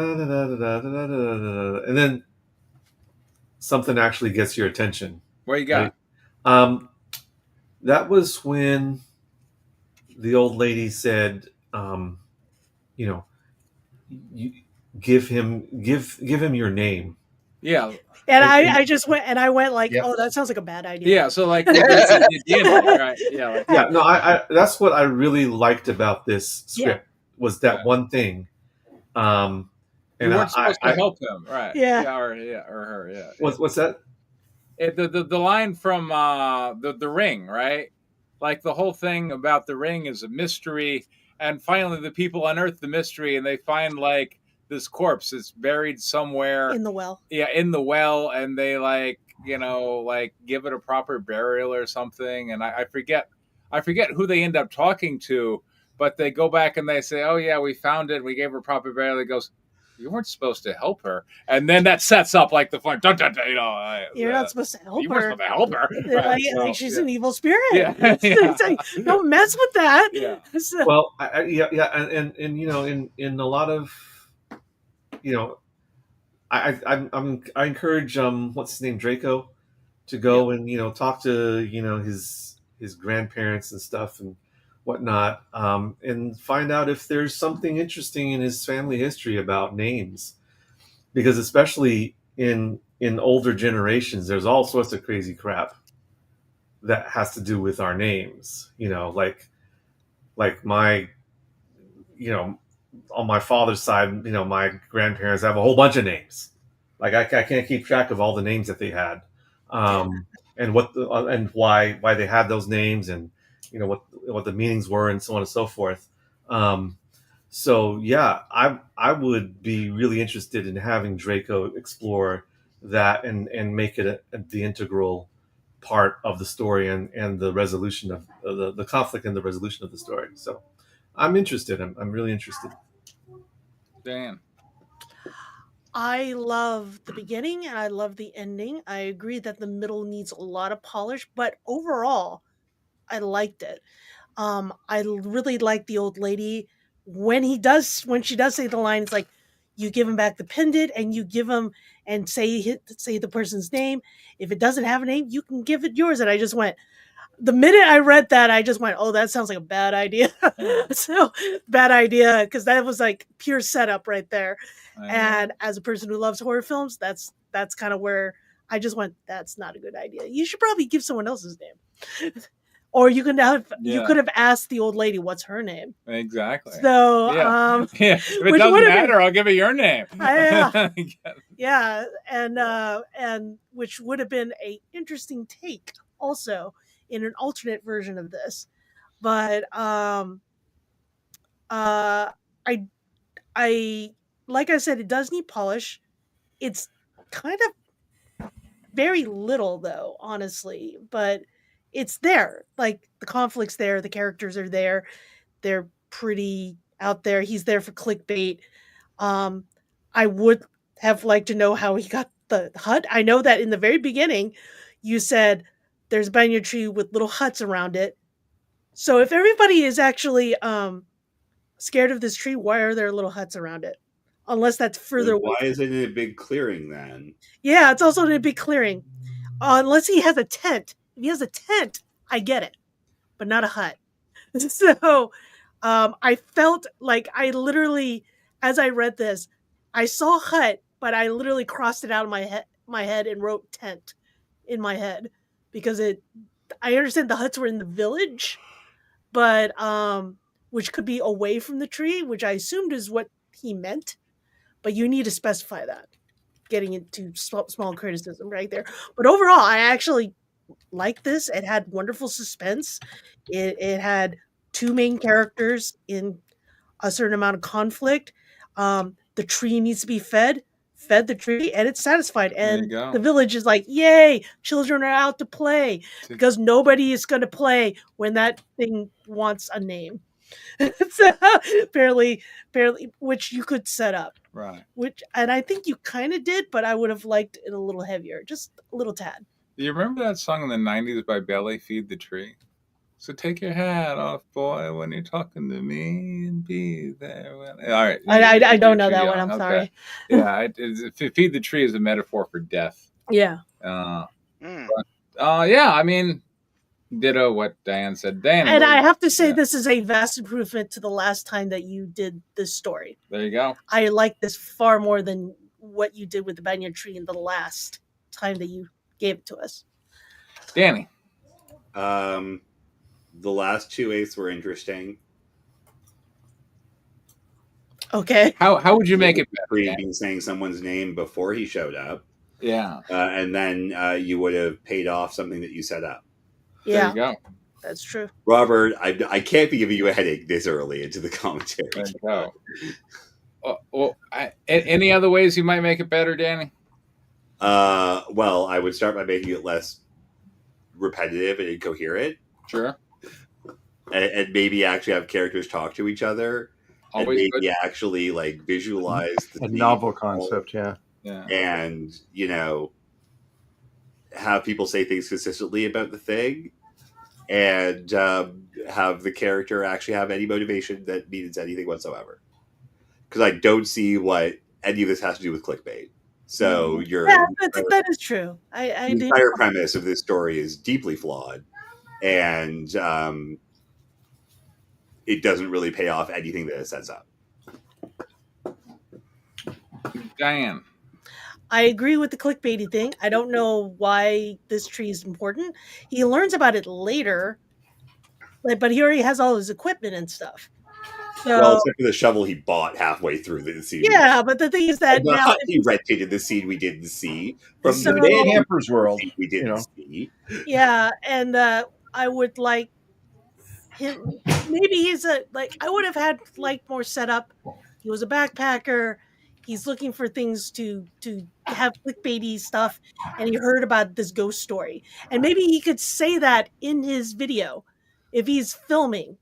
and then something actually gets your attention. What you got? Right? That was when the old lady said, you give him your name. Yeah. And I just went like, yep. Oh, that sounds like a bad idea. Yeah, so like, right? Yeah, yeah. No, I that's what I really liked about this script was that one thing. And you weren't supposed to help him, right? Yeah. Or her. Yeah. What's that? The line from the Ring, right? Like the whole thing about the Ring is a mystery, and finally the people unearth the mystery, and they find like this corpse is buried somewhere in the well. Yeah, in the well, and they give it a proper burial or something. And I forget who they end up talking to, but they go back and they say, "Oh yeah, we found it. We gave her proper burial." It goes, "You weren't supposed to help her," and then that sets up like the fun. You're not supposed to help her. You weren't supposed to help her. Like she's an evil spirit. Yeah. It's like, don't mess with that. Yeah. So. Well, and in a lot of, I encourage what's his name, Draco, to go and talk to his grandparents and stuff and whatnot, and find out if there's something interesting in his family history about names, because especially in older generations, there's all sorts of crazy crap that has to do with our names. Like my, on my father's side, my grandparents have a whole bunch of names. Like I can't keep track of all the names that they had, and why they had those names, and what the meanings were, and so on and so forth. So yeah, I would be really interested in having Draco explore that and make it the integral part of the story and the resolution of the conflict and the resolution of the story. So I'm interested. I'm really interested. Dan. I love the beginning and I love the ending. I agree that the middle needs a lot of polish, but overall, I liked it. I really like the old lady when she does say the line. It's like, you give him back the pendant and you give him and say the person's name. If it doesn't have a name, you can give it yours. And I just went, the minute I read that, I just went, oh, that sounds like a bad idea. So bad idea, because that was like pure setup right there. And as a person who loves horror films, that's kind of where I just went, that's not a good idea. You should probably give someone else's name. Or you could have asked the old lady what's her name. Exactly. So if it doesn't matter, I'll give it your name. Yeah, and which would have been a interesting take also in an alternate version of this. But I like I said, it does need polish. It's kind of very little though, honestly, but it's there. Like the conflict's there, the characters are there. They're pretty out there. He's there for clickbait. I would have liked to know how he got the hut. I know that in the very beginning you said there's a banyan tree with little huts around it. So if everybody is actually scared of this tree, why are there little huts around it? Unless that's further away. Why is it in a big clearing then? Yeah, it's also in a big clearing. Unless he has a tent If he has a tent, I get it, but not a hut. So I felt like I literally, as I read this, I saw hut, but I literally crossed it out of my head and wrote tent in my head because I understand the huts were in the village, but which could be away from the tree, which I assumed is what he meant. But you need to specify that. Getting into small criticism right there, but overall, I actually like this. It had wonderful suspense. It had two main characters in a certain amount of conflict. The tree needs to be fed the tree, and it's satisfied. And the village is like, yay, children are out to play because nobody is going to play when that thing wants a name. So apparently, which you could set up. Right. And I think you kind of did, but I would have liked it a little heavier, just a little tad. Do you remember that song in the 90s by Belly, Feed the Tree? So take your hat off, boy, when you're talking to me, and be there. All right. I don't know that one. I'm sorry. Yeah, feed the tree is a metaphor for death. Yeah. Yeah, I mean, ditto what Diane said. Diane, and I have to say, this is a vast improvement to the last time that you did this story. There you go. I like this far more than what you did with the banyan tree in the last time that you gave it to us. Danny. The last 2/8 were interesting. Okay. How would you make it better? Being saying someone's name before he showed up. Yeah. And then you would have paid off something that you set up. Yeah. There you go. That's true. Robert, I can't be giving you a headache this early into the commentary. There you go. Any other ways you might make it better, Danny? Well, I would start by making it less repetitive and incoherent. Sure. And maybe actually have characters talk to each other. Always and maybe actually like visualize a novel concept, yeah. And have people say things consistently about the thing, and have the character actually have any motivation that means anything whatsoever. Because I don't see what any of this has to do with clickbait. So that is true. The entire premise of this story is deeply flawed, and it doesn't really pay off anything that it sets up. Diane. I agree with the clickbaity thing. I don't know why this tree is important. He learns about it later, but he already has all his equipment and stuff. So, well, except for the shovel he bought halfway through the scene. Yeah, but the thing is that now he rented the scene we didn't see from the Man Hamper's world. We didn't see. Yeah, and I would like him. Maybe he's I would have had more setup. He was a backpacker. He's looking for things to have clickbaity stuff, and he heard about this ghost story. And maybe he could say that in his video if he's filming.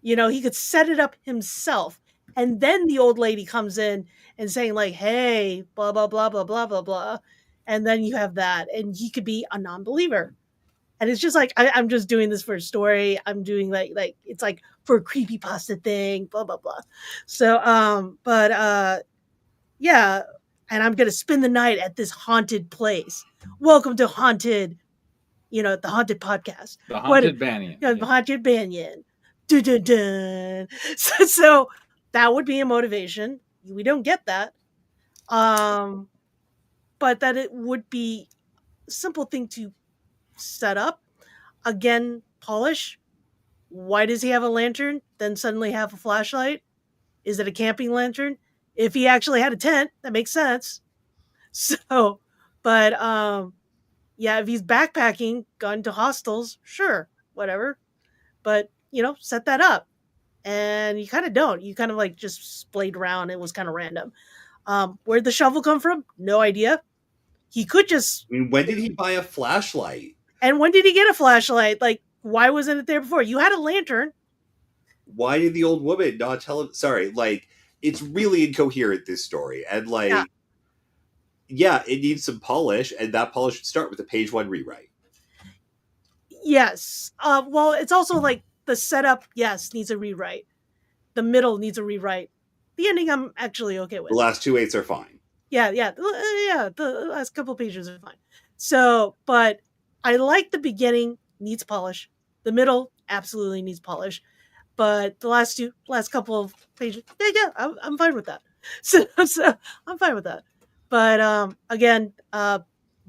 He could set it up himself, and then the old lady comes in and saying like, "Hey, blah blah blah blah blah blah blah," and then you have that, and he could be a non-believer. And it's just like I'm just doing this for a story. I'm doing like it's like for a creepypasta thing, blah blah blah. So yeah, and I'm gonna spend the night at this haunted place. Welcome to Haunted, the Haunted Podcast. The Haunted Banyan. The Haunted Banyan. Dun, dun, dun. So that would be a motivation. We don't get that. But that it would be a simple thing to set up. Again, polish. Why does he have a lantern, then suddenly have a flashlight? Is it a camping lantern? If he actually had a tent, that makes sense. So, but yeah, if he's backpacking, gone to hostels, sure, whatever. But set that up. And you kind of don't. You kind of like just splayed around. It was kind of random. Where'd the shovel come from? No idea. He could just... when did he buy a flashlight? And when did he get a flashlight? Like, why wasn't it there before? You had a lantern. Why did the old woman not tell him? Sorry, it's really incoherent, this story. And yeah, it needs some polish, and that polish should start with a page 1 rewrite. Yes. Well, it's also like the setup, yes, needs a rewrite. The middle needs a rewrite. The ending, I'm actually okay with. The last 2/8 are fine. Yeah. The last couple pages are fine. So, but I like the beginning, needs polish. The middle absolutely needs polish. But the last couple of pages, yeah, I'm fine with that. So I'm fine with that. But again,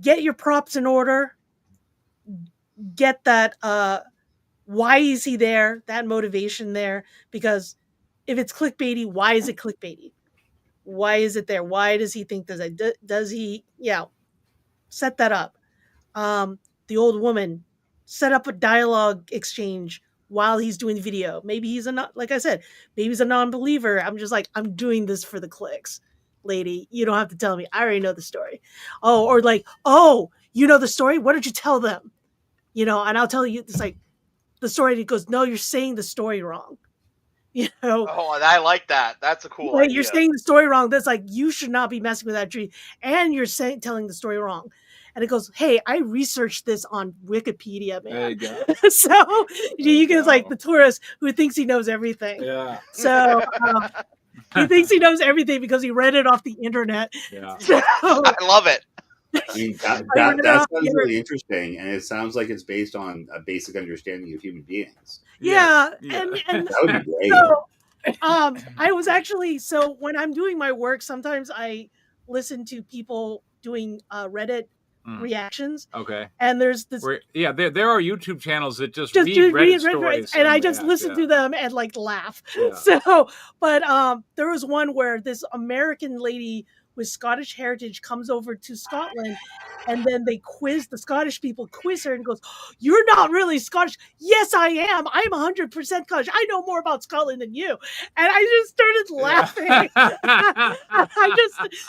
get your props in order. Get that. Why is he there? That motivation there, because if it's clickbaity, why is it clickbaity? Why is it there? Why does he think does he? Yeah, set that up. The old woman set up a dialogue exchange while he's doing the video. Maybe he's like I said, maybe he's a non-believer. I'm just like, I'm doing this for the clicks, lady. You don't have to tell me. I already know the story. Oh, or like, oh, you know the story? Why don't you tell them? And I'll tell you. It's like the story that goes, no, you're saying the story wrong. Oh, I like that. That's a cool idea. You're saying the story wrong. That's like, you should not be messing with that tree, and you're telling the story wrong. And it goes, hey, I researched this on Wikipedia, man. There you go. So you get like the tourist who thinks he knows everything. Yeah. So he thinks he knows everything because he read it off the internet. Yeah. So, I love it. I mean, that sounds really interesting, and it sounds like it's based on a basic understanding of human beings. Yeah. Yeah. And That would be great. So, I was actually, so when I'm doing my work, sometimes I listen to people doing Reddit reactions. Okay. And there's this. Yeah, there are YouTube channels that just read Reddit stories. And I just listen to them and like laugh. Yeah. So, but there was one where this American lady with Scottish heritage comes over to Scotland, and then the Scottish people quiz her and goes, "You're not really Scottish." "Yes, I am. I'm 100% Scottish. I know more about Scotland than you." And I just started laughing.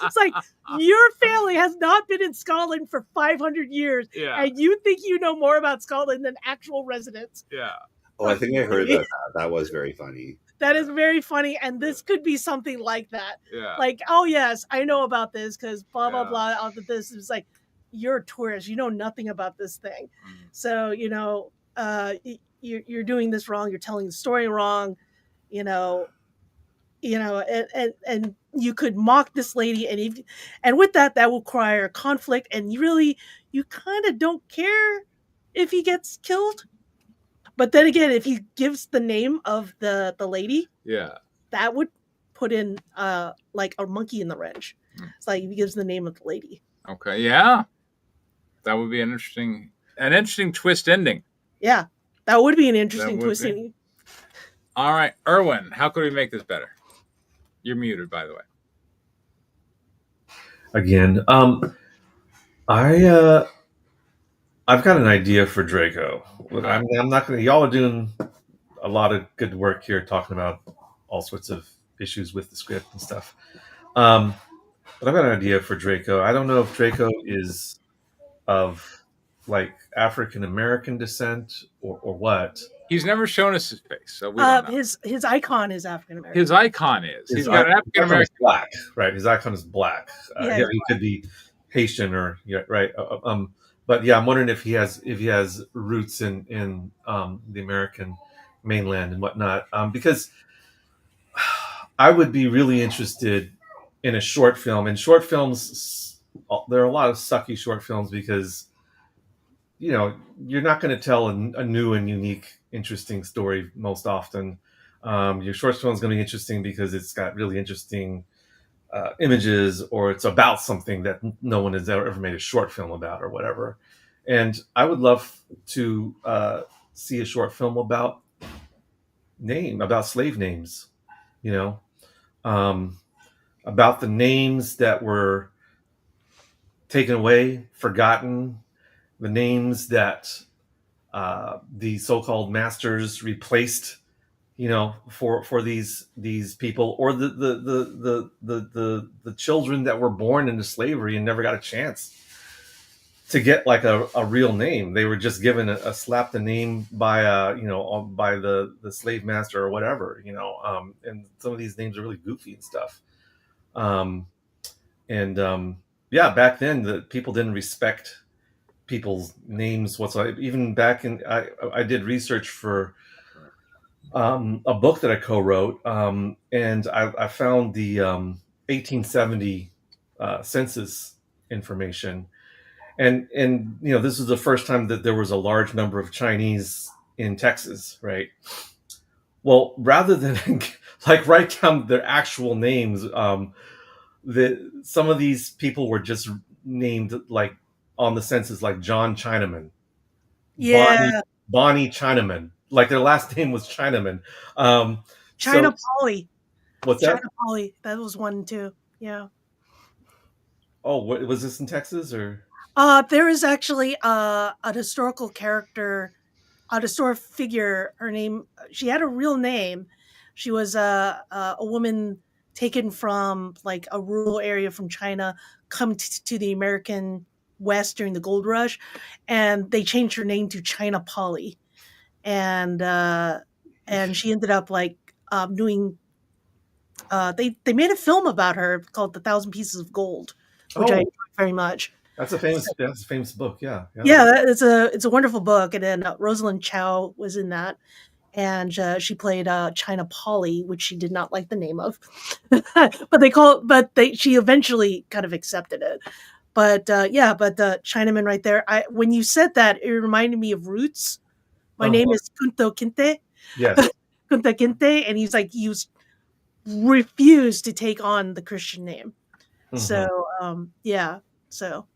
It's like, your family has not been in Scotland for 500 years, and you think you know more about Scotland than actual residents. Yeah. Oh, I think I heard that. That was very funny. That is very funny, and this could be something like that. Yeah. Like, oh yes, I know about this because blah blah blah. All of this is like, you're a tourist, you know nothing about this thing, so you're doing this wrong. You're telling the story wrong, and you could mock this lady, and with that will require conflict, and you kind of don't care if he gets killed. But then again, if he gives the name of the lady, that would put in like a monkey in the wrench. It's like if he gives the name of the lady. Okay, yeah, that would be an interesting twist ending. Yeah, that would be an interesting twist ending. All right, Erwin, how could we make this better? You're muted, by the way. Again, I've got an idea for Draco. I'm not going to. Y'all are doing a lot of good work here, talking about all sorts of issues with the script and stuff. But I've got an idea for Draco. I don't know if Draco is of like African American descent or what. He's never shown us his face, so we don't know. His icon is African American. His icon is. He's got African American black, right? His icon is black. He could be Haitian or right. But yeah, I'm wondering if he has roots in the American mainland and whatnot. Because I would be really interested in a short film. And short films, there are a lot of sucky short films because you're not going to tell a new and unique, interesting story most often. Your short film is going to be interesting because it's got really interesting images, or it's about something that no one has ever made a short film about or whatever. And I would love to see a short film about slave names, about the names that were taken away, forgotten, the names that the so-called masters replaced, for these people, or the children that were born into slavery and never got a chance to get like a real name. They were just given a slap the name by by the slave master or whatever, and some of these names are really goofy and stuff. Back then the people didn't respect people's names whatsoever. Even back in, I did research for a book that I co-wrote, and I found the 1870 census information. and this is the first time that there was a large number of Chinese in Texas, right? Well, rather than like write down their actual names, some of these people were just named like on the census, like John Chinaman, Yeah. Bonnie Chinaman, like their last name was Chinaman. China Polly. What's China that? Polly. That was one too. Yeah. Oh, what was this in Texas or? There is actually an historical character, a historic figure. Her name, she had a real name. She was a woman taken from like a rural area from China, come to the American West during the Gold Rush, and they changed her name to China Polly, and she ended up like doing. They made a film about her called "The Thousand Pieces of Gold," which I enjoyed very much. That's a famous book. Yeah. Yeah, it's a wonderful book, and then Rosalind Chow was in that, and she played China Polly, which she did not like the name of, she eventually kind of accepted it. But Chinaman right there. When you said that, it reminded me of Roots. My name is Kunto Kinte. Yes. Kunta Kinte, and he refused to take on the Christian name. Mm-hmm. So.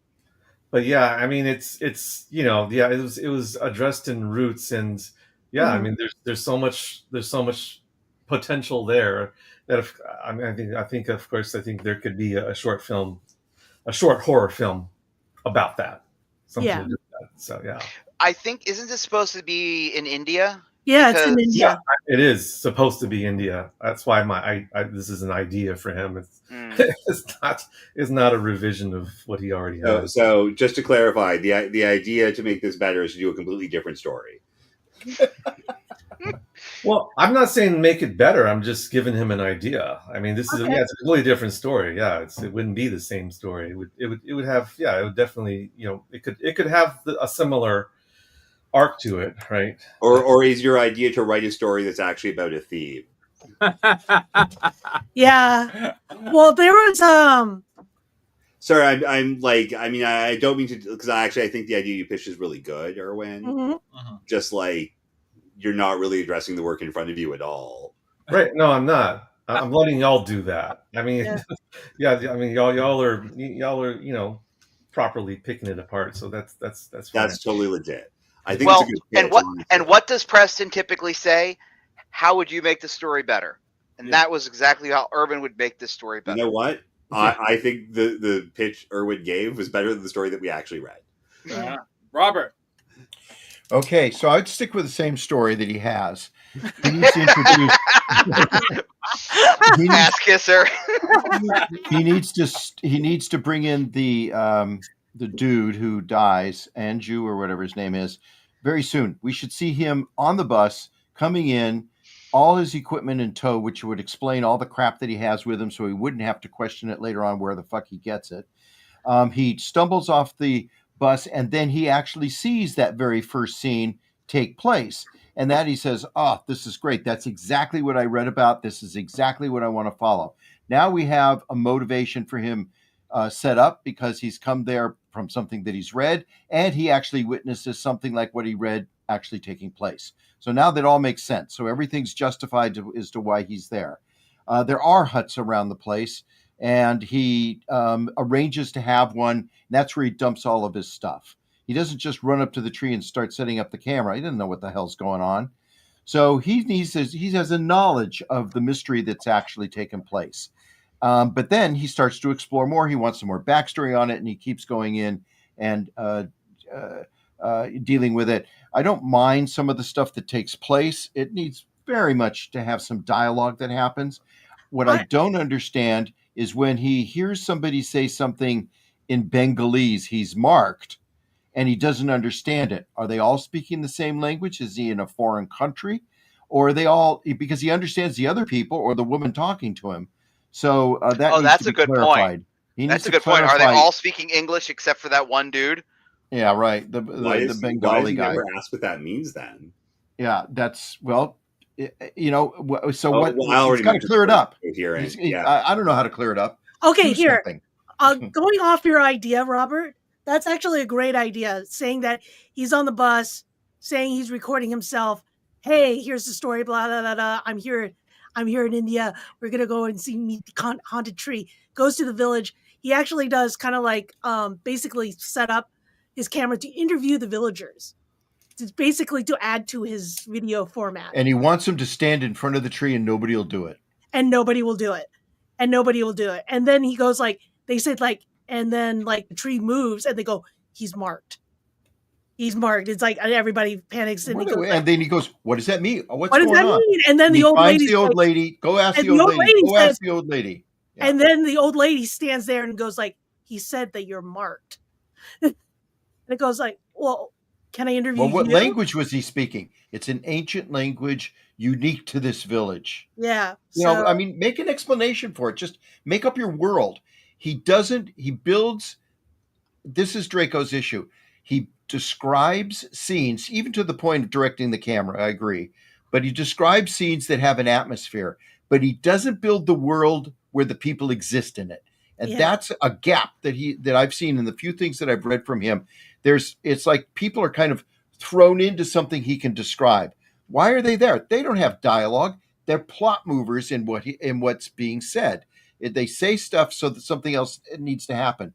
But yeah, I mean, it was addressed in Roots, and yeah, I mean, there's so much potential there that I think of course there could be a short horror film about that. Something to do with that. So yeah, I think isn't this supposed to be in India? Yeah, it's in India. Yeah, it is supposed to be India. That's why this is an idea for him. It's not a revision of what he already has. So just to clarify, the idea to make this better is to do a completely different story. Well, I'm not saying make it better. I'm just giving him an idea. I mean, it's a completely different story. Yeah, it wouldn't be the same story. It would have it would definitely it could have a similar arc to it, right? Or is your idea to write a story that's actually about a thief? Yeah. Well, there was Sorry, I'm like, I mean, I don't mean to, because I think the idea you pitched is really good, Erwin. Mm-hmm. Just like you're not really addressing the work in front of you at all. Right? No, I'm not. I'm letting y'all do that. I mean, I mean, y'all are properly picking it apart. So that's fine. That's totally legit. I think it's a good pitch, and what does Preston typically say? How would you make the story better? And that was exactly how Urban would make this story better. You know what? I think the pitch Erwin gave was better than the story that we actually read. Robert. Okay, so I'd stick with the same story that he has. He needs to introduce. Ass kisser. He needs to bring in the dude who dies, Anju or whatever his name is, very soon. We should see him on the bus coming in, all his equipment in tow, which would explain all the crap that he has with him, so he wouldn't have to question it later on where the fuck he gets it. He stumbles off the bus, and then he actually sees that very first scene take place. And that he says, "Oh, this is great. That's exactly what I read about. This is exactly what I want to follow." Now we have a motivation for him set up because he's come there from something that he's read, and he actually witnesses something like what he read actually taking place. So now that all makes sense. So everything's justified as to why he's there. There are huts around the place, and he arranges to have one. And that's where he dumps all of his stuff. He doesn't just run up to the tree and start setting up the camera. He doesn't know what the hell's going on. So he has a knowledge of the mystery that's actually taken place. But then he starts to explore more. He wants some more backstory on it, and he keeps going in and dealing with it. I don't mind some of the stuff that takes place. It needs very much to have some dialogue that happens. What I don't understand is when he hears somebody say something in Bengalese, he's marked, and he doesn't understand it. Are they all speaking the same language? Is he in a foreign country? Or are they all, because he understands the other people or the woman talking to him? So that's a good point. That's a good point. Are they all speaking English except for that one dude? Yeah, right. The Bengali guy. Never ask what that means then. Yeah, that's so it's got to clear it up. I don't know how to clear it up. Okay, here. Going off your idea, Robert, That's actually a great idea. Saying that he's on the bus, saying he's recording himself. Hey, here's the story. Blah blah blah blah. I'm here. I'm here in India. We're gonna go and meet the haunted tree. Goes to the village. He actually does kind of like basically set up his camera to interview the villagers. It's basically to add to his video format. And he wants them to stand in front of the tree, and nobody will do it. And nobody will do it. And nobody will do it. And then he goes like, they said like, and then like the tree moves, and they go, he's marked. He's marked. It's like everybody panics, and, then he goes, "What does that mean? What does that mean?" And then the old lady, go ask the old lady. Go ask the old lady. Yeah. And then the old lady stands there and goes like, "He said that you're marked." And it goes like, "Well, can I interview you?" Well, what language was he speaking? It's an ancient language unique to this village. Yeah. You know, I mean, make an explanation for it. Just make up your world. He builds. This is Draco's issue. He describes scenes, even to the point of directing the camera, I agree. But he describes scenes that have an atmosphere. But he doesn't build the world where the people exist in it. And that's a gap that I've seen in the few things that I've read from him. It's like people are kind of thrown into something he can describe. Why are they there? They don't have dialogue. They're plot movers in what's being said. They say stuff so that something else needs to happen.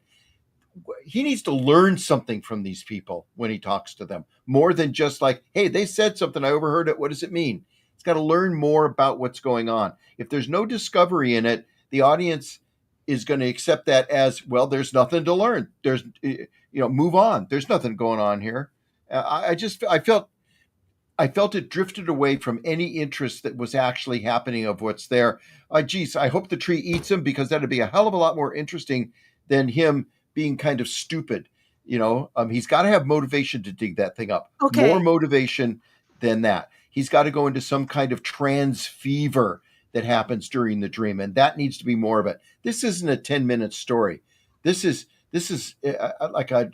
He needs to learn something from these people when he talks to them, more than just like, hey, they said something, I overheard it. What does it mean? He's got to learn more about what's going on. If there's no discovery in it, the audience is going to accept that as, well, there's nothing to learn. There's, move on. There's nothing going on here. I felt it drifted away from any interest that was actually happening of what's there. Geez, I hope the tree eats him, because that'd be a hell of a lot more interesting than him being kind of stupid. He's got to have motivation to dig that thing up. Okay. More motivation than that. He's got to go into some kind of trance fever that happens during the dream, and that needs to be more of it. This isn't a 10-minute story. This is like a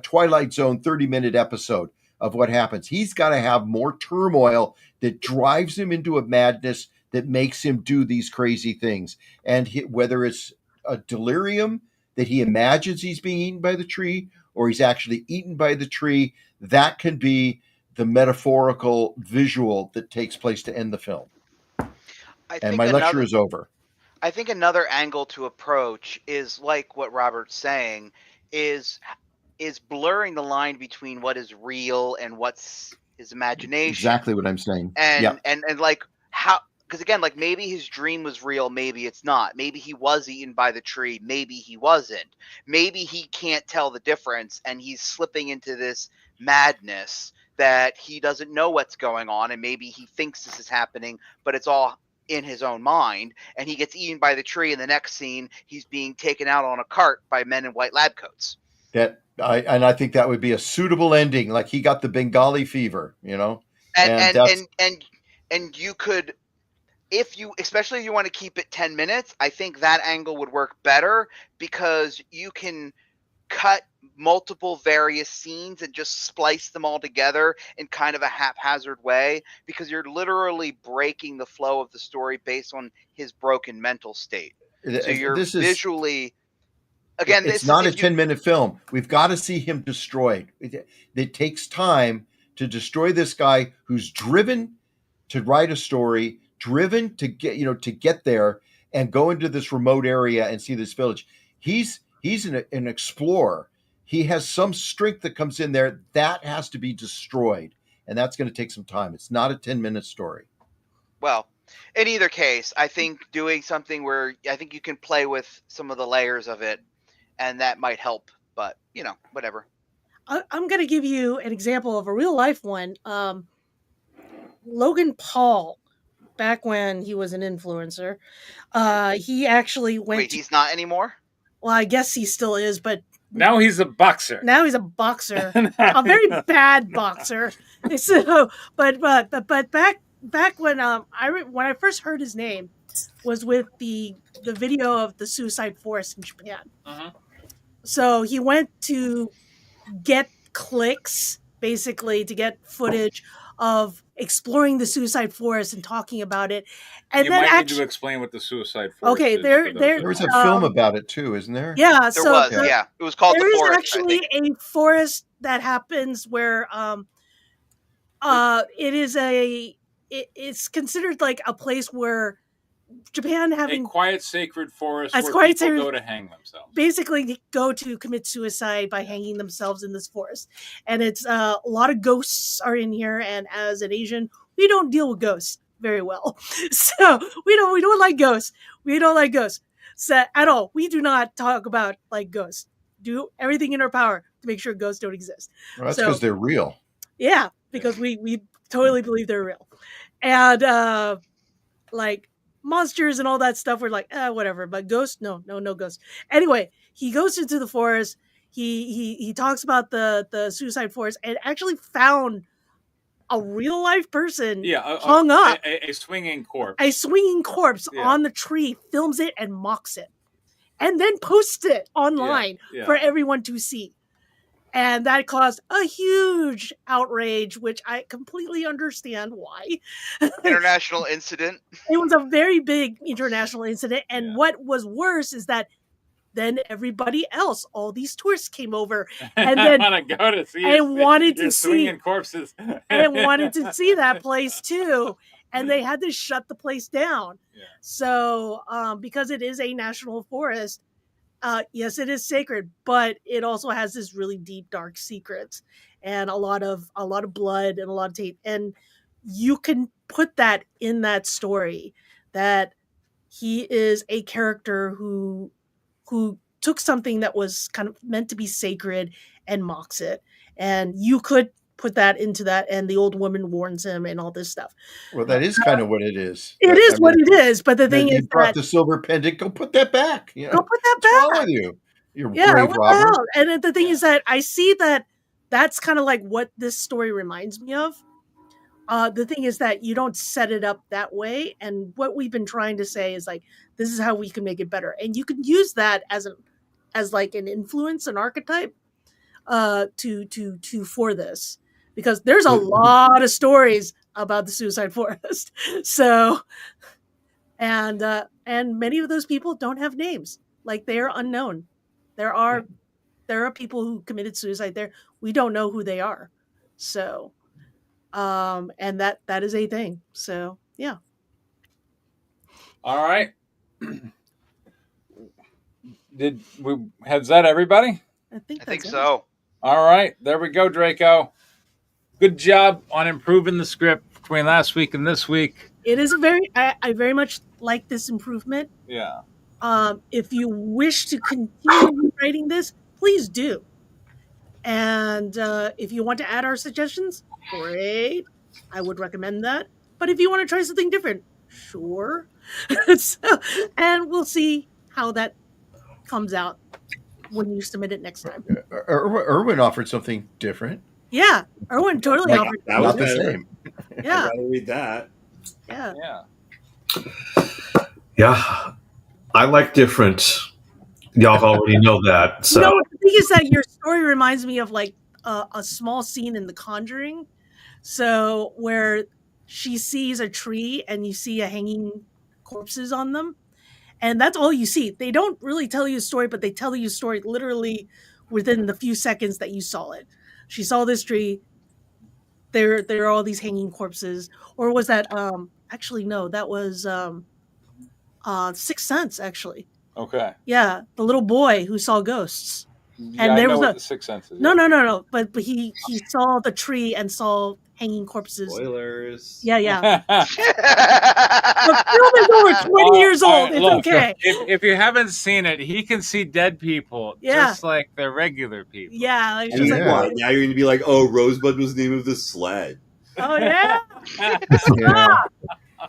Twilight Zone 30-minute episode of what happens. He's got to have more turmoil that drives him into a madness that makes him do these crazy things. And whether it's a delirium that he imagines he's being eaten by the tree, or he's actually eaten by the tree, that can be the metaphorical visual that takes place to end the film. And my lecture is over. I think another angle to approach is like what Robert's saying, is blurring the line between what is real and what's his imagination. Exactly what I'm saying. And like how, because again, like maybe his dream was real, maybe it's not. Maybe he was eaten by the tree, maybe he wasn't. Maybe he can't tell the difference, and he's slipping into this madness that he doesn't know what's going on, and maybe he thinks this is happening, but it's all in his own mind, and he gets eaten by the tree. In the next scene, he's being taken out on a cart by men in white lab coats. I think that would be a suitable ending. Like he got the Bengali fever, and you could, especially if you want to keep it 10 minutes, I think that angle would work better, because you can cut multiple various scenes and just splice them all together in kind of a haphazard way, because you're literally breaking the flow of the story based on his broken mental state. So you're visually, again, it's not a 10-minute film. We've got to see him destroyed. It takes time to destroy this guy who's driven to write a story, driven to get there and go into this remote area and see this village. He's an explorer. He has some strength that comes in there that has to be destroyed, and that's going to take some time. It's not a 10-minute story. Well, in either case, I think doing something where I think you can play with some of the layers of it, and that might help. But whatever. I'm going to give you an example of a real life one. Logan Paul, back when he was an influencer, he actually went. Wait, he's not anymore? Well, I guess he still is, but now he's a boxer. A very bad boxer. So, but back when when I first heard his name was with the video of the Suicide Forest in Japan. Uh-huh. So he went to get clicks, basically, to get footage of exploring the suicide forest and talking about it. And you then might need to explain what the suicide forest okay, is. there was a film about it too, isn't there? Yeah, There so was, yeah. It was called The there is Forest, actually a forest that happens where it is it's considered like a place where Japan having a quiet sacred forest As where quiet people sacred- go to hang themselves. basically go to commit suicide by hanging themselves in this forest. And it's a lot of ghosts are in here, and as an Asian, we don't deal with ghosts very well. So we don't like ghosts. We don't like ghosts. So at all. We do not talk about like ghosts. Do everything in our power to make sure ghosts don't exist. Well, that's because they're real. Yeah, because we totally believe they're real. And like monsters and all that stuff, we're like, whatever. But ghosts, no ghosts. Anyway, he goes into the forest. He talks about the suicide forest and actually found a real life person hung up. A swinging corpse. A swinging corpse on the tree, films it and mocks it. And then posts it online for everyone to see. And that caused a huge outrage, which I completely understand why. International incident. It was a very big international incident. And what was worse is that then everybody else, all these tourists came over and then go to see wanted to see corpses and wanted to see that place too. And they had to shut the place down. Yeah. So because it is a national forest, yes, it is sacred, but it also has this really deep, dark secrets and a lot of blood and a lot of tape. And you can put that in that story that he is a character who took something that was kind of meant to be sacred and mocks it. And you could put that into that, and the old woman warns him and all this stuff. Well, that is kind of what it is. It is what it is, but the thing is, you brought the silver pendant. Go put that back. Go put that What's wrong back. with you? You're Yeah, brave what robber. the hell? And the thing is that I see that that's kind of like what this story reminds me of. The thing is that you don't set it up that way, and what we've been trying to say is like, this is how we can make it better, and you can use that as like an influence, an archetype, to for this, because there's a lot of stories about the suicide forest. So, and many of those people don't have names, like they are unknown. There are people who committed suicide there. We don't know who they are. So, and that is a thing. So, yeah. All right. Has that everybody? I think so. All right, there we go, Draco. Good job on improving the script between last week and this week. It is I very much like this improvement. Yeah. If you wish to continue writing this, please do. And if you want to add our suggestions, great. I would recommend that. But if you want to try something different, sure. And we'll see how that comes out when you submit it next time. Erwin offered something different. Yeah, Erwin totally offered. That was Not the better. same. Yeah. I'd rather read that. Yeah, I like different. Y'all already know that. So the thing is that your story reminds me of like a small scene in The Conjuring. So where she sees a tree and you see a hanging corpses on them, and that's all you see. They don't really tell you a story, but they tell you a story literally within the few seconds that you saw it. She saw this tree. There are all these hanging corpses. Or was that actually no, that was Sixth Sense, actually. Okay. Yeah, the little boy who saw ghosts. Yeah, and there I know was what the Sixth Sense is. No. But he saw the tree and saw hanging corpses. Spoilers. Yeah. The film is over 20 years old. It's look, okay. If you haven't seen it, he can see dead people just like they're regular people. Yeah. Like, And like, what? Now you're going to be like, oh, Rosebud was the name of the sled. oh, yeah. Yeah.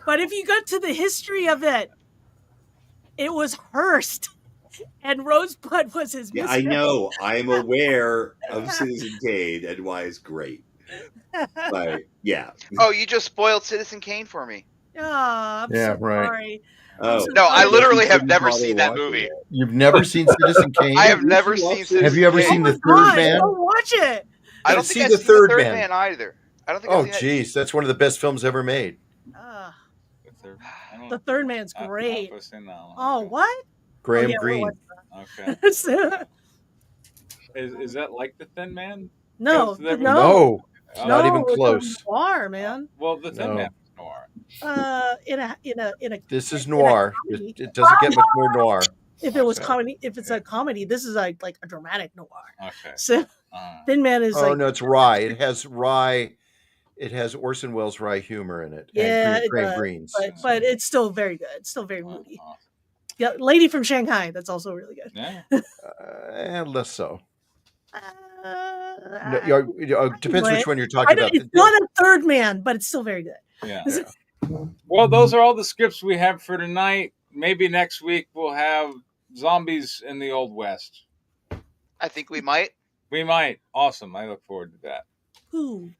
But if you go to the history of it, it was Hearst. And Rosebud was his Yeah, mistress. I know. I'm aware of Citizen Kane and why it's great. But, yeah. Oh, you just spoiled Citizen Kane for me. Oh, I'm Yeah, so right. sorry. Oh. No, I literally have Didn't never bother seen that watching movie. it. You've never seen Citizen Kane? I have never seen Citizen Have you ever Kane. seen The God, Third Man? don't watch it. I don't See think I've The seen Third The Third Man. Man either. I don't think Oh, I've seen that. geez, that's one of the best films ever made. The Third Man's great. Oh, Okay. what? Graham Oh, yeah, Greene. Okay. So- Is that like the Thin Man? no, Because No, Oh, not even it's a close. noir, man. Well, the Thin No. Man was noir. In a This is in noir. a comedy. It doesn't get much more noir. If it was Okay. comedy, if it's a comedy, this is like a dramatic noir. Okay. So Thin Man is Oh like no, it's rye. It has rye. It has Orson Welles rye humor in it. yeah, and it Graham does, Greene's. but it's still very good. It's still very moody. Yeah, Lady from Shanghai. That's also really good. Yeah. Less so. No, Depends which one you're talking about. It's not a Third Man, but it's still very good. Yeah. Well, those are all the scripts we have for tonight. Maybe next week we'll have Zombies in the Old West. I think we might. We might. Awesome. I look forward to that. Ooh.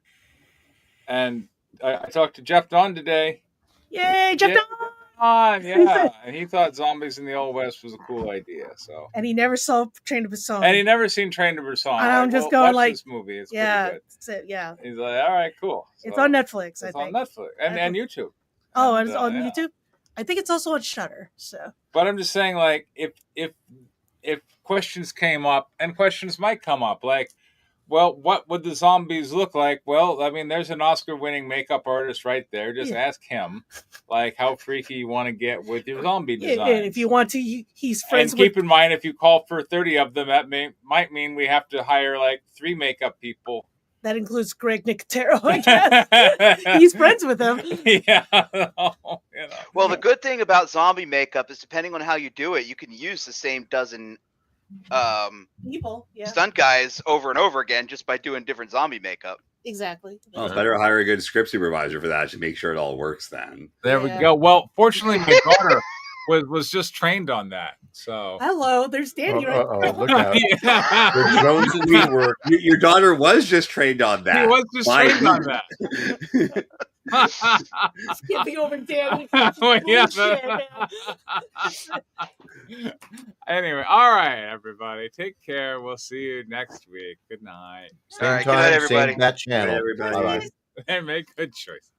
And I talked to Jeff Don today. Yay, Jeff Don! Yeah. And he thought Zombies in the Old West was a cool idea. So. And he never saw Train to Busan. And he never seen Train to Busan. And I'm just going watch this movie. It's pretty good. That's it. Yeah. He's like, all right, cool. So, it's on Netflix. I think. It's on Netflix and YouTube. Oh, and it's on YouTube. I think it's also on Shudder. So. But I'm just saying, like, if questions came up, and questions might come up, like, well, what would the zombies look like? Well, I mean, there's an Oscar-winning makeup artist right there. Just ask him, like, how freaky you want to get with your zombie design. And if you want to, he's friends and keep in mind, if you call for 30 of them, that might mean we have to hire, like, 3 makeup people. That includes Greg Nicotero, I guess. He's friends with him. Yeah. Well, the good thing about zombie makeup is depending on how you do it, you can use the same dozen people, stunt guys over and over again just by doing different zombie makeup. Exactly. Oh, better hire a good script supervisor for that to make sure it all works then. There we go. Well, fortunately, my daughter was just trained on that. So hello, there's Danny right there. Look out. The Jones and me work. Your daughter was just trained on that. She was just trained on that. Skipping over Danny. Anyway, all right, everybody. Take care. We'll see you next week. Good night. Same time, same that channel. Bye, everybody. And make good choices.